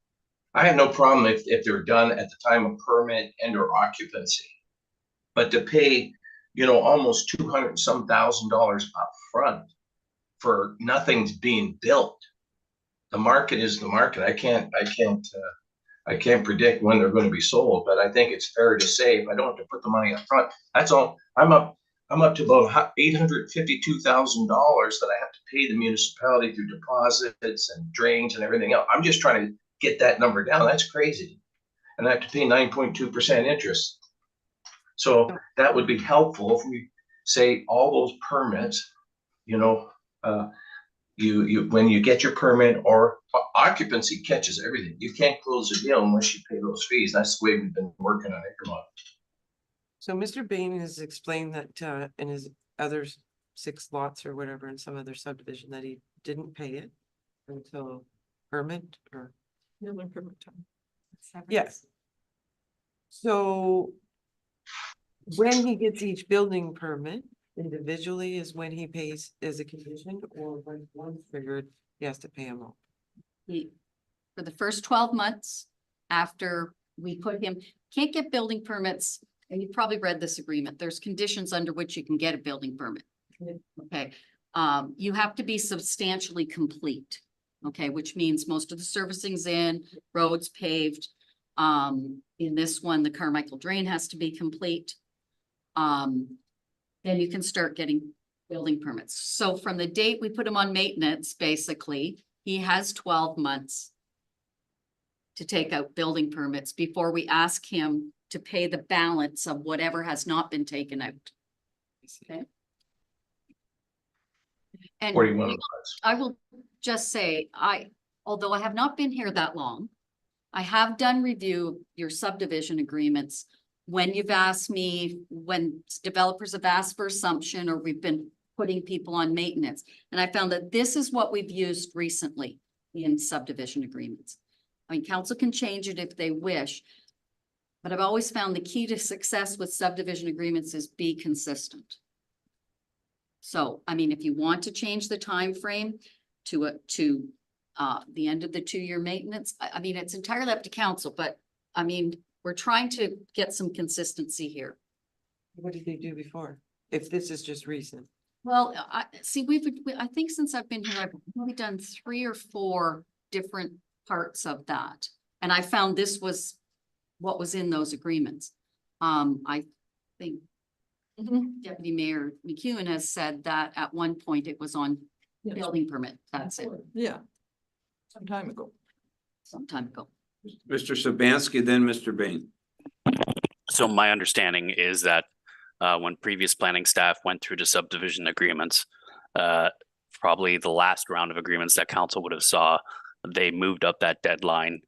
I have no problem if they're done at the time of permit and or occupancy. But to pay, almost 200 and some $1,000 up front for nothing's being built. The market is the market. I can't predict when they're going to be sold, but I think it's fair to say if I don't have to put the money up front, that's all. I'm up to about $852,000 that I have to pay the municipality through deposits and drains and everything else. I'm just trying to get that number down. That's crazy. And I have to pay 9.2% interest. So that would be helpful if we say all those permits, when you get your permit or occupancy catches everything. You can't close the deal unless you pay those fees. That's the way we've been working on Acremont. So Mr. Bain has explained that in his other 6 lots or whatever in some other subdivision that he didn't pay it until permit or. Building permit time. Yes. So when he gets each building permit individually is when he pays as a condition, or when one's triggered, he has to pay them all. For the first 12 months after we put him, can't get building permits, and you've probably read this agreement. There's conditions under which you can get a building permit. Okay, you have to be substantially complete. Okay, which means most of the servicing's in, roads paved. In this one, the Carmichael drain has to be complete. Then you can start getting building permits. So from the date we put him on maintenance, basically, he has 12 months to take out building permits before we ask him to pay the balance of whatever has not been taken out. Okay. And 41 lots. I will just say, although I have not been here that long, I have done review your subdivision agreements when you've asked me, when developers have asked for assumption, or we've been putting people on maintenance. And I found that this is what we've used recently in subdivision agreements. I mean, council can change it if they wish, but I've always found the key to success with subdivision agreements is be consistent. So, I mean, if you want to change the time frame to the end of the 2-year maintenance, I mean, it's entirely up to council, but I mean, we're trying to get some consistency here. What did they do before? If this is just recent. Well, I think since I've been here, I've probably done 3 or 4 different parts of that. And I found this was what was in those agreements. I think Deputy Mayor McEwen has said that at one point it was on Yes. building permit. That's it, Yeah. Some time ago. some time ago. Mr. Sabansky, then Mr. Bain. So my understanding is that when previous planning staff went through the subdivision agreements, probably the last round of agreements that council would have saw, they moved up that deadline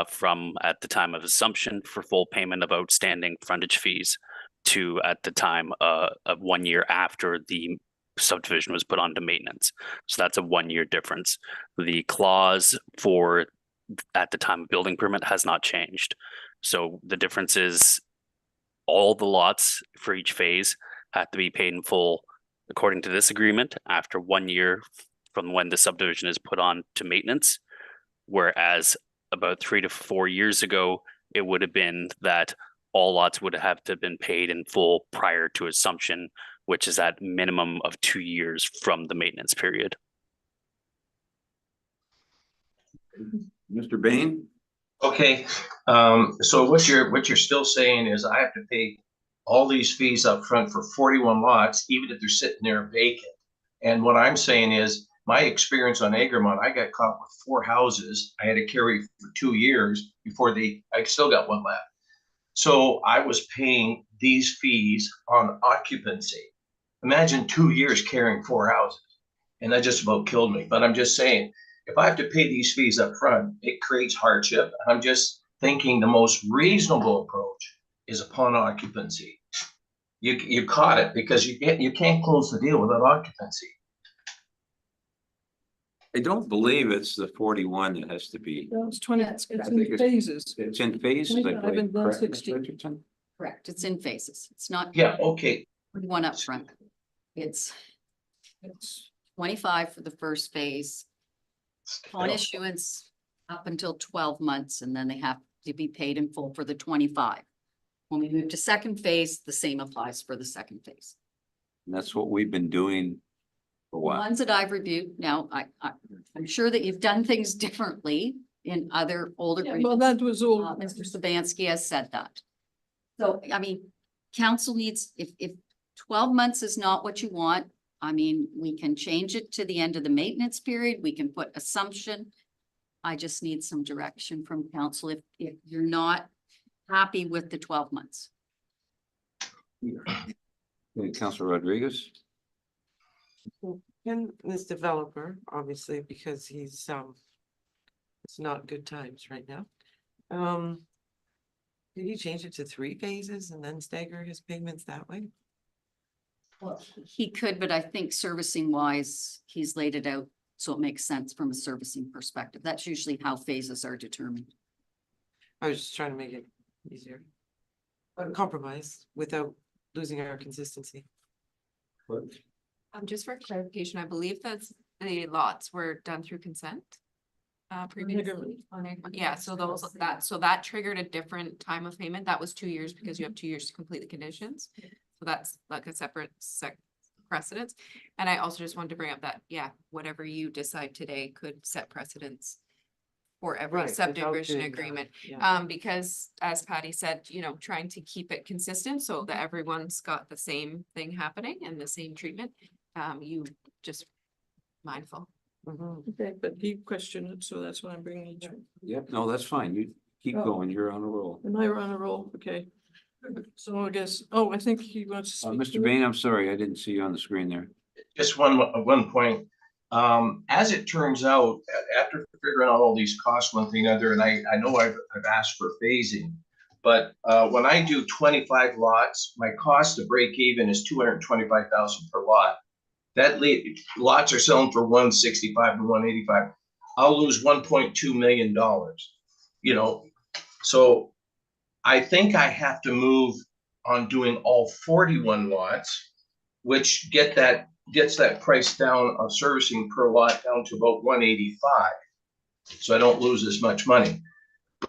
from at the time of assumption for full payment of outstanding frontage fees to at the time of 1 year after the subdivision was put onto maintenance. So that's a 1 year difference. The clause for at the time of building permit has not changed. So the difference is all the lots for each phase have to be paid in full according to this agreement after 1 year from when the subdivision is put on to maintenance. Whereas about 3 to 4 years ago, it would have been that all lots would have to have been paid in full prior to assumption, which is at minimum of 2 years from the maintenance period. Mr. Bain? Okay, so what you're still saying is I have to pay all these fees up front for 41 lots, even if they're sitting there vacant. And what I'm saying is, my experience on Egremont, I got caught with 4 houses. I had to carry for 2 years before I still got one left. So I was paying these fees on occupancy. Imagine 2 years carrying 4 houses, and that just about killed me. But I'm just saying, if I have to pay these fees up front, it creates hardship. I'm just thinking the most reasonable approach is upon occupancy. You caught it because you can't close the deal without occupancy. I don't believe it's the 41 that has to be. That was 20, That's it's I think in phases. It's in phases, I 25 believe. and then Correct, Ms. 60. Richardson? Correct. It's in phases. It's not Yeah, okay. one up front. It's 25 for the first phase. On issuance up until 12 months, and then they have to be paid in full for the 25. When we move to second phase, the same applies for the second phase. And that's what we've been doing for a The while. ones that I've reviewed, now I'm sure that you've done things differently in other older. Yeah, well, that was all. Mr. Sabansky has said that. So, I mean, council needs, if 12 months is not what you want, I mean, we can change it to the end of the maintenance period. We can put assumption. I just need some direction from council if you're not happy with the 12 months. Okay, Councilor Rodriguez? And this developer, obviously, because he's, it's not good times right now. Did he change it to 3 phases and then stagger his payments that way? Well, he could, but I think servicing wise, he's laid it out so it makes sense from a servicing perspective. That's usually how phases are determined. I was just trying to make it easier. But compromise without losing our consistency. Just for clarification, I believe that's the lots were done through consent. Previously. Yeah, so that triggered a different time of payment. That was 2 years because you have 2 years to complete the conditions. So that's like a separate precedence. And I also just wanted to bring up that, yeah, whatever you decide today could set precedence for every Right, without subdivision doing that, agreement. yeah. Because as Patty said, trying to keep it consistent so that everyone's got the same thing happening and the same treatment. You just mindful. Okay, but he questioned it, so that's what I'm bringing it to. Yep, no, that's fine. You keep Oh. going. You're on a roll. Am I on a roll? Okay. So I guess, I think he wants to speak. Mr. to it. Bain, I'm sorry, I didn't see you on the screen there. Just one point. As it turns out, after figuring out all these costs, one thing or another, and I know I've asked for phasing, but when I do 25 lots, my cost to break even is $225,000 per lot. That lots are selling for 165 to 185. I'll lose $1.2 million. So I think I have to move on doing all 41 lots, which gets that price down of servicing per lot down to about 185. So I don't lose as much money.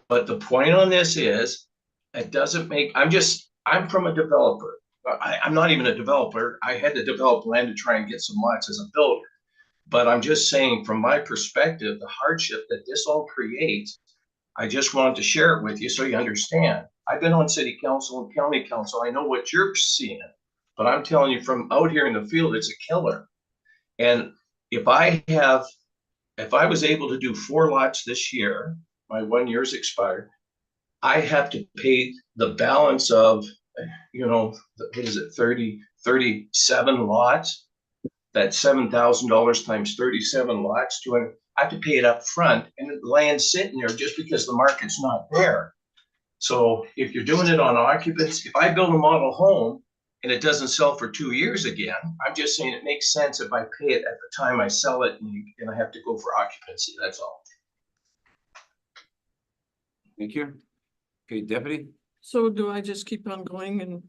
But the point on this is, it doesn't make, I'm from a developer. I'm not even a developer. I had to develop land to try and get some lots as a builder. But I'm just saying, from my perspective, the hardship that this all creates, I just wanted to share it with you so you understand. I've been on city council and county council. I know what you're seeing. but I'm telling you from out here in the field, it's a killer. And if I was able to do 4 lots this year, my 1 year's expired, I have to pay the balance of, what is it, 37 lots? That's $7,000 times 37 lots, 200. I have to pay it up front, and the land's sitting there just because the market's not there. So if you're doing it on occupancy, if I build a model home and it doesn't sell for 2 years again, I'm just saying it makes sense if I pay it at the time I sell it and I have to go for occupancy, that's all. Thank you. Okay, Deputy? So do I just keep on going and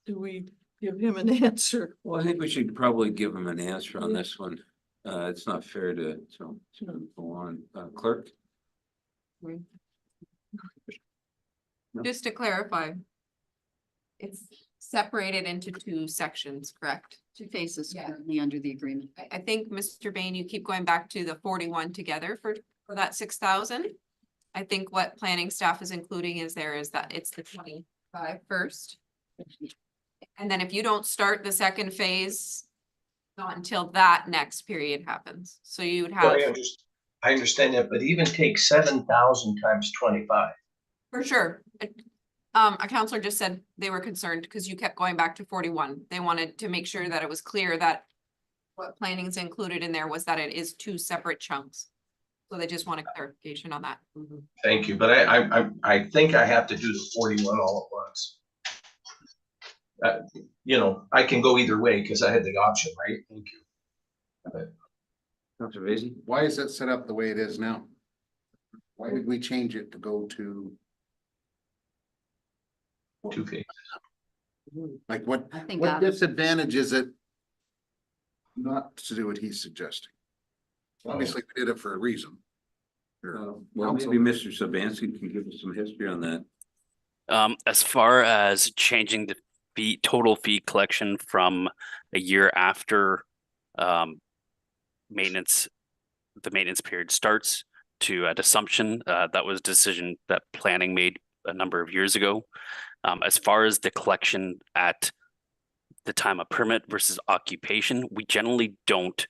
do we give him an answer? Well, I think we should probably give him an answer on this one. It's not fair to go on. Clerk? Just to clarify, it's separated into 2 sections, correct? 2 phases currently under the agreement. I think, Mr. Bain, you keep going back to the 41 together for that 6,000. I think what planning staff is including is that it's the 25 first. And then if you don't start the second phase, not until that next period happens. So you would have. I understand that, but even take 7,000 times 25. For sure. A counselor just said they were concerned because you kept going back to 41. They wanted to make sure that it was clear that what planning is included in there was that it is 2 separate chunks. So they just want a clarification on that. Thank you, but I think I have to do the 41 all at once. I can go either way because I had the option, right? Thank you. Dr. Vasey? Why is it set up the way it is now? Why did we change it to go to? 2 phases. Like what I think what disadvantage is it not to do what he's suggesting? Obviously, we did it for a reason. Well, maybe Mr. Sabansky can give us some history on that. As far as changing the total fee collection from a year after the maintenance period starts to an assumption, that was a decision that planning made a number of years ago. As far as the collection at the time of permit versus occupation, we generally don't.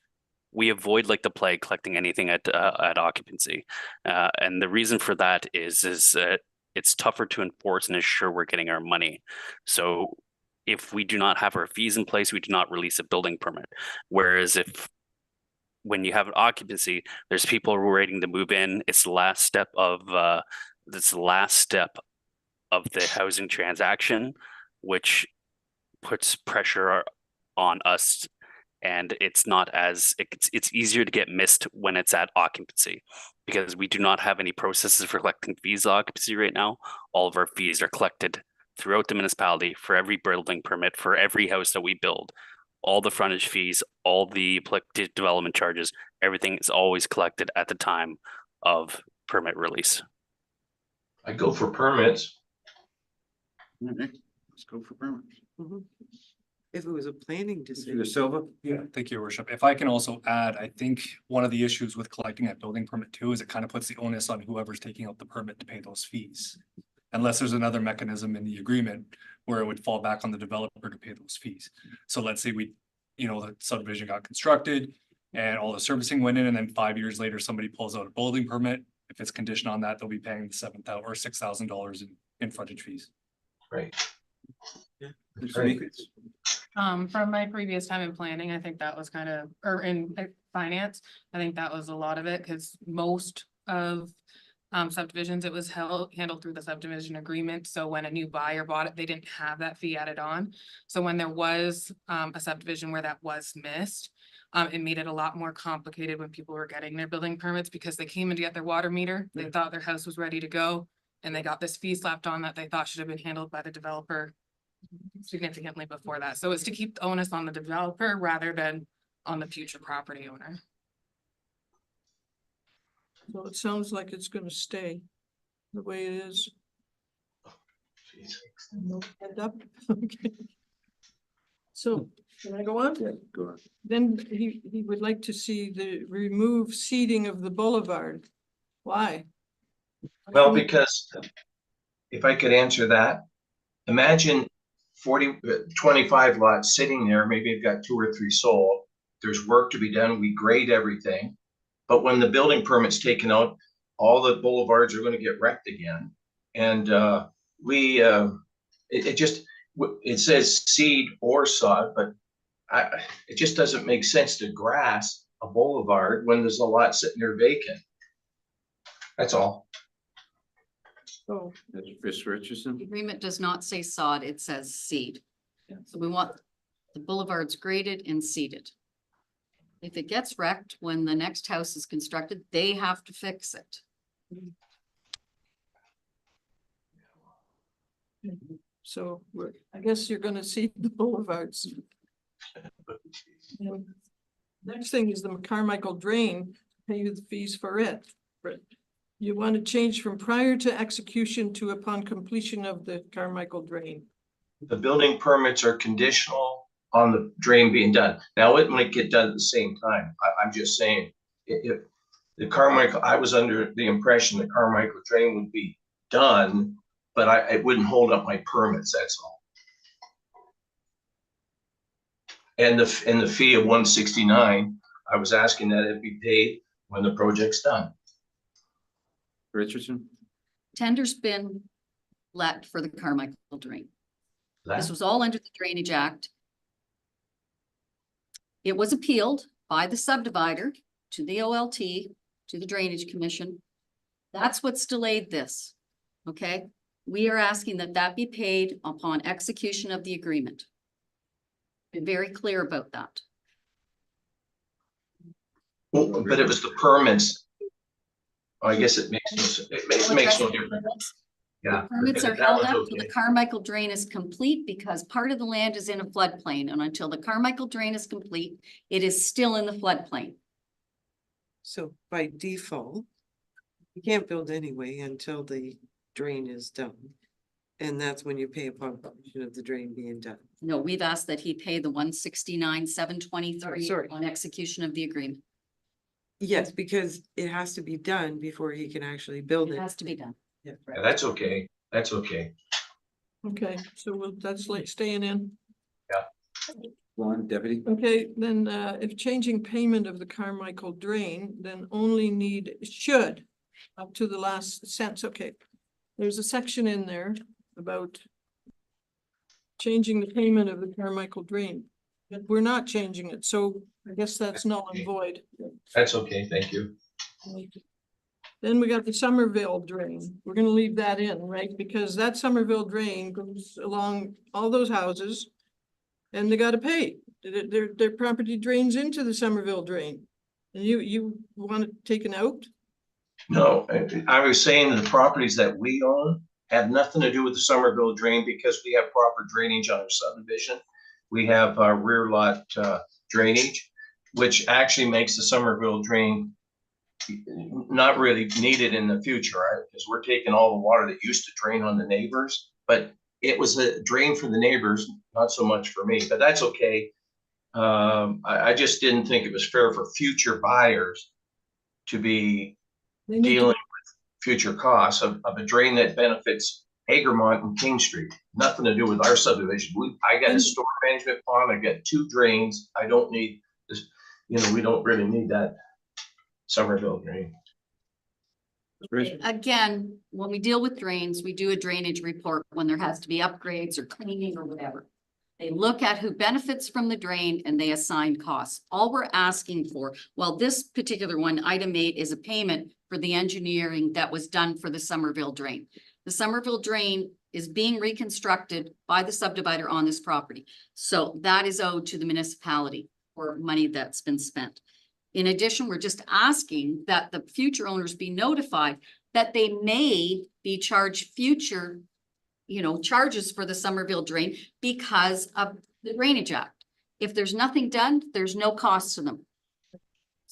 We avoid like the plague collecting anything at occupancy, and the reason for that is it's tougher to enforce and ensure we're getting our money. So if we do not have our fees in place, we do not release a building permit. Whereas when you have an occupancy, there's people who are waiting to move in. It's the last step of the housing transaction, which puts pressure on us. And it's not it's easier to get missed when it's at occupancy because we do not have any processes for collecting fees occupancy right now. All of our fees are collected throughout the municipality for every building permit, for every house that we build. All the frontage fees, all the development charges, everything is always collected at the time of permit release. I go for permits. Okay, let's go for permits. If it was a planning decision. Mr. Silva? Yeah, thank you, Your Worship. If I can also add, I think one of the issues with collecting that building permit too is it kind of puts the onus on whoever's taking out the permit to pay those fees. Unless there's another mechanism in the agreement where it would fall back on the developer to pay those fees. So let's say the subdivision got constructed and all the servicing went in, and then 5 years later, somebody pulls out a building permit. If it's conditioned on that, they'll be paying $7,000 or $6,000 in frontage fees. Right. From my previous time in planning, I think that was or in finance, I think that was a lot of it, because most of subdivisions, it was handled through the subdivision agreement. So when a new buyer bought it, they didn't have that fee added on. So when there was a subdivision where that was missed, it made it a lot more complicated when people were getting their building permits because they came in to get their water meter. They thought their house was ready to go, and they got this fee slapped on that they thought should have been handled by the developer significantly before that. So it's to keep the onus on the developer rather than on the future property owner. So it sounds like it's gonna stay the way it is. End up, okay. So, can I go on? Yeah, go on. Then he would like to see the remove seating of the boulevard. Why? Well, because if I could answer that, imagine 25 lots sitting there, maybe I've got 2 or 3 sold. There's work to be done, we grade everything. But when the building permit's taken out, all the boulevards are gonna get wrecked again. And it says seed or sod, but it just doesn't make sense to grass a boulevard when there's a lot sitting there vacant. That's all. So That's Chris Richardson. The agreement does not say sod, it says seed. So we want the boulevards graded and seeded. If it gets wrecked when the next house is constructed, they have to fix it. So I guess you're gonna see the boulevards. And next thing is the Carmichael Drain, pay you the fees for it. But you want to change from prior to execution to upon completion of the Carmichael Drain. The building permits are conditional on the drain being done. Now, it might get done at the same time. I'm just saying, if the Carmichael, I was under the impression the Carmichael Drain would be done, but it wouldn't hold up my permits, that's all. And the fee of $169, I was asking that it be paid when the project's done. Richardson. Tender's been let for the Carmichael Drain. This was all under the Drainage Act. It was appealed by the subdivider to the OLT, to the Drainage Commission. That's what's delayed this, okay? We are asking that that be paid upon execution of the agreement. Been very clear about that. Well, but it was the permits. I guess it makes no difference. Yeah. Permits are that held one's up okay. till the Carmichael Drain is complete because part of the land is in a floodplain, and until the Carmichael Drain is complete, it is still in the floodplain. So by default, you can't build anyway until the drain is done. And that's when you pay upon completion of the drain being done. No, we've asked that he pay the $169,723 sorry. on execution of the agreement. Yes, because it has to be done before he can actually build It it. has to be done. Yeah. Yeah, that's okay. That's okay. Okay, so that's like staying in. One deputy. Okay, then if changing payment of the Carmichael Drain, then only need should up to the last cents. Okay. There's a section in there about changing the payment of the Carmichael Drain. But we're not changing it, so I guess that's null and void. That's okay. Thank you. Then we got the Somerville Drain. We're gonna leave that in, right? Because that Somerville Drain goes along all those houses. And they gotta pay. Their property drains into the Somerville Drain. And you want it taken out? No, I was saying the properties that we own have nothing to do with the Somerville Drain because we have proper drainage on our subdivision. We have our rear lot drainage, which actually makes the Somerville Drain not really needed in the future, right? Because we're taking all the water that used to drain on the neighbors, but it was a drain for the neighbors, not so much for me, but that's okay. I just didn't think it was fair for future buyers to be dealing with future costs of a drain that benefits Hagermont and King Street. Nothing to do with our subdivision. I got a storm management pond. I got 2 drains. I don't need this, we don't really need that Somerville drain. Again, when we deal with drains, we do a drainage report when there has to be upgrades or cleaning or whatever. They look at who benefits from the drain and they assign costs. All we're asking for, well, this particular one, item 8, is a payment for the engineering that was done for the Somerville Drain. The Somerville Drain is being reconstructed by the subdivider on this property. So that is owed to the municipality for money that's been spent. In addition, we're just asking that the future owners be notified that they may be charged future, charges for the Somerville Drain because of the Drainage Act. If there's nothing done, there's no cost to them.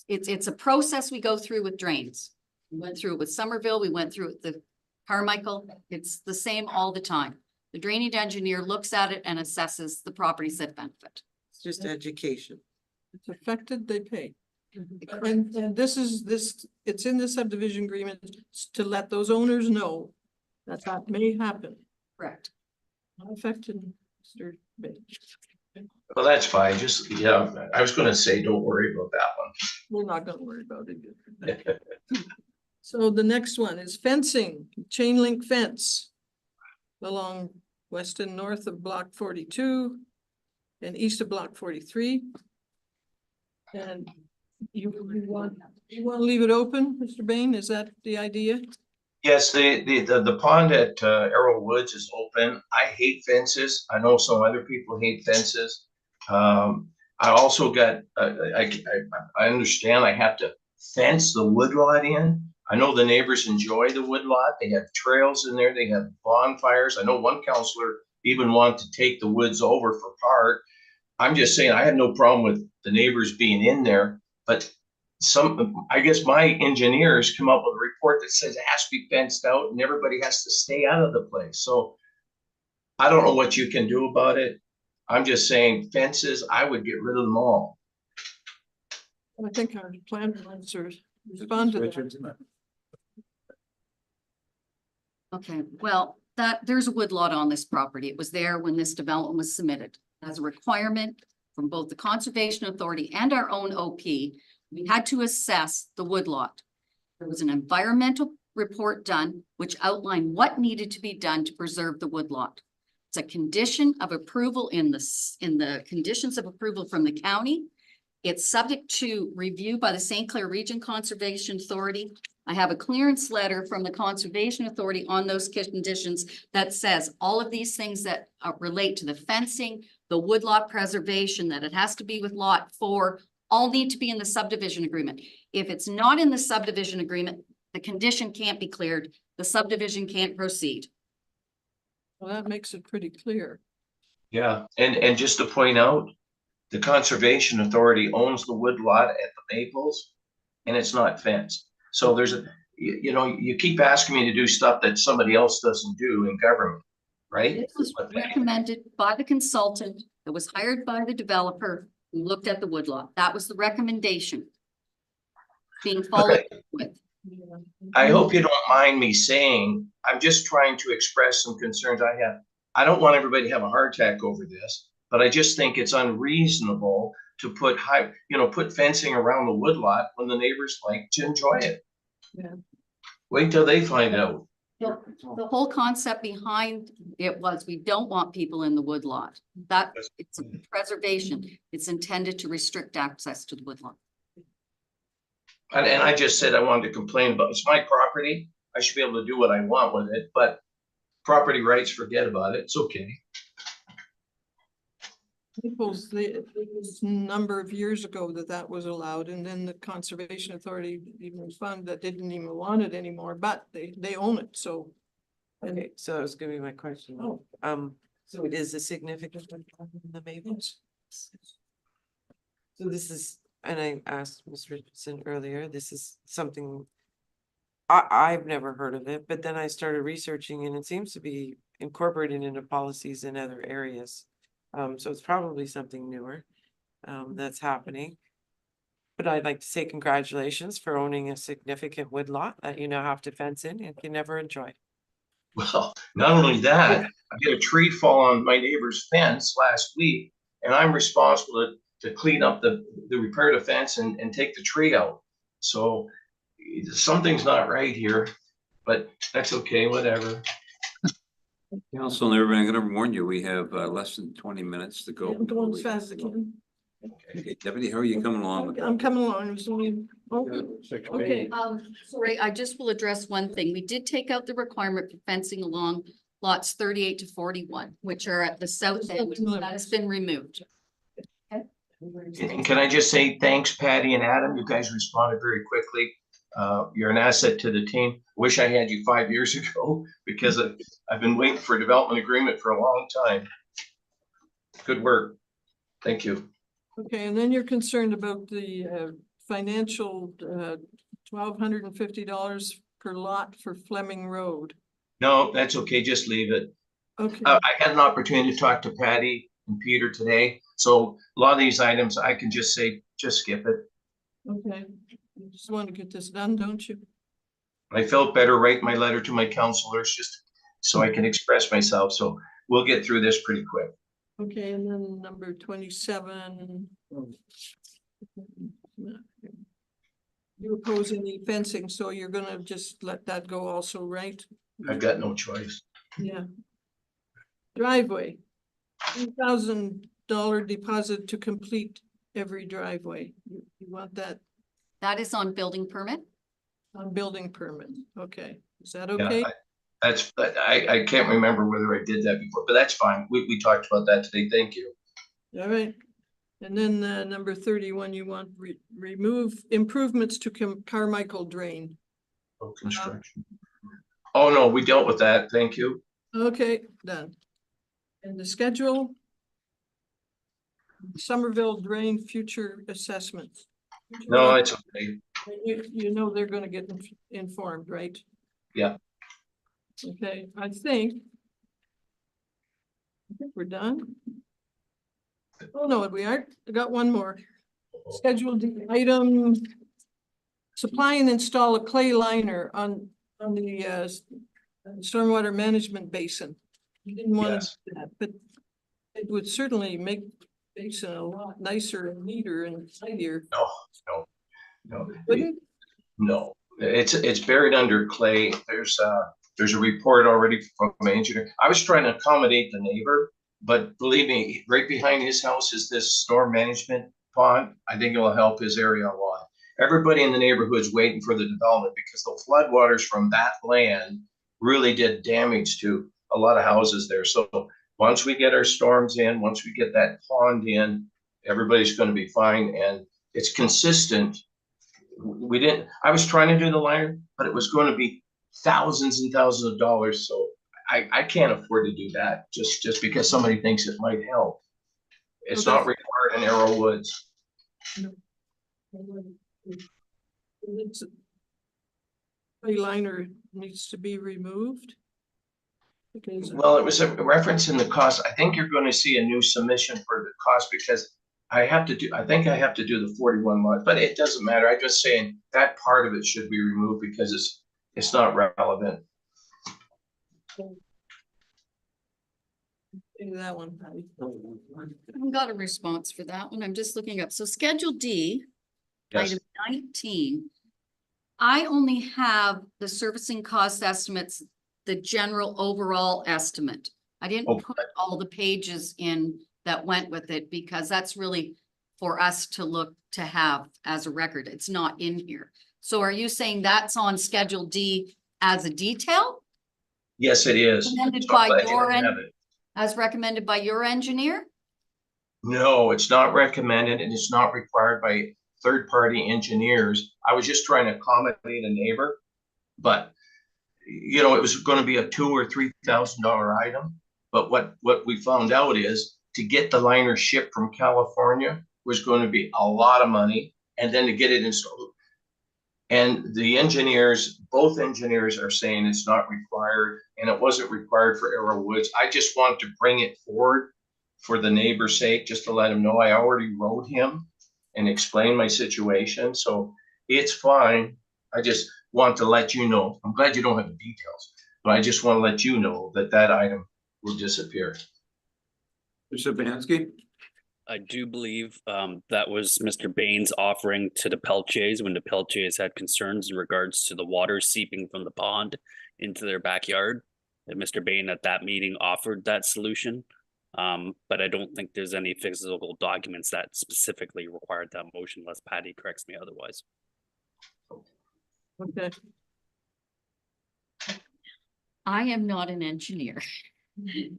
It's a process we go through with drains. We went through it with Somerville, we went through it with the Carmichael. It's the same all the time. The drainage engineer looks at it and assesses the properties that benefit. It's just education. It's affected, they pay. And this, it's in the subdivision agreement to let those owners know that may happen. Correct. Not affected, Mr. Bain. Well, that's fine. Just, yeah, I was gonna say, don't worry about that one. We're not gonna worry about it. So the next one is fencing, chain link fence along west and north of block 42 and east of block 43. And you want to leave it open, Mr. Bain? Is that the idea? Yes, the pond at Arrow Woods is open. I hate fences. I know some other people hate fences. I also got, I understand I have to fence the woodlot in. I know the neighbors enjoy the woodlot. They have trails in there. They have bonfires. I know one counselor even wanted to take the woods over for park. I'm just saying, I have no problem with the neighbors being in there, but I guess my engineers come up with a report that says it has to be fenced out and everybody has to stay out of the place. So I don't know what you can do about it. I'm just saying fences, I would get rid of them all. I think our plan answers respond to that. Okay, well, there's a woodlot on this property. It was there when this development was submitted. As a requirement from both the Conservation Authority and our own OP, we had to assess the woodlot. There was an environmental report done which outlined what needed to be done to preserve the woodlot. It's a condition of approval in the conditions of approval from the county. It's subject to review by the St. Clair Region Conservation Authority. I have a clearance letter from the Conservation Authority on those conditions that says all of these things that relate to the fencing, the woodlot preservation, that it has to be with lot 4, all need to be in the subdivision agreement. If it's not in the subdivision agreement, the condition can't be cleared. The subdivision can't proceed. Well, that makes it pretty clear. Yeah, and just to point out, the Conservation Authority owns the woodlot at the Maples and it's not fenced. So there's you keep asking me to do stuff that somebody else doesn't do in government, right? This was recommended by the consultant that was hired by the developer who looked at the woodlot. That was the recommendation being followed with. I hope you don't mind me saying, I'm just trying to express some concerns I have. I don't want everybody to have a heart attack over this, but I just think it's unreasonable to put put fencing around the woodlot when the neighbors like to enjoy it. Yeah. Wait till they find out. The whole concept behind it was we don't want people in the woodlot. That it's a preservation. It's intended to restrict access to the woodlot. And I just said I wanted to complain about it's my property. I should be able to do what I want with it, but property rights, forget about it. It's okay. It was a number of years ago that was allowed, and then the Conservation Authority even found that didn't even want it anymore, but they own it, so. Okay, so that was gonna be my question. Oh. So it is a significant one in the Maples? So this is, and I asked Ms. Richardson earlier, this is something I've never heard of it, but then I started researching and it seems to be incorporated into policies in other areas. So it's probably something newer that's happening. But I'd like to say congratulations for owning a significant woodlot that you now have to fence in and can never enjoy. Well, not only that, I had a tree fall on my neighbor's fence last week, and I'm responsible to clean up the repair the fence and take the tree out. So something's not right here, but that's okay, whatever. Council and everybody, I'm gonna warn you, we have less than 20 minutes to go. I'm going as fast as I can. Okay, Deputy, how are you coming along with that? I'm coming along. It was only- Okay. Sorry, I just will address one thing. We did take out the requirement for fencing along lots 38 to 41, which are at the south end. That has been removed. And can I just say thanks, Patty and Adam? You guys responded very quickly. You're an asset to the team. Wish I had you 5 years ago because I've been waiting for a development agreement for a long time. Good work. Thank you. Okay, and then you're concerned about the financial $1,250 per lot for Fleming Road. No, that's okay. Just leave it. Okay. I had an opportunity to talk to Patty and Peter today. So a lot of these items, I can just say, just skip it. Okay, you just want to get this done, don't you? I felt better writing my letter to my counselors just so I can express myself. So we'll get through this pretty quick. Okay, and then number 27. You oppose any fencing, so you're gonna just let that go also, right? I've got no choice. Yeah. Driveway, $3,000 deposit to complete every driveway. You want that That is on building permit? on building permit, okay, is that Yeah, okay? but I can't remember whether I did that before, but that's fine. We talked about that today. Thank you. All right, and then number 31, you want remove improvements to Carmichael Drain. Oh, construction. Oh, no, we dealt with that. Thank you. Okay, done. And the schedule? Somerville Drain future assessments. No, it's okay. You know they're gonna get informed, right? Yeah. Okay, I think we're done. Oh, no, we aren't. I got one more. Scheduled item. Supply and install a clay liner on the stormwater management basin. We didn't want to do that, but it would certainly make the basin a lot nicer and neater and tidier. No. Wouldn't? No, it's buried under clay. There's a report already from my engineer. I was trying to accommodate the neighbor, but believe me, right behind his house is this storm management pond. I think it will help his area a lot. Everybody in the neighborhood is waiting for the development because the floodwaters from that land really did damage to a lot of houses there. So once we get our storms in, once we get that pond in, everybody's going to be fine, and it's consistent. I was trying to do the liner, but it was going to be thousands and thousands of dollars. So I can't afford to do that just because somebody thinks it might help. It's not required in Arrow Woods. Clay liner needs to be removed. Because Well, it was a reference in the cost. I think you're going to see a new submission for the cost because I think I have to do the 41 month, but it doesn't matter. I'm just saying that part of it should be removed because it's not relevant. that one, Patty. I haven't got a response for that one. I'm just looking up. So Schedule D, Yes. item 19. I only have the servicing cost estimates, the general overall estimate. I didn't put all the pages in that went with it because that's really for us to look to have as a record. It's not in here. So are you saying that's on Schedule D as a detail? Yes, it is. Recommended So I'm by glad you your don't end? have it. As recommended by your engineer? No, it's not recommended and it's not required by third-party engineers. I was just trying to accommodate a neighbor, but it was going to be a $2,000 or $3,000 item. But what we found out is to get the liner shipped from California was going to be a lot of money, and then to get it installed. And the engineers, both engineers are saying it's not required, and it wasn't required for Arrow Woods. I just want to bring it forward for the neighbor's sake, just to let him know I already wrote him and explained my situation. So it's fine. I just want to let you know. I'm glad you don't have the details, but I just want to let you know that item will disappear. Mr. Bansky? I do believe that was Mr. Bain's offering to the Peltiers when the Peltiers had concerns in regards to the water seeping from the pond into their backyard. And Mr. Bain at that meeting offered that solution. But I don't think there's any physical documents that specifically required that motion unless Patty corrects me otherwise. Okay. I am not an engineer.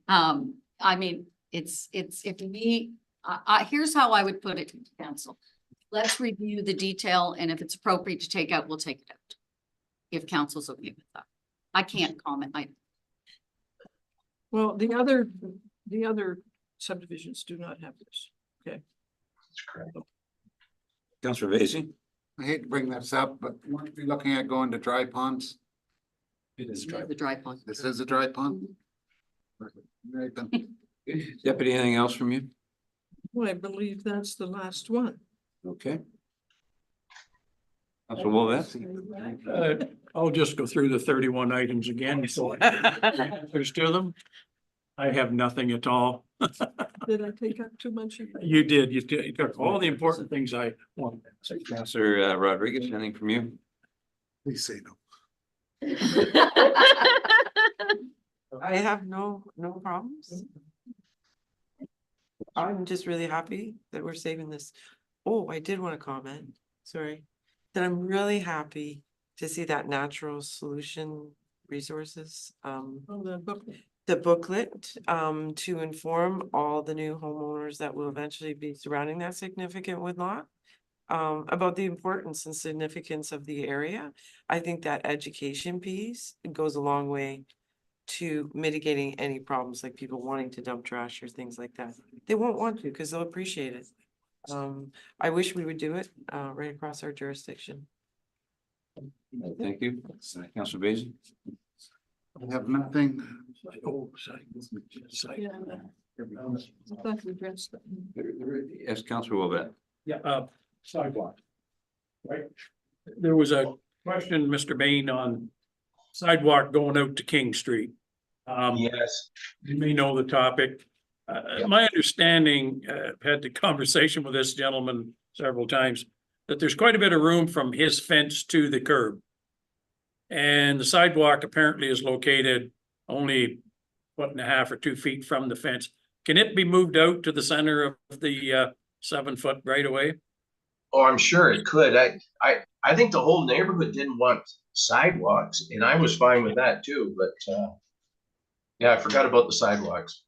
I mean, it's if we, here's how I would put it to council. Let's review the detail, and if it's appropriate to take out, we'll take it out. If council's okay with that. I can't comment. Well, the other subdivisions do not have this. Okay. That's correct. Councilor Vacy? I hate to bring this up, but weren't we looking at going to dry ponds? It is The dry pond. This is a dry pond? Right then. Deputy, anything else from you? Well, I believe that's the last one. Okay. Councilor Wolvesky? I'll just go through the 31 items again, so there's two of them. I have nothing at all. Did I take up too much? of- You did, you took all the important things I wanted. Councillor Rodriguez, anything from you? Please say no. I have no problems. I'm just really happy that we're saving this. Oh, I did want to comment, sorry, that I'm really happy to see that natural solution resources, Oh, the book. the booklet, to inform all the new homeowners that will eventually be surrounding that significant woodlot, about the importance and significance of the area. I think that education piece goes a long way to mitigating any problems, like people wanting to dump trash or things like that. They won't want to because they'll appreciate it. I wish we would do it, right across our jurisdiction. Thank you. Councillor Basin? I have nothing. Oh, sorry. Yeah. I thought we addressed that. Yes, Councillor Wilbett. Yeah, sidewalk. Right, there was a question, Mr. Bain, on sidewalk going out to King Street. Yes. You may know the topic. My understanding, had the conversation with this gentleman several times, that there's quite a bit of room from his fence to the curb. And the sidewalk apparently is located only 1.5 or 2 feet from the fence. Can it be moved out to the center of the 7-foot right away? Oh, I'm sure it could. I think the whole neighborhood didn't want sidewalks, and I was fine with that too, but yeah, I forgot about the sidewalks.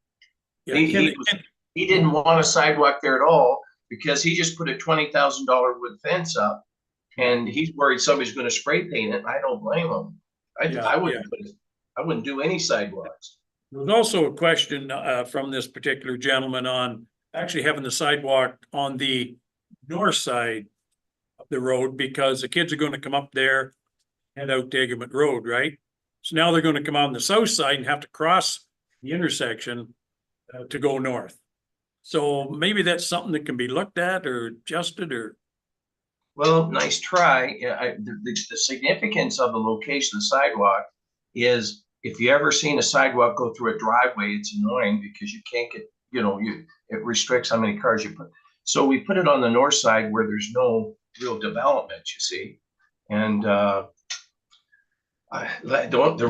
Yeah, He didn't want a sidewalk there at all because he just put a $20,000 wood fence up, and he's worried somebody's gonna spray paint it. I don't blame him. I wouldn't do any sidewalks. There was also a question from this particular gentleman on actually having the sidewalk on the north side of the road, because the kids are going to come up there and out to Egerman Road, right? So now they're going to come on the south side and have to cross the intersection to go north. So maybe that's something that can be looked at or adjusted or. Well, nice try. Yeah, the significance of the location of the sidewalk is if you ever seen a sidewalk go through a driveway, it's annoying because you can't get, it restricts how many cars you put. So we put it on the north side where there's no real development, you see. And the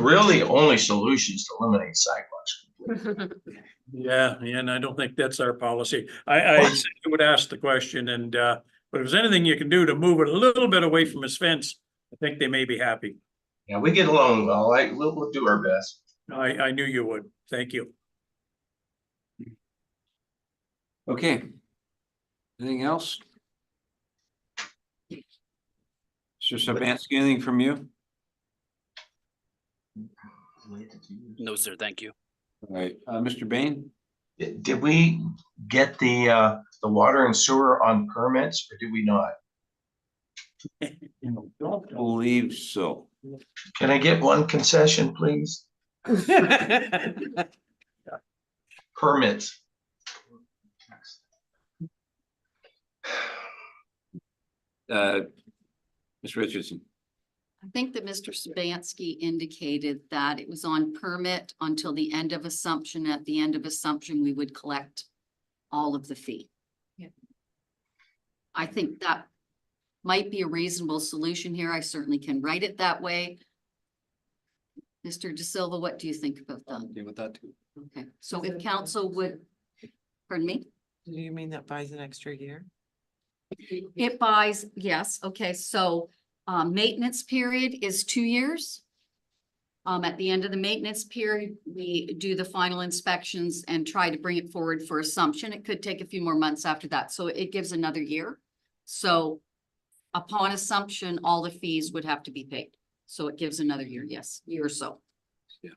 really only solution is to eliminate sidewalks completely. Yeah, and I don't think that's our policy. I would ask the question, and but if there's anything you can do to move it a little bit away from his fence, I think they may be happy. Yeah, we get along well. We'll do our best. I knew you would. Thank you. Okay. Anything else? Mr. Sabansky, anything from you? No, sir, thank you. All right, Mr. Bain? Did we get the water and sewer on permits, or did we not? Don't believe so. Can I get one concession, please? Permits. Ms. Richardson? I think that Mr. Sabansky indicated that it was on permit until the end of assumption. At the end of assumption, we would collect all of the fee. Yeah. I think that might be a reasonable solution here. I certainly can write it that way. Mr. De Silva, what do you think about that? Okay with that too. Okay, so if council would, pardon me? Do you mean that buys an extra year? It buys, yes, okay, so maintenance period is 2 years. At the end of the maintenance period, we do the final inspections and try to bring it forward for assumption. It could take a few more months after that, so it gives another year. So upon assumption, all the fees would have to be paid. So it gives another year, yes, year or so. Yeah.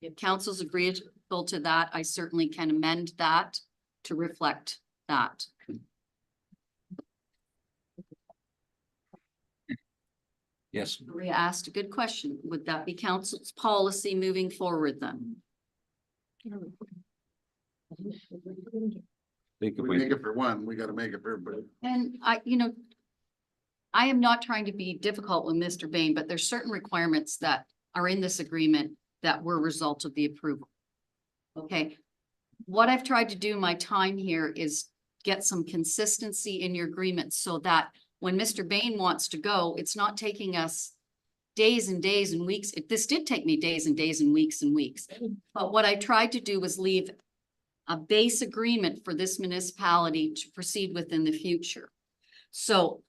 If council's agreeable to that, I certainly can amend that to reflect that. Yes. Maria asked a good question. Would that be council's policy moving forward then? Think if We make it for one, we gotta make it for everybody. And I am not trying to be difficult with Mr. Bain, but there's certain requirements that are in this agreement that were a result of the approval. Okay, what I've tried to do in my time here is get some consistency in your agreement so that when Mr. Bain wants to go, it's not taking us days and days and weeks. This did take me days and days and weeks and weeks. But what I tried to do was leave a base agreement for this municipality to proceed with in the future. So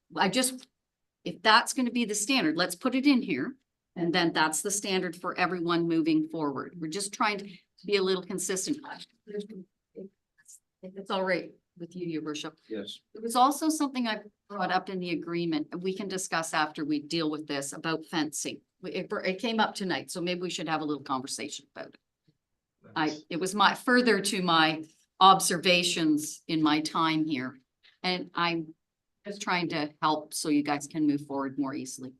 if that's going to be the standard, let's put it in here. And then that's the standard for everyone moving forward. We're just trying to be a little consistent. If it's all right with you, Your Worship. Yes. There was also something I brought up in the agreement, and we can discuss after we deal with this about fencing. It came up tonight, so maybe we should have a little conversation about it. It was further to my observations in my time here. And I'm just trying to help so you guys can move forward more easily.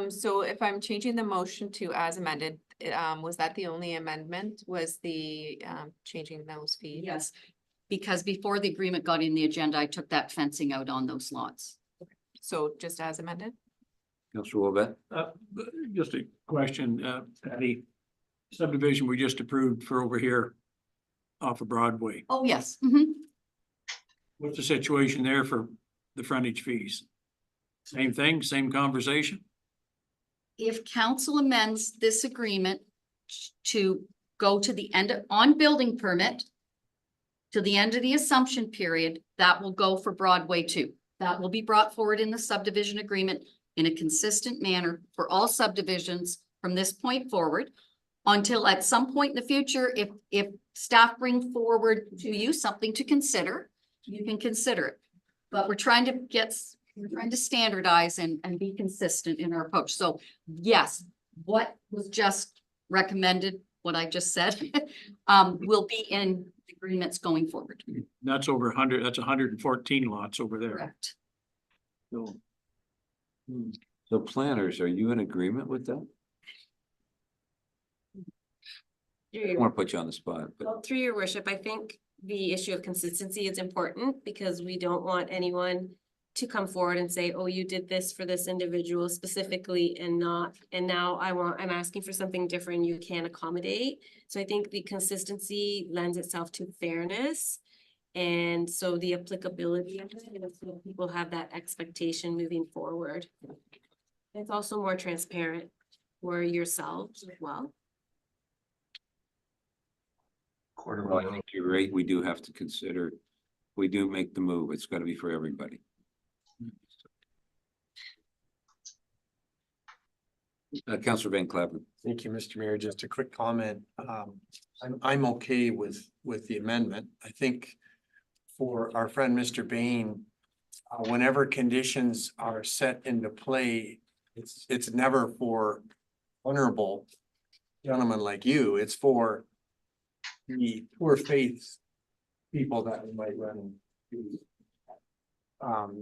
So if I'm changing the motion to as amended, was that the only amendment? Was the, changing those fees? Yes, because before the agreement got in the agenda, I took that fencing out on those lots. So just as amended? Councilor Wobet? Just a question, Patty. Subdivision we just approved for over here off of Broadway. Oh, yes. What's the situation there for the frontage fees? Same thing, same conversation? If council amends this agreement to go to the end on building permit to the end of the assumption period, that will go for Broadway too. That will be brought forward in the subdivision agreement in a consistent manner for all subdivisions from this point forward. Until at some point in the future, if staff bring forward to you something to consider, you can consider it. But we're trying to standardize and be consistent in our approach. So yes, what was just recommended, what I just said, will be in agreements going forward. That's over 100, that's 114 lots over there. Correct. So planners, are you in agreement with that? I don't want to put you on the spot, but Well, through your worship, I think the issue of consistency is important because we don't want anyone to come forward and say, oh, you did this for this individual specifically and not, and now I'm asking for something different, you can't accommodate. So I think the consistency lends itself to fairness. And so the applicability of it, and so people have that expectation moving forward. It's also more transparent for yourselves as well. well, I think you're right. We do have to consider, we do make the move. It's got to be for everybody. Councilor Van Clappen. Thank you, Mr. Mayor. Just a quick comment. I'm okay with the amendment. I think for our friend, Mr. Bain, whenever conditions are set into play, it's never for honorable gentlemen like you. It's for the poor faith people that we might run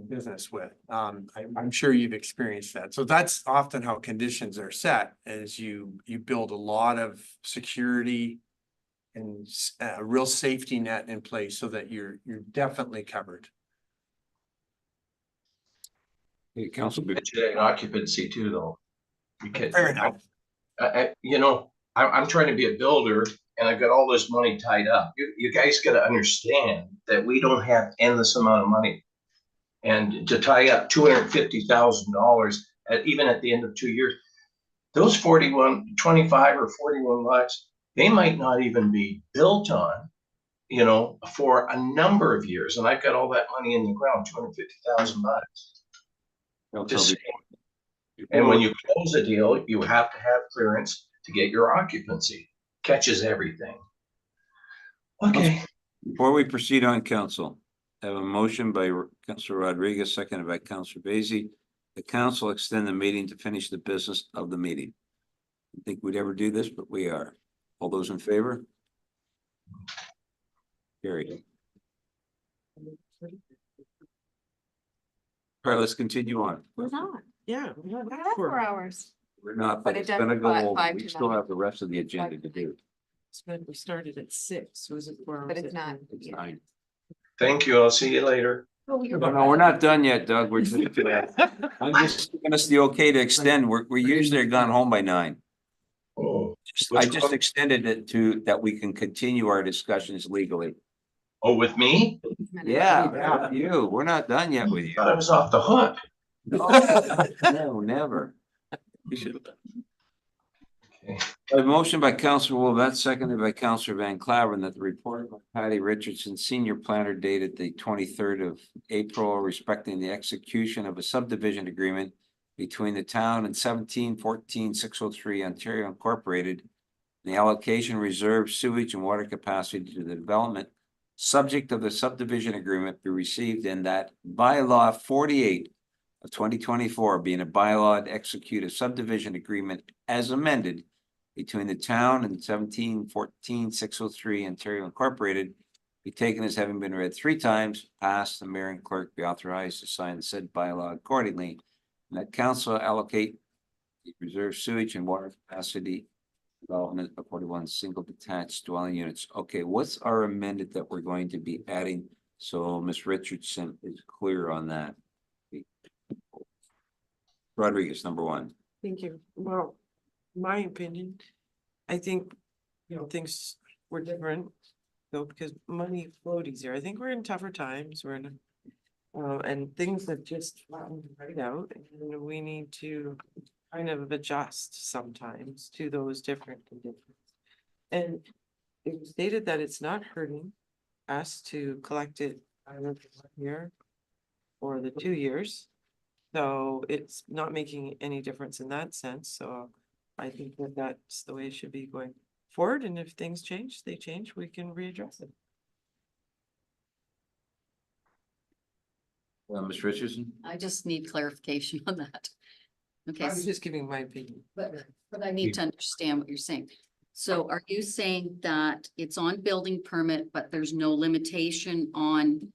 business with. I'm sure you've experienced that. So that's often how conditions are set, as you build a lot of security and a real safety net in place so that you're definitely covered. Hey, Council. Occupancy too, though. Because Fair enough. I'm trying to be a builder and I've got all this money tied up. You guys got to understand that we don't have endless amount of money. And to tie up $250,000 even at the end of 2 years, those 25 or 41 lots, they might not even be built on, for a number of years. And I've got all that money in the ground, $250,000. And when you close a deal, you have to have clearance to get your occupancy. Catches everything. Okay. Before we proceed on council, I have a motion by Councilor Rodriguez, seconded by Councilor Basie. The council extend the meeting to finish the business of the meeting. I think we'd ever do this, but we are. All those in favor? Carried. All right, let's continue on. We're not. Yeah. We're not 4 hours. We're not, But but it it's does gonna go five over. We to still nine. have the rest of the agenda to do. We started at 6, so is it 4 hours? But it's not. It's 9. Thank you. I'll see you later. No, we're not done yet, Doug. We're just, I'm just giving us the okay to extend. We're usually gone home by 9. Oh, I just extended it to that we can continue our discussions legally. oh, with me? Yeah, you, we're not done yet with you. Thought I was off the hook. No, never. You should have done. A motion by Councillor Wolvette, seconded by Councillor Van Claveren, that the report by Patty Richardson, senior planner, dated the 23rd of April, respecting the execution of a subdivision agreement between the town and 1714-603 Ontario Incorporated, the allocation reserve sewage and water capacity to the development subject of the subdivision agreement be received, and that bylaw 48 of 2024 being a bylaw to execute a subdivision agreement as amended between the town and 1714-603 Ontario Incorporated be taken as having been read 3 times, passed, the mayor and clerk be authorized to sign the said bylaw accordingly, and that council allocate the reserve sewage and water capacity development of 41 single detached dwelling units. Okay, what's our amendment that we're going to be adding? So Ms. Richardson is clear on that. Rodriguez, number 1. Thank you. Well, my opinion, I think, things were different. Though, because money flowed easier. I think we're in tougher times. We're in, and things have just flattened right out, and we need to kind of adjust sometimes to those different conditions. And it was stated that it's not hurting us to collect it either for 1 year or the 2 years. So it's not making any difference in that sense. So I think that that's the way it should be going forward. And if things change, they change, we can readdress it. Ms. Richardson? I just need clarification on that. Okay, I was just giving my opinion. but I need to understand what you're saying. So are you saying that it's on building permit, but there's no limitation on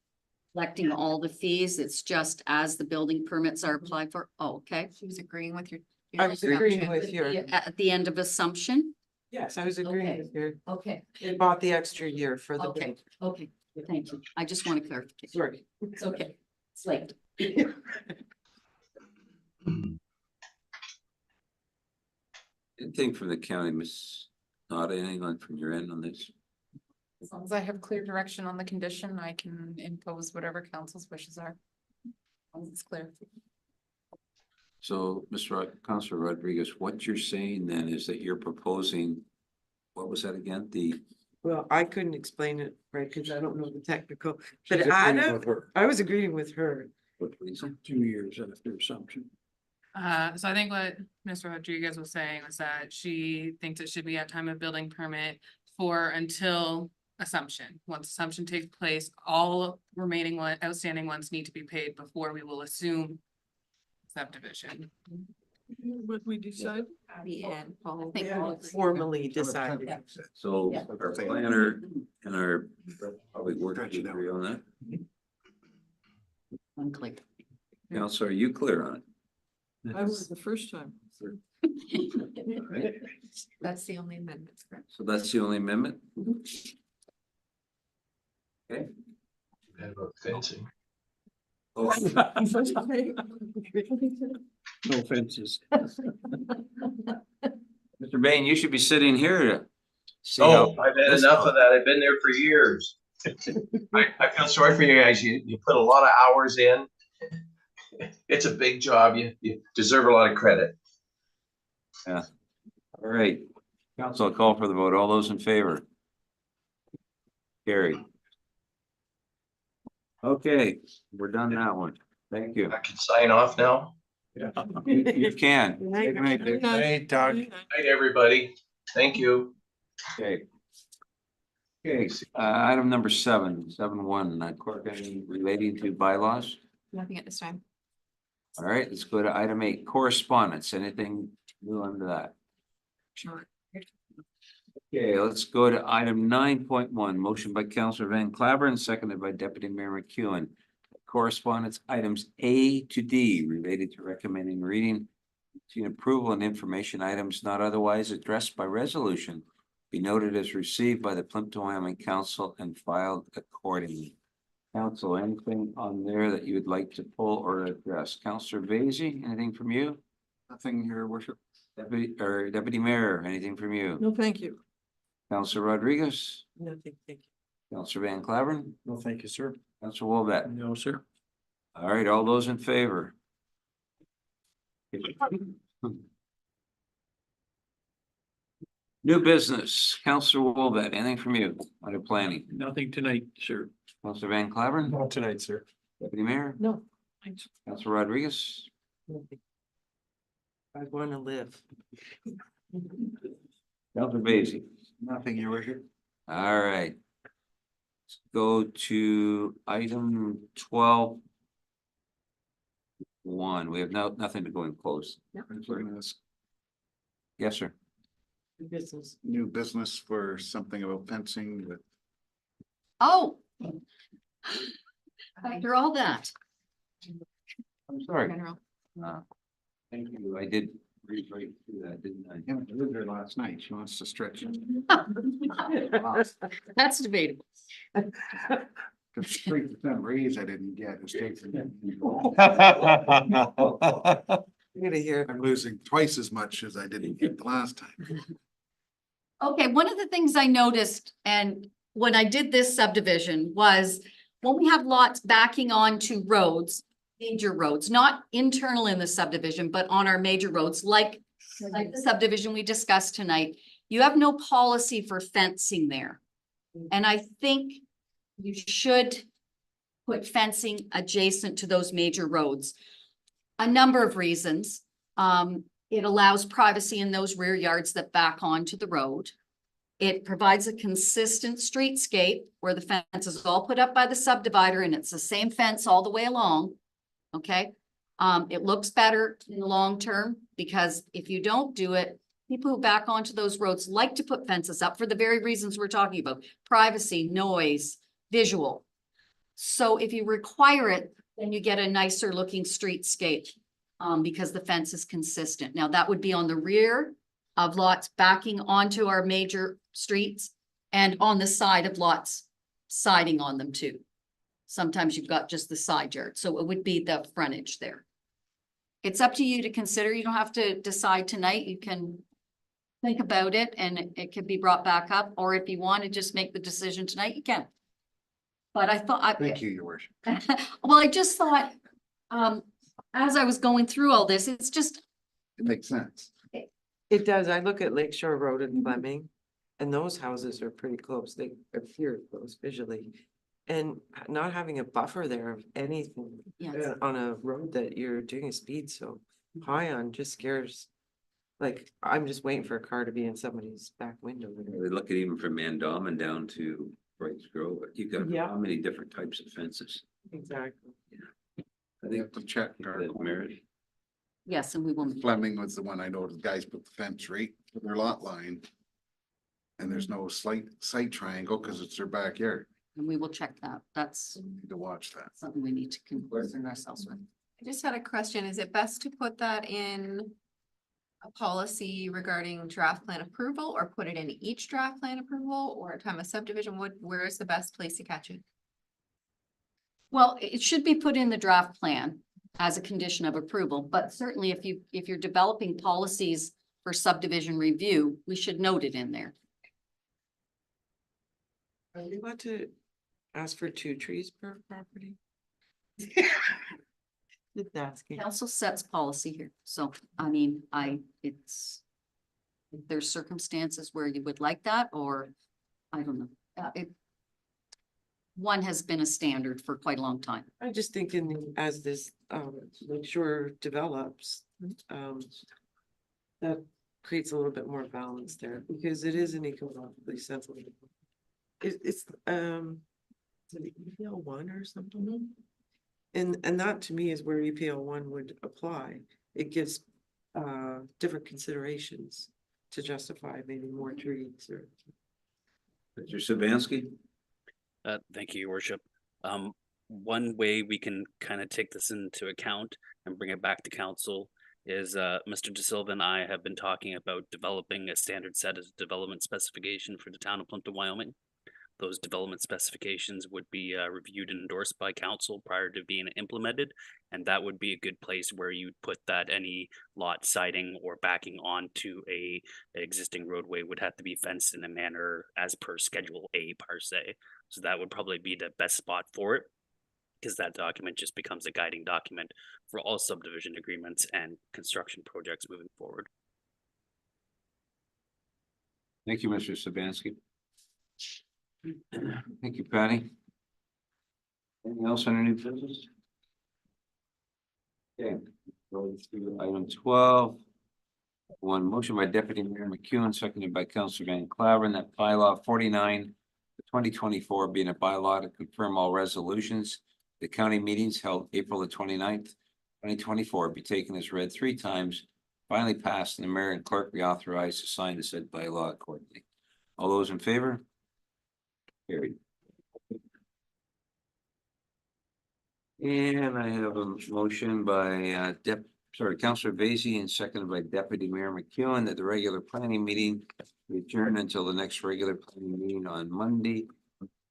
collecting all the fees? It's just as the building permits are applied for? Oh, okay. She was agreeing with your. I was agreeing with your, At the end of assumption? yes, I was agreeing Okay. with your, Okay, it bought the extra year for the. okay, okay. Thank you. I just want to clarify. Sorry. It's okay. It's late. Anything from the county, Miss? Not anything on from your end on this? As long as I have clear direction on the condition, I can impose whatever council's wishes are. As long as it's clear. So, Councilor Rodriguez, what you're saying then is that you're proposing, what was that again? Well, I couldn't explain it, right, because I don't know the technical, She's but agreeing Anna, with her. I was agreeing with her. What reason? 2 years after assumption. So I think what Mr. Rodriguez was saying was that she thinks it should be at time of building permit for until assumption. Once assumption takes place, all remaining outstanding ones need to be paid before we will assume subdivision. What we decide? The end. I think Formally decided. So Yeah. our planner and our probably work to agree on that. unclear. Councilor, are you clear on it? I was the first time. That's the only amendment, correct? So that's the only amendment? Okay. Forgot about fencing. Oh, No offenses. Mr. Bain, you should be sitting here to see Oh, how. I've had this enough goes. of that. I've been there for years. I feel sorry for you guys. You put a lot of hours in. It's a big job. You deserve a lot of credit. Yeah. All right. Council, I'll call for the vote. All those in favor? Carried. Okay, we're done that one. Thank you. I can sign off now. You can. Good night. Good night. Hey, Doug. Good night. Night, everybody. Thank you. Okay. Okay, item number 7.1, relating to bylaws. Nothing at this time. All right, let's go to item 8, correspondence. Anything new under that? Sure. Okay, let's go to item 9.1, motion by Councillor Van Claveren, seconded by Deputy Mayor McEwen. Correspondence items A to D related to recommending reading, approval and information items not otherwise addressed by resolution be noted as received by the Plympton-Wyoming Council and filed accordingly. Council, anything on there that you would like to pull or address? Councillor Vasey, anything from you? Nothing, Your Worship. Deputy Mayor, anything from you? No, thank you. Counselor Rodriguez, Nothing, thank Counselor Van Claveren, No, thank you, sir. Counselor Wolbett. No, sir. All right, all those in favor? New business, Counselor Wolbett, anything from you under planning? Nothing tonight, sir. Counselor Van Claveren, Not tonight, sir. Deputy Mayor, you. No. Thanks. Counselor Rodriguez. Nothing. I wanna live. Counselor Basie. Nothing, your worship. All right. Let's go to item 12. We have nothing to go in close. Yes, sir. Business. New business for something about fencing with. Oh. After all that. I'm sorry. General. Thank you. I did read right through that, didn't I? Yeah, I lived there last night. She wants to stretch it. That's debatable. The 3% raise I didn't get is taken. You're gonna hear. I'm losing twice as much as I didn't get the last time. Okay, one of the things I noticed and when I did this subdivision was when we have lots backing onto roads, major roads, not internal in the subdivision, but on our major roads, like the subdivision we discussed tonight, you have no policy for fencing there. And I think you should put fencing adjacent to those major roads. A number of reasons. It allows privacy in those rear yards that back onto the road. It provides a consistent streetscape where the fence is all put up by the subdivider and it's the same fence all the way along. Okay, it looks better in the long term because if you don't do it, people who back onto those roads like to put fences up for the very reasons we're talking about: privacy, noise, visual. So if you require it, then you get a nicer looking streetscape because the fence is consistent. Now that would be on the rear of lots backing onto our major streets and on the side of lots siding on them too. Sometimes you've got just the side yard, so it would be the frontage there. It's up to you to consider. You don't have to decide tonight. You can think about it and it can be brought back up, or if you want to just make the decision tonight, you can. But I thought. Thank you, your worship. Well, I just thought, as I was going through all this, it's just. It makes sense. It does. I look at Lakeshore Road in Fleming and those houses are pretty close. They appear close visually. And not having a buffer there of anything Yes. on a road that you're doing a speed so high on just scares. Like, I'm just waiting for a car to be in somebody's back window. They look at even from Mandamin down to Brights Grove, you've got Yeah. how many different types of fences? Exactly. I We have to check. that merit. Yes, and we will. Fleming was the one I know the guys put the fence right to their lot line. And there's no sight triangle because it's their backyard. And we will check that. That's Need to watch that. something we need to concern ourselves with. I just had a question. Is it best to put that in a policy regarding draft plan approval or put it in each draft plan approval or a time of subdivision? Where is the best place to catch it? Well, it should be put in the draft plan as a condition of approval, but certainly if you're developing policies for subdivision review, we should note it in there. Are we allowed to ask for 2 trees per property? Just asking. Council sets policy here, so I mean, if there's circumstances where you would like that, or I don't know. One has been a standard for quite a long time. I just thinking as this Lakeshore develops, that creates a little bit more balance there because it is an ecologically sensitive. It's EPL 1 or something. And that to me is where EPL 1 would apply. It gives different considerations to justify maybe more trees or. Mr. Savansky? Thank you, your worship. One way we can kind of take this into account and bring it back to council is Mr. De Silva and I have been talking about developing a standard set of development specification for the town of Plympton-Wyoming. those development specifications would be reviewed and endorsed by council prior to being implemented. And that would be a good place where you'd put that any lot siding or backing onto a existing roadway would have to be fenced in a manner as per Schedule A per se. So that would probably be the best spot for it, because that document just becomes a guiding document for all subdivision agreements and construction projects moving forward. Thank you, Mr. Sabansky. Thank you, Patty. Anything else on any business? Okay, going through item 12. One motion by Deputy Mayor McEwen, seconded by Councilor Van Claveren, that bylaw 49, 2024 being a bylaw to confirm all resolutions. The county meetings held April the 29th, 2024 be taken as read 3 times, finally passed, and the mayor and clerk be authorized to sign the said bylaw accordingly. All those in favor? Carried. And I have a motion by Councilor Vacy and seconded by Deputy Mayor McEwen that the regular planning meeting be adjourned until the next regular planning meeting on Monday,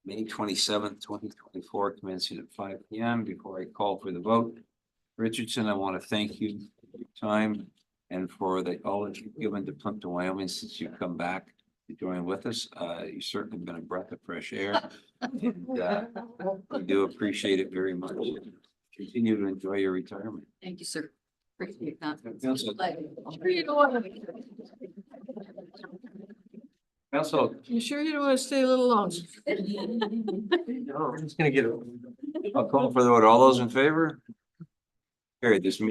May 27th, 2024, commencing at 5 p.m. Before I call for the vote, Richardson, I want to thank you for your time and for all that you've given to Plympton-Wyoming since you've come back to join with us. You've certainly been a breath of fresh air. And, we do appreciate it very much. Continue to enjoy your retirement. Thank you, sir. Appreciate that. Council. You sure you don't want to stay a little longer? I'm just gonna get it. I'll call for the vote. All those in favor? Carried. This meeting